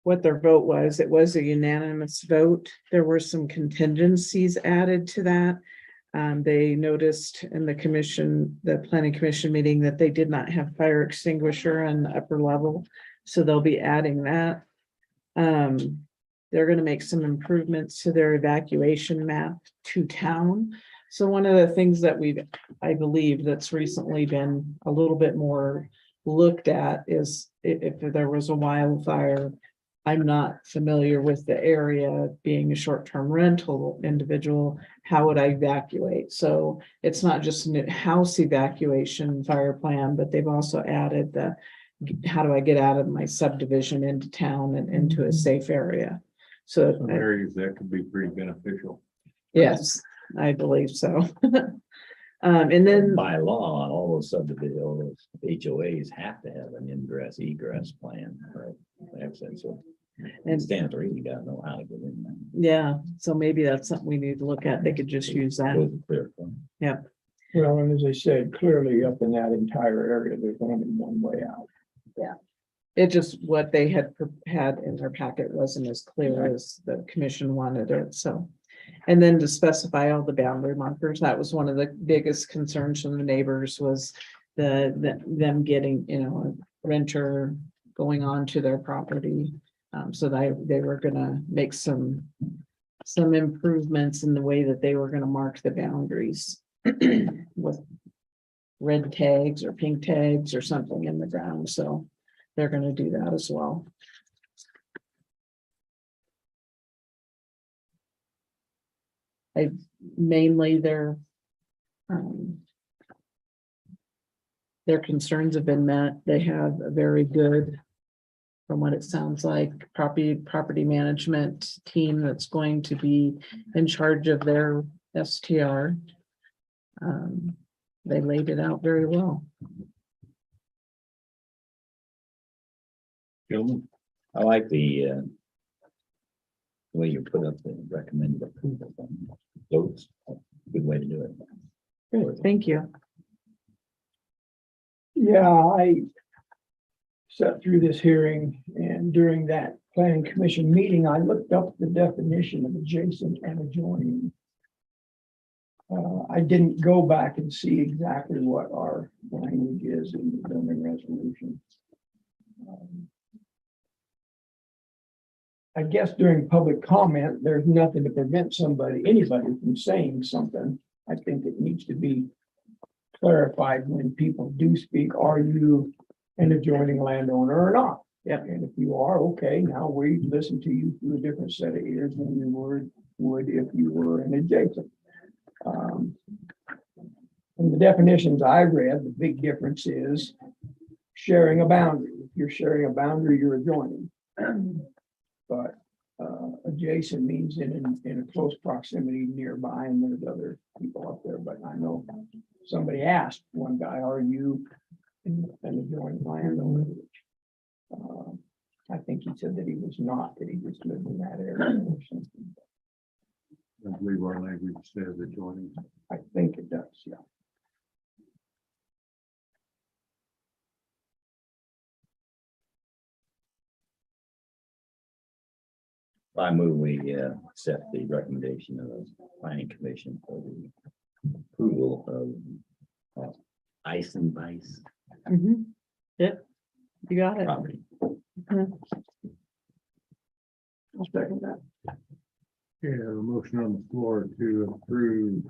what their vote was. It was a unanimous vote. There were some contingencies added to that. They noticed in the commission, the planning commission meeting, that they did not have fire extinguisher on the upper level. So they'll be adding that. They're going to make some improvements to their evacuation map to town. So one of the things that I believe that's recently been a little bit more looked at is if there was a wildfire. I'm not familiar with the area, being a short-term rental individual, how would I evacuate? So it's not just a house evacuation fire plan, but they've also added the, how do I get out of my subdivision into town and into a safe area? So Some areas that could be pretty beneficial. yes, I believe so. And then, By law, all those subdivisions, all those HOAs have to have an ingress egress plan, right? Access, so. It And- stands to reason, you gotta know how to get in there. yeah, so maybe that's something we need to look at. They could just use that. Those are clear. Well, and as I said, clearly up in that entire area, there's only one way out. It just, what they had in their packet wasn't as clear as the commission wanted it, so. And then to specify all the boundary markers, that was one of the biggest concerns from the neighbors was them getting, a renter going on to their property. So they were gonna make some improvements in the way that they were gonna mark the boundaries with red tags or pink tags or something in the ground, so they're gonna do that as well. Mainly their concerns have been met. They have a very good, from what it sounds like, property management team that's going to be in charge of their STR. They laid it out very well. Gentlemen, I like the way you put up the recommended approval. Those, good way to do it. Good, thank you. Yeah, I sat through this hearing, and during that planning commission meeting, I looked up the definition of adjacent and adjoining. I didn't go back and see exactly what our language is in the zoning resolution. I guess during public comment, there's nothing to prevent anybody from saying something. I think it needs to be clarified when people do speak, are you an adjoining landowner or not? Yeah, and if you are, okay, now we listen to you through a different set of ears than you would if you were an adjacent. And the definitions I read, the big difference is sharing a boundary. If you're sharing a boundary, you're adjoining. But adjacent means in a close proximity nearby, and there's other people up there. But I know somebody asked one guy, are you an adjoining landowner? I think he said that he was not, that he just lived in that area or something. I believe our language says adjoining. I think it does, yeah. I move we accept the recommendation of the planning commission for the approval of ice and vice Yep, you got it. property. Mhm. I'll second that. Yeah, a motion on the floor to approve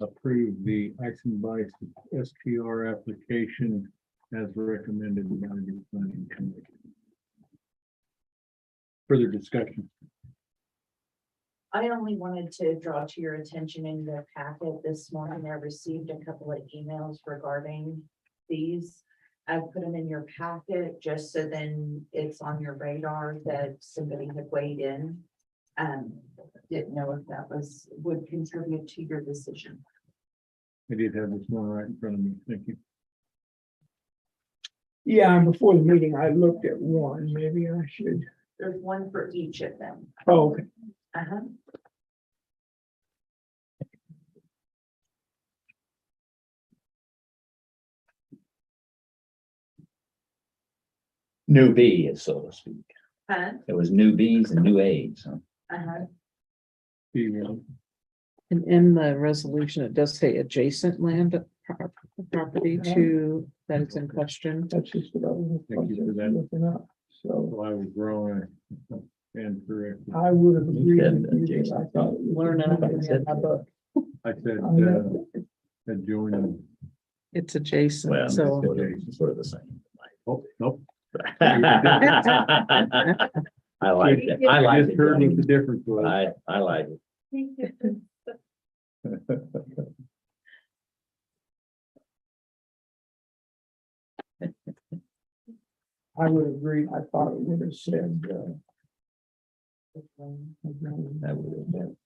approve the ice and vice STR application as recommended by the planning commission. Further discussion. I only wanted to draw to your attention in your packet this morning. I received a couple of emails regarding these. I put them in your packet just so then it's on your radar that somebody had weighed in. Didn't know if that would contribute to your decision. I did have this one right in front of me. Thank you. Yeah, and before the meeting, I looked at one, maybe I should. There's one for each of them. Oh, okay. Uh-huh. New B, so to speak. Huh? It was new Bs and new As. Huh? Uh-huh. And in the resolution, it does say adjacent land property to that is in question. That's just what I was Thank you for that. looking up. So So I was wrong and correct. I would have agreed said with you, but I thought. it was- Learn anything in my book. I said I know. adjoining. It's adjacent, Well, so. sort of the same. Oh, nope. I like it. I like Just heard what the it. difference was. I like it. I would agree. I thought it would have said, That would have been.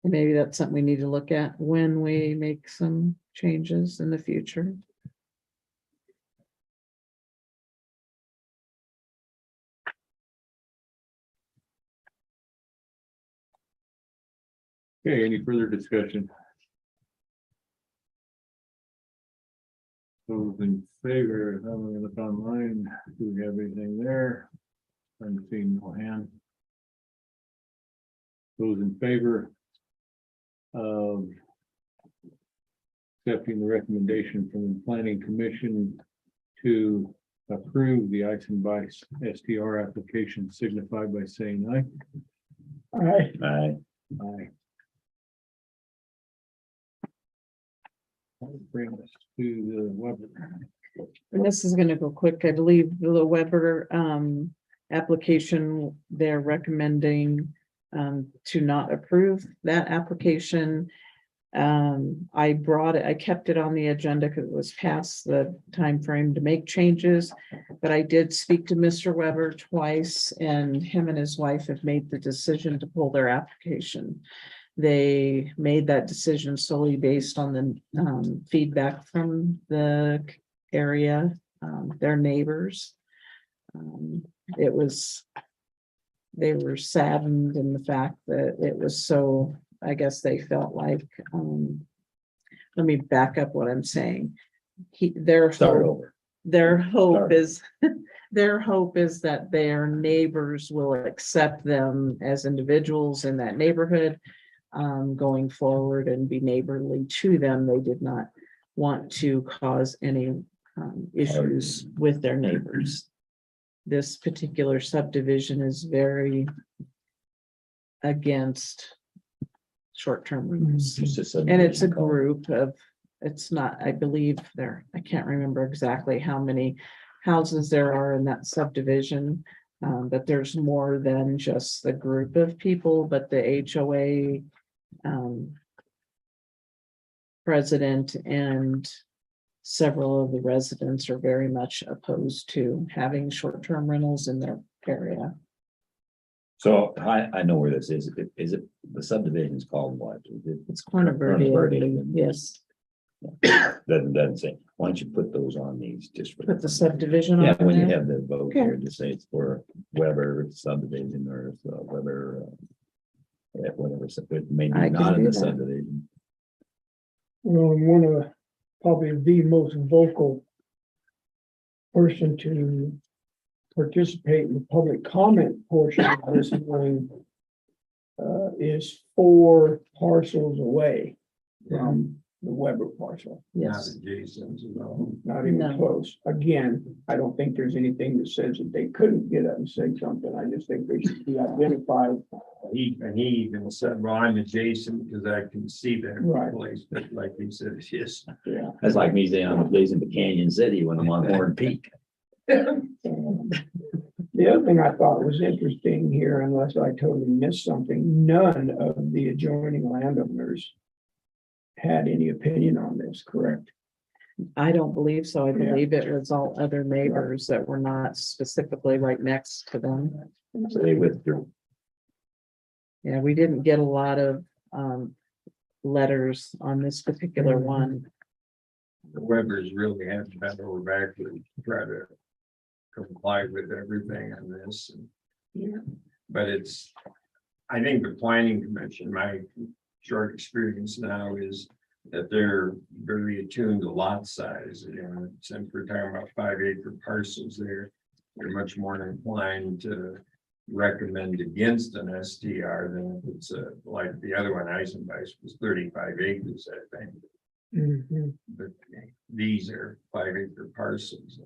Maybe that's something we need to look at when we make some changes in the future. Okay, any further discussion? Those in favor, I'm gonna look online, do we have anything there? I'm seeing no hand. Those in favor of accepting the recommendation from the planning commission to approve the ice and bice STR application signify by saying aye. Right. Aye. That'll bring us to the Weber. And this is gonna go quick. I believe the Weber application, they're recommending to not approve that application. I kept it on the agenda because it was past the time frame to make changes. But I did speak to Mr. Weber twice, and him and his wife have made the decision to pull their application. They made that decision solely based on the feedback from the area, their neighbors. They were saddened in the fact that it was so, I guess they felt like, let me back up what I'm saying. Start over. Their hope Start. is, their hope is that their neighbors will accept them as individuals in that neighborhood, going forward and be neighborly to them. They did not want to cause any issues with their neighbors. This particular subdivision is very against short-term rentals. And it's a group of, it's not, I believe I can't remember exactly how many houses there are in that subdivision. But there's more than just the group of people, but the HOA president and several of the residents are very much opposed to having short-term rentals in their area. So I know where this is. Is it, the subdivision is called what? It's Corner Verde, I believe. Yes, Doesn't say, why don't you put those on these just for. put the subdivision Yeah, on when you there. have the vote Okay. here, just say it's for Weber subdivision or Weber. Whatever, so it may I be can not in do the that. subdivision. Well, one of probably the most vocal person to participate in the public comment portion of this hearing is 4 parcels away from the Weber parcel. Yes, Not even No. close. Again, I don't think there's anything that says that they couldn't get up and say something. I just think they should be identified. He even said, well, I'm adjacent because I can see that Right. place, but like he said, it's just. Yeah. That's like me saying I'm adjacent to Canyon City when I'm on Horn Peak. The other thing I thought was interesting here, unless I totally missed something, none of the adjoining landowners had any opinion on this, correct? I don't believe so. I Yeah. believe it was all other neighbors that were not specifically right next to them. So they withdrew. Yeah, we didn't get a lot of letters on this particular Mhm. one. The Weber's really had to bend over backwards to try to comply with everything on this. Yeah. But I think the planning commission, my short experience now is that they're very attuned to lot size, since we're talking about 5-acre parcels there. They're much more inclined to recommend against an STR than if it's like the other one, Eisenbach was 35 acres, I think. Mhm. But these are 5-acre parcels.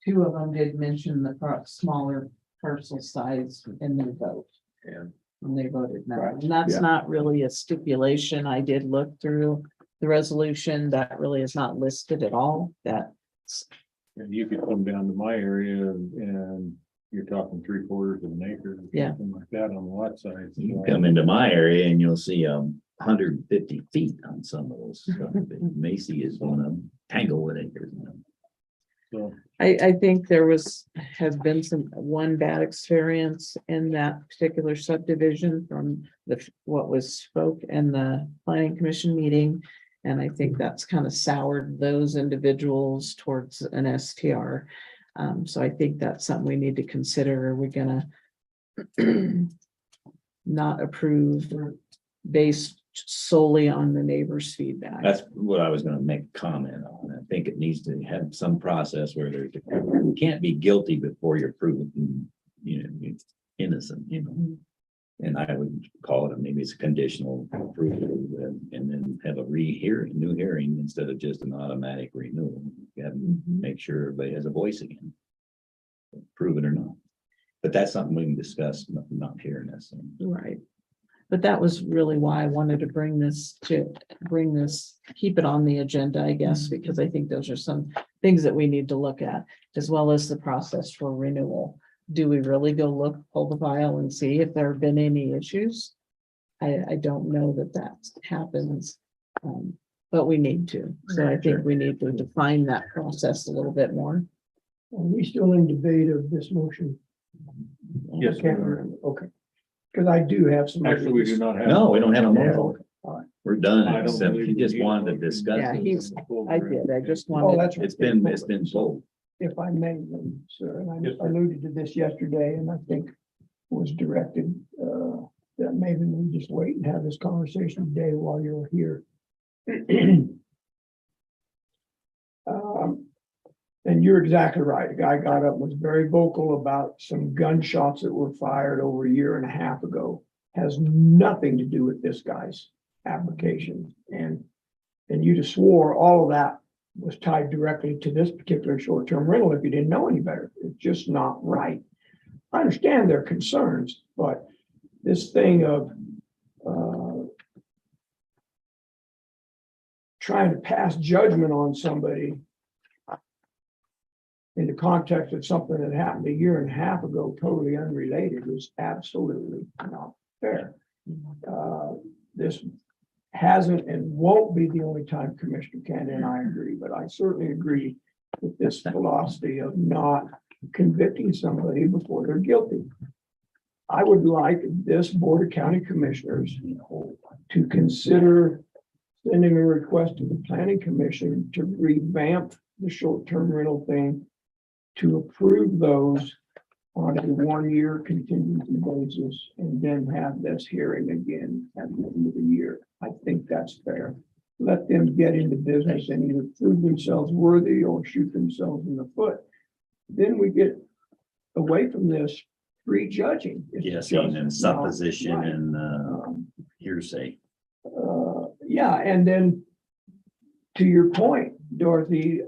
Two of them did mention the smaller parcel size in their vote. And And they voted no. Right, And that's yeah. not really a stipulation. I did look through the resolution. That really is not listed at all. And you could come down to my area and you're talking 3/4 of an acre. Yeah. Something like that on the lot size. You can come into my area and you'll see 150 feet on some of those. Macy is one of them, Tanglewood acres. So, I think there has been one bad experience in that particular subdivision from what was spoke in the planning commission meeting. And I think that's kind of soured those individuals towards an STR. So I think that's something we need to consider. Are we gonna not approve based solely on the neighbor's feedback? That's what I was gonna make a comment on. I think it needs to have some process where you can't be guilty before you're proven, it's innocent, And I would call it, maybe it's a conditional approval, and then have a new hearing instead of just an automatic renewal. You have to make sure everybody has a voice again. Prove it or not. But that's something we can discuss, not here necessarily. Right. But that was really why I wanted to keep it on the agenda, I guess, because I think those are some things that we need to look at, as well as the process for renewal. Do we really go pull the file and see if there have been any issues? I don't know that happens, but we need to. So I think we need to define that process a little bit more. Are we still in debate of this motion? Yes, I can't remember. Okay. Because I do have some. actually, we do not have. No, we don't have a Yeah, motion. okay. We're I done, don't except believe he we just need a wanted to motion. discuss Yeah, it. I did. I just Oh, wanted. that's right. It's been sold. If I may, then, sir, and Yes, I sir. alluded to this yesterday, and I think was directed, that maybe we just wait and have this conversation today while you're here. And you're exactly right. The guy got up, and was very vocal about some gunshots that were fired over a year and a half ago. Has nothing to do with this guy's application. And you'd have swore all of that was tied directly to this particular short-term rental if you didn't know any better. It's just not right. I understand their concerns, but this thing of trying to pass judgment on somebody in the context of something that happened a year and a half ago, totally unrelated, is absolutely not fair. This hasn't and won't be the only time Commissioner Cannon and I agree, but I certainly agree with this philosophy of not convicting somebody before they're guilty. I would like this Board of County Commissioners to consider sending a request to the Planning Commission to revamp the short-term rental thing, to approve those on a one-year contingency basis, and then have this hearing again at the end of the year. I think that's fair. Let them get into business and either prove themselves worthy or shoot themselves in the foot. Then we get away from this prejudging. It's Guessing and just not supposition right. and hearsay. Yeah, and then to your point, Dorothy,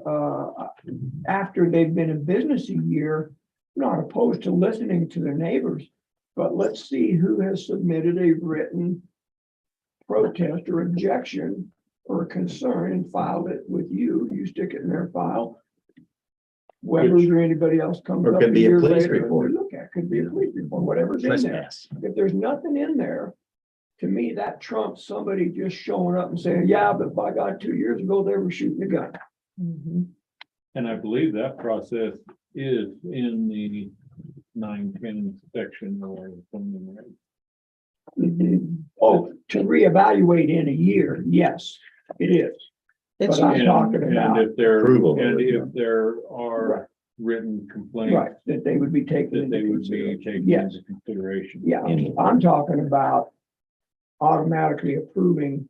after they've been in business a year, not opposed to listening to their neighbors, but let's see who has submitted a written protest or objection or concern and filed it with you. You stick it in their file. Webbers or anybody else comes Or up could a be a year police later and report. we look at, could be a police report, whatever's in there. Trespass. If there's nothing in there, to me, that trumps somebody just showing up and saying, yeah, but by God, 2 years ago, they were shooting a gun. And I believe that process is in the 910 section or something. Oh, to reevaluate in a year, yes, it is. It's But I'm talking And about, if there, Approval. and if there are written complaints, right, that they would be taken that they into would be consideration. taken Yes, into consideration. yeah, I'm talking about automatically approving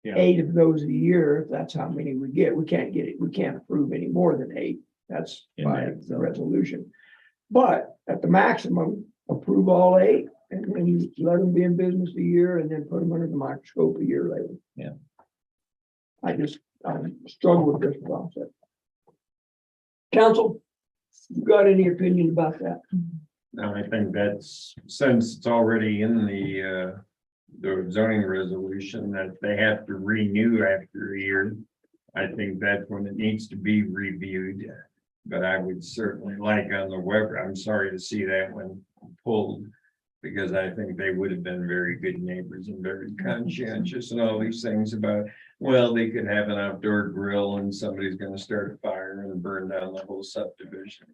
Yeah. 8 of those a year, if that's how many we get. We can't get it, we can't approve any more than 8. That's In by that zone. resolution. But at the maximum, approve all 8 and then let them be in business a year and then put them under the microscope a year later. Yeah. I struggle with this process. Council, you got any opinion about that? No, I think that's, since it's already in the zoning resolution that they have to renew after a year. I think that's when it needs to be reviewed, but I would certainly like on the web, I'm sorry to see that one pulled. Because I think they would have been very good neighbors and very conscientious and all these things about, well, they could have an outdoor grill and somebody's gonna start a fire and burn down the whole subdivision.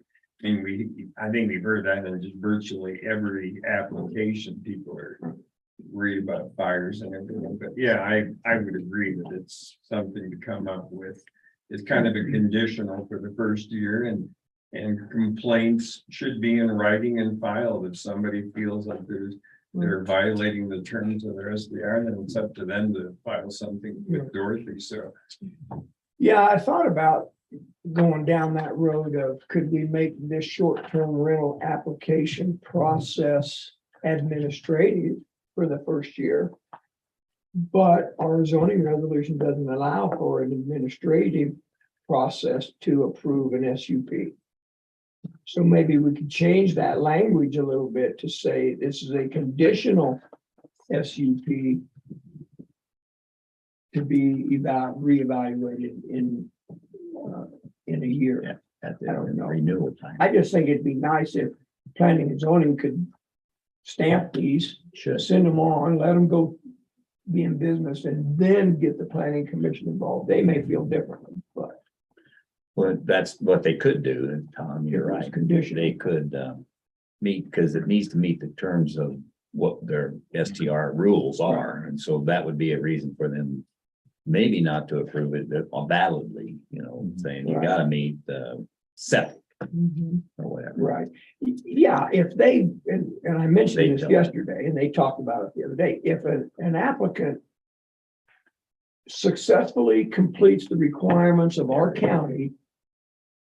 I mean, I think we've heard that in just virtually every application, people are worried about fires and everything, but yeah, I would agree that it's something to come up with. It's kind of a conditional for the first year, and complaints should be in writing and filed. If somebody feels like they're violating the terms of their SDR, then it's up to them to file something with Dorothy, so. Yeah, I thought about going down that road of, could we make this short-term rental application process administrative for the first year? But our zoning resolution doesn't allow for an administrative process to approve an SUP. So maybe we could change that language a little bit to say this is a conditional SUP to be reevaluated in a year. At I don't know. renewal time. I just think it'd be nice if planning and zoning could stamp these, Should. send them on, let them go be in business, and then get the planning commission involved. They may feel differently, but Well, that's what they could do, and Tom, you're it's right. conditional. They could meet, because it needs to meet the terms of what their STR rules are. And so that would be a reason for them maybe not to approve it validly, saying you Right. gotta meet septic Mhm. or whatever. Right. Yeah, if they, and I mentioned They this don't. yesterday, and they talked about it the other day, if an applicant successfully completes the requirements of our county,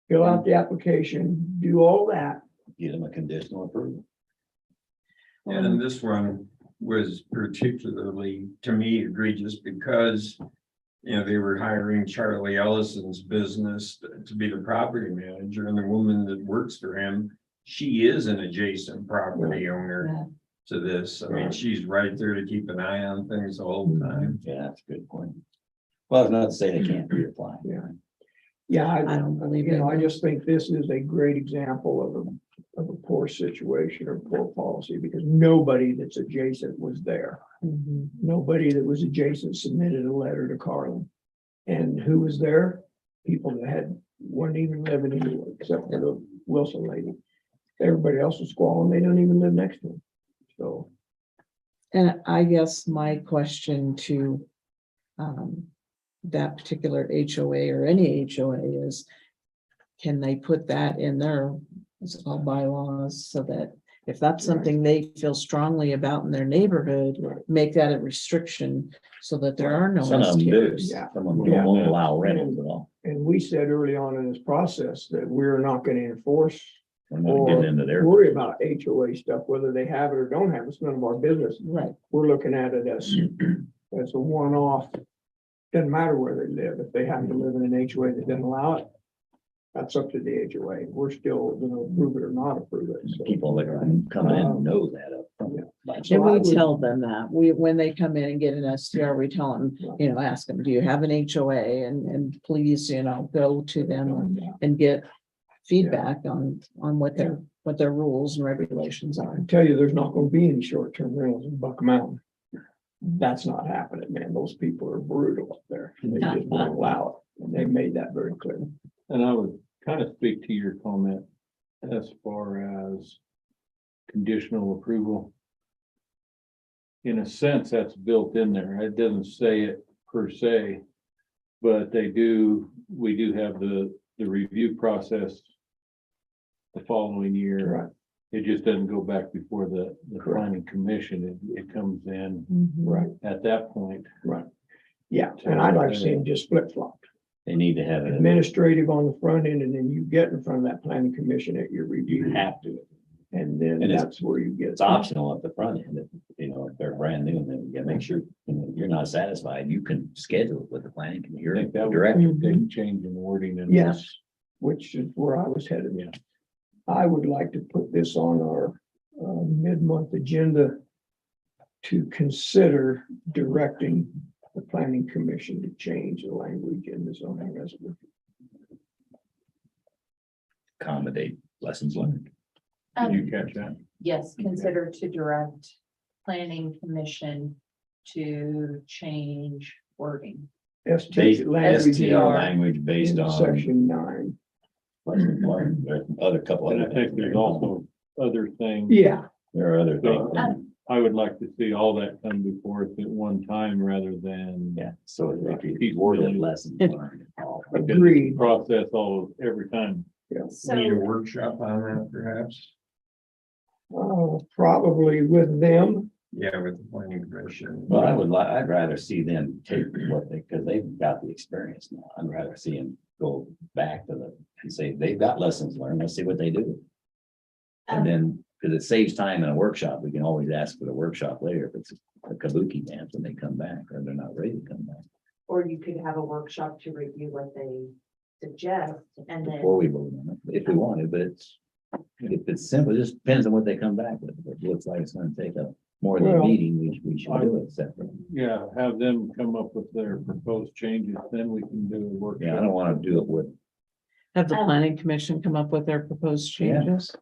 fill out the application, do all that. Give them a conditional approval. And this one was particularly, to me, egregious because, they were hiring Charlie Ellison's business to be the property manager, and the woman that works for him, she is an adjacent property owner Yeah. to this. I mean, she's right there to keep an eye on things all the time. Yeah, that's a good point. Well, it's not to say they can't reapply. Yeah, I don't believe I it. just think this is a great example of a poor situation or poor policy, because nobody that's adjacent was there. Mhm. Nobody that was adjacent submitted a letter to Carlin. And who was there? People that weren't even living anywhere, except for the Wilson lady. Everybody else was squalling, they don't even live next to them. So, And I guess my question to that particular HOA or any HOA is, can they put that in their, what's it called, bylaws, so that if that's something they feel strongly about in their neighborhood, make that a restriction so that there are no Some of them do, STRs. Yeah. some of them won't allow rentals at all. and we said early on in this process that we're not gonna enforce We're not or getting into their. worry about HOA stuff, whether they have it or don't have it, it's none of our business. Right. We're looking at it as a one-off. Doesn't matter where they live, if they happen to live in an HOA that doesn't allow it, that's up to the HOA. We're still gonna approve it or not approve it. So, People that are coming in know that up front. so And I we would- tell them that, when they come in and get an STR, we tell them, ask them, do you have an HOA? And please, go to them and get feedback on what their rules and regulations I are. can tell you, there's not gonna be any short-term rentals in Buck Mountain. That's not happening, man. Those people are brutal up there. They just won't allow it. And they made that very clear. And I would kind of speak to your comment as far as conditional approval. In a sense, that's built in there. It doesn't say it per se. But we do have the review process the following year. Right. It just doesn't go back before the Correct. planning commission. It comes in Right, at that point. right. Yeah, and I'd like to see them just flip-flop. They need to have it, Administrative on the front end, and then you get in front of that planning commission at your you review. have to. And then And it's- that's where you get. It's optional at the front end, if they're brand new, then you gotta make sure, you're not satisfied, you can schedule it with the planning, I you're think that would direct. be a big change in wording and. Yes, which is where I was headed. Yeah. I would like to put this on our mid-month agenda to consider directing the planning commission to change the language in the zoning resolution. Accommodate lessons learned. Did you catch that? Yes, consider to direct planning commission to change wording. Based, ST language STR language based in on. section 9. Lesson learned. There's other couple. And I other think things there's there. also other things. Yeah, There are other things. I would like to see all that come before us at one time rather than. Yeah, so if you Keep worded going. lessons learned. agreed. Process all every time. So, workshop on that perhaps? Probably with them. Yeah, with the planning commission. Well, I'd rather see them take what they, because they've got the experience now. I'd rather see them go back to the, and say, they've got lessons learned, let's see what they do. And then, because it saves time in a workshop, we can always ask for the workshop later if it's a kabuki dance and they come back or they're not ready to come back. or you could have a workshop to review what they suggest and then. Before we vote on it, if we want to, but if it's simple, it just depends on what they come back with. If it looks like it's gonna take a more than a Well, meeting, we should do it separate. Yeah, have them come up with their proposed changes, then we can do a workshop. Yeah, I don't want to do it with, Have the planning commission come up with their proposed Yeah. changes?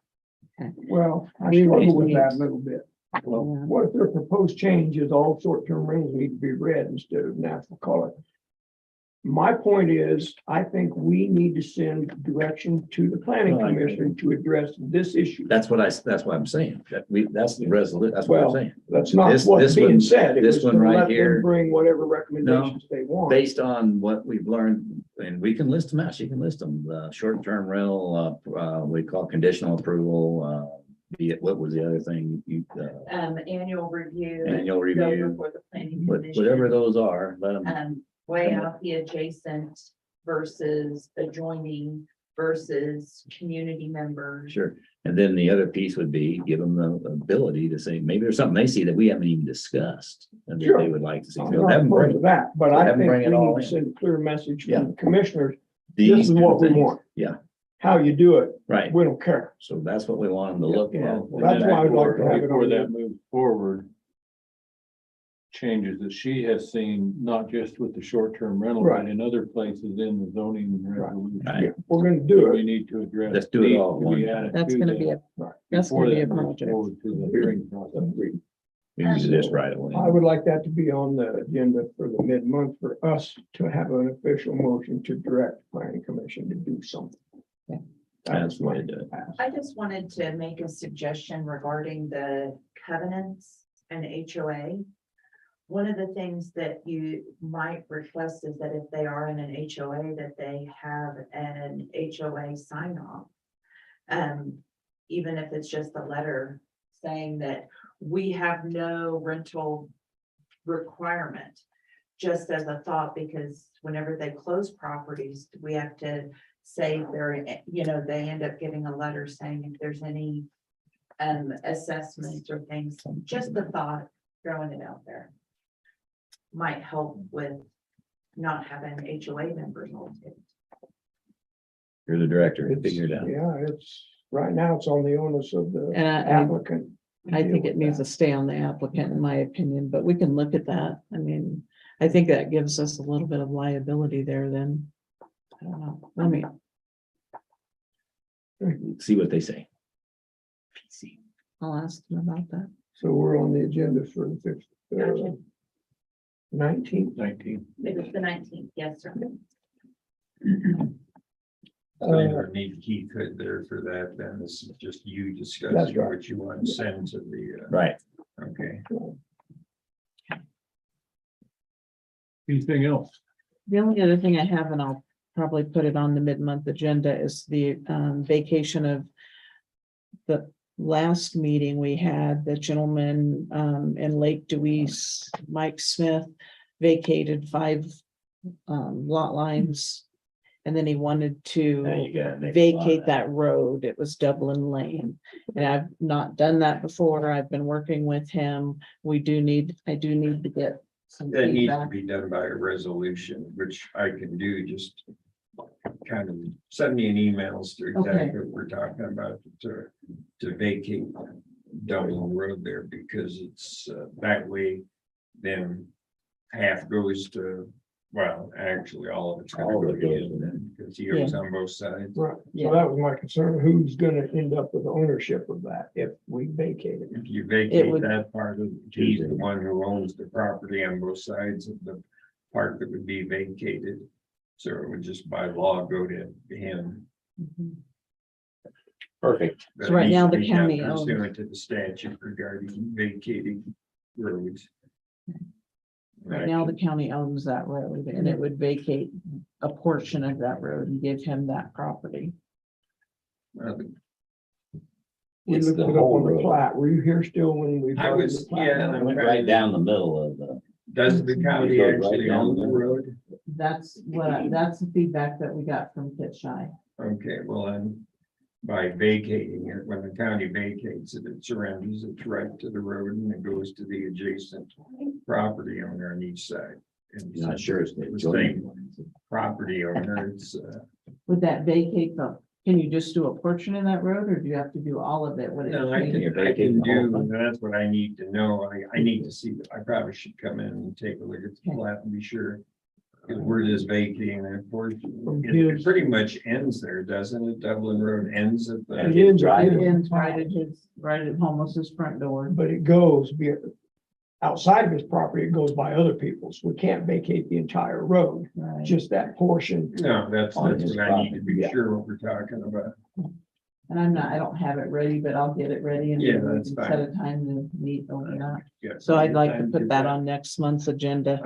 Well, I struggle with that a little bit. Well, What if their proposed change is all short-term rentals need to be read instead of natural color? My point is, I think we need to send direction to the planning No, I agree. commission to address this issue. that's what I'm saying, that's the resolution, that's what I'm Well, saying. That's not This what's being one- said. It this was one to right let them here- Bring whatever recommendations they want. Based on what we've learned, and we can list them out, you can list them, short-term rental, we call conditional approval, be it, what was the other thing, Annual review. annual go review, before the planning commission. whatever those are, let them, Weigh out the adjacent versus adjoining versus community members. sure. And then the other piece would be, give them the ability to say, maybe there's something they see that we haven't even discussed, and that Sure. they would like to see. I'm So not have them opposed bring to that, but so I have them think bring we it all need to in. send a clear message Yeah. from the commissioners. these This is what we things. want. Yeah, How you do it, right, we don't care. so that's what we want them to look at. Well, Well, that's and why I'd like to before- have it Before on that moves forward. Changes that she has seen, not just with the short-term rental, but Right. in other places in the zoning resolution. Right. Yeah, we're gonna do We it. need to address. Let's do it needs all at to one be time. added That's to gonna that be that's before gonna be a that moves project. forward To the hearing process. Agreed. We can do this right away. I would like that to be on the agenda for the mid-month for us to have an official motion to direct the planning commission to do something. Yeah. That's the way to do it. I just wanted to make a suggestion regarding the covenants and HOA. One of the things that you might request is that if they are in an HOA, that they have an HOA sign off. Even if it's just a letter saying that we have no rental requirement. Just as a thought, because whenever they close properties, we have to say they're, they end up getting a letter saying if there's any assessments or things, just the thought, throwing it out there. Might help with not having HOA members on it. You're the director, figure it out. Yeah, right now it's on the onus of the And applicant. I think it needs to stay on the applicant, in my opinion, but we can look at that. I mean, I think that gives us a little bit of liability there then. I don't know, See what they say. I'll ask them about that. So we're on the agenda for the fifth. Gotcha. 19th. 19. It was the 19th, yes, sir. So you don't need Keith Hood there for that, then this is just you That's discussing right. what you want to send to the, Right. okay. Anything else? The only other thing I have, and I'll probably put it on the mid-month agenda, is the vacation of the last meeting we had, the gentleman in Lake Dewey's, Mike Smith, vacated 5 lot lines. And then he wanted to Now you gotta make a lot of vacate that road. It was Dublin Lane. And I've not done that before. I've been working with him. I do need to get some That needs to feedback. be done by a resolution, which I can do, just kind of send me an email as to exactly what we're talking about to vacate Dublin Road there, because it's that way, then half goes to Well, actually, all of it's gonna All go of to it goes him to then, because he owns on both sides. Right, Yeah. so that was my concern, who's gonna end up with ownership of that if we vacate it? If you It vacate would- that part of, he's the one who owns the property on both sides of the part that would be vacated. So it would just by law go to him. Mhm. Perfect. But So right it now needs to the be done county owns- Pursuant to the statute regarding vacating roads. Right now, the county owns that road and it would vacate a portion of that road and give him that property. We It's looked the it up whole on the road. plat, were you here still when we? I was, voted the plat? yeah, I went right down the middle of the, Does the county It goes right actually down own the the middle. road? That's that's the feedback that we got from Kit Shy. Okay, well, then, by vacating it, when the county vacates it, it surrenders its right to the road and it goes to the adjacent property owner on each side. And you're not sure it's the the adjoining same ones. property owner, it's, Would that vacate the, can you just do a portion of that road or do you have to do all of it? Would it no, I change? can, You're I vacating can the whole do, that's what I need to know. I need to see, I probably should come in and take a look at the Okay. plat and be sure. Because we're just vacating that portion. From It his- pretty much ends there, doesn't it? Dublin Road ends at It the. ends at It his, ends right at Holmes's front door. but it goes outside of his property, it goes by other people's, we can't vacate the entire road, Right. just that portion. No, that's On his what I need to property, be yeah. sure what we're talking about. And I don't have it ready, but I'll get it ready and Yeah, we that's can set a time to meet over that. Yeah. So I'd like to put that on next month's agenda.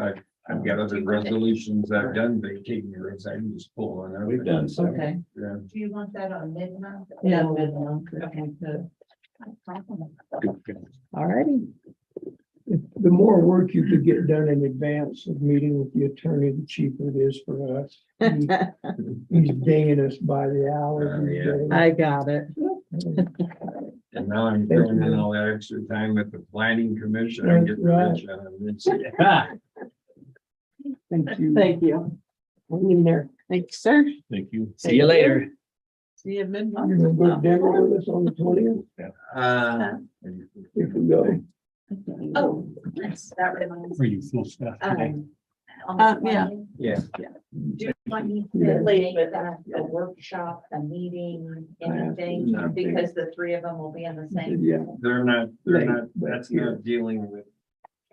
I've got other resolutions I've done vacating roads. I can just pull one out. We've done some. Okay. Yeah. Do you want that on midnight? Yeah, midnight. All righty. The more work you could get done in advance of meeting with the attorney, the cheaper it is for us. He's dinging us by the hour. these Yeah. days. I got it. And now I'm throwing in all that extra time at the planning commission. I'm getting rich on it. Thank you. Thank you. Hang in there. Thank you, sir. Thank you. See you later. See you at midnight. You're gonna go to Denver with us on the 20th, if we go. Oh, yes, that reminds me. Pretty full stuff today. Yeah. Yeah. Do you want me Yeah. to make that a workshop, a meeting, anything? No. Because the three of them will be in the same Yeah, They're not, that's Here. not dealing with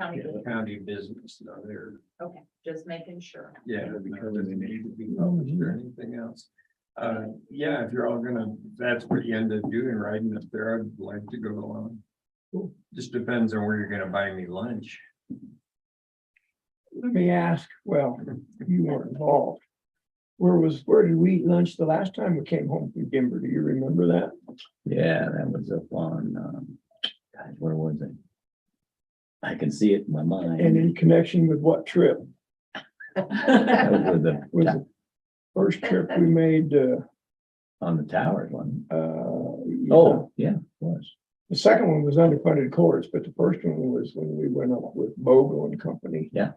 county. building. county business. No, they're, Okay, just making sure. yeah, because they need to be published or anything else. Yeah, if you're all gonna, that's what you end up doing, riding up there, I'd like to go along. Just depends on where you're gonna buy me lunch. let me ask, well, you weren't involved. Where did we eat lunch the last time we came home from Denver? Do you remember that? Yeah, that was up on, gosh, where was it? I can see it in my mind. And in connection with what trip? That was with the- Was the first trip we made, On the towers one. yeah. Oh, yeah, it was. The second one was underfunded courts, but the first one was when we went up with Bogle and Company. Yeah.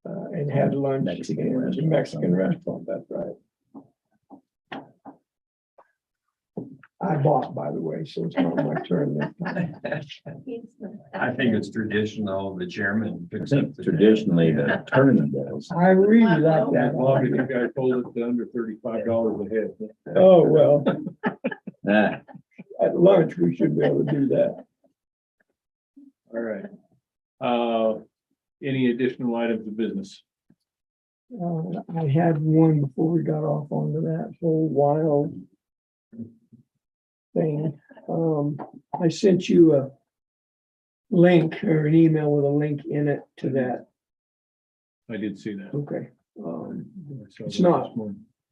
And had lunch Mexican in a restaurant. Mexican restaurant, that's right. I bought, by the way, so it's not my turn this time. I think it's traditional, the chairman I picks up. think the- traditionally the tournament does. I really like As that. long as you guys hold it to under $35 a head. Oh, well, Ah, at lunch, we should be able to do that. All right. Any additional items of business? I had one before we got off onto that whole wild thing. I sent you a link or an email with a link in it to that. I did see that. Okay. It's not.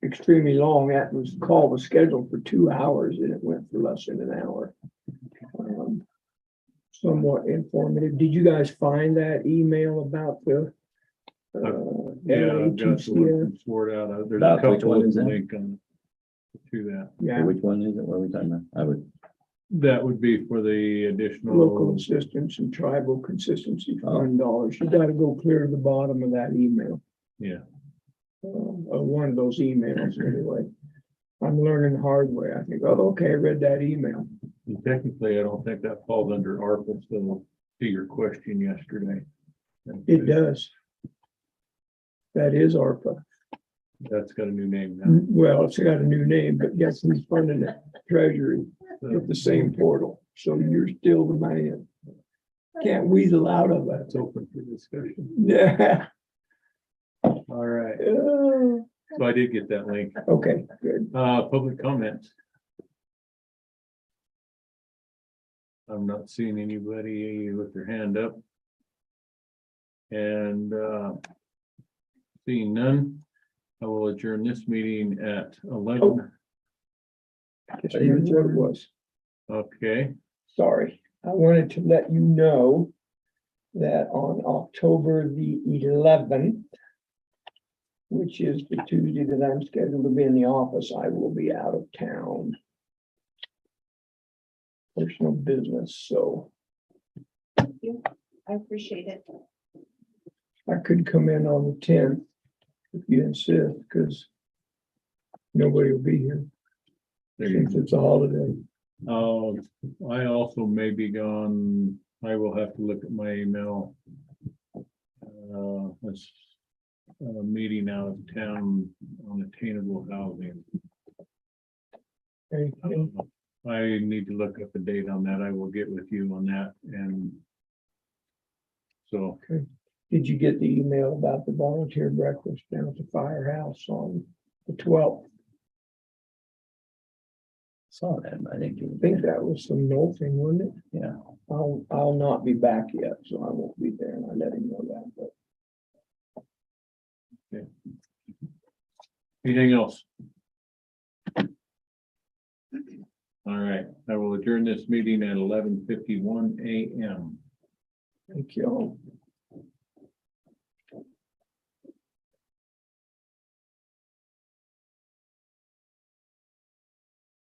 Extremely long. That was, the call was scheduled for 2 hours and it went for less than an hour. Somewhat informative. Did you guys find that email about the? Yeah, I've got to LATCF? sort out. There's a About which couple one of is that? link on to that. Yeah, which one is it? What are we talking about? I would, That would be for the additional. local assistance and tribal consistency Oh. fund dollars. You gotta go clear to the bottom of that email. Yeah, One of those emails anyway. I'm learning the hard way. I think, oh, okay, I read that email. and technically, I don't think that falls under ARPA, so to your question yesterday. It does. That is ARPA. That's got a new name now. Well, it's got a new name, but guess who's funding it? Treasury with the same portal. So you're still the man. Can't weasel out of it. It's open for discussion. Yeah. All right, so I did get that link. Okay, good. Public comments. I'm not seeing anybody with their hand up. And seeing none, I will adjourn this meeting at 11. Guess what it was. Okay, Sorry. I wanted to let you know that on October the 11th, which is the Tuesday that I'm scheduled to be in the office, I will be out of town. Personal business, so Thank you. I appreciate it. I could come in on the 10th if you insist, because nobody will be here since it's a holiday. I also may be gone. I will have to look at my email. That's a meeting out of town on attainable housing. Okay. I need to look up the date on that. I will get with you on that, and so Did you get the email about the volunteer breakfast down at the firehouse on the 12th? Saw that, I think. I think that was some no thing, wasn't it? Yeah. I'll not be back yet, so I won't be there, and I let him know that, but anything else? All right, I will adjourn this meeting at 11:51 a.m. thank you all.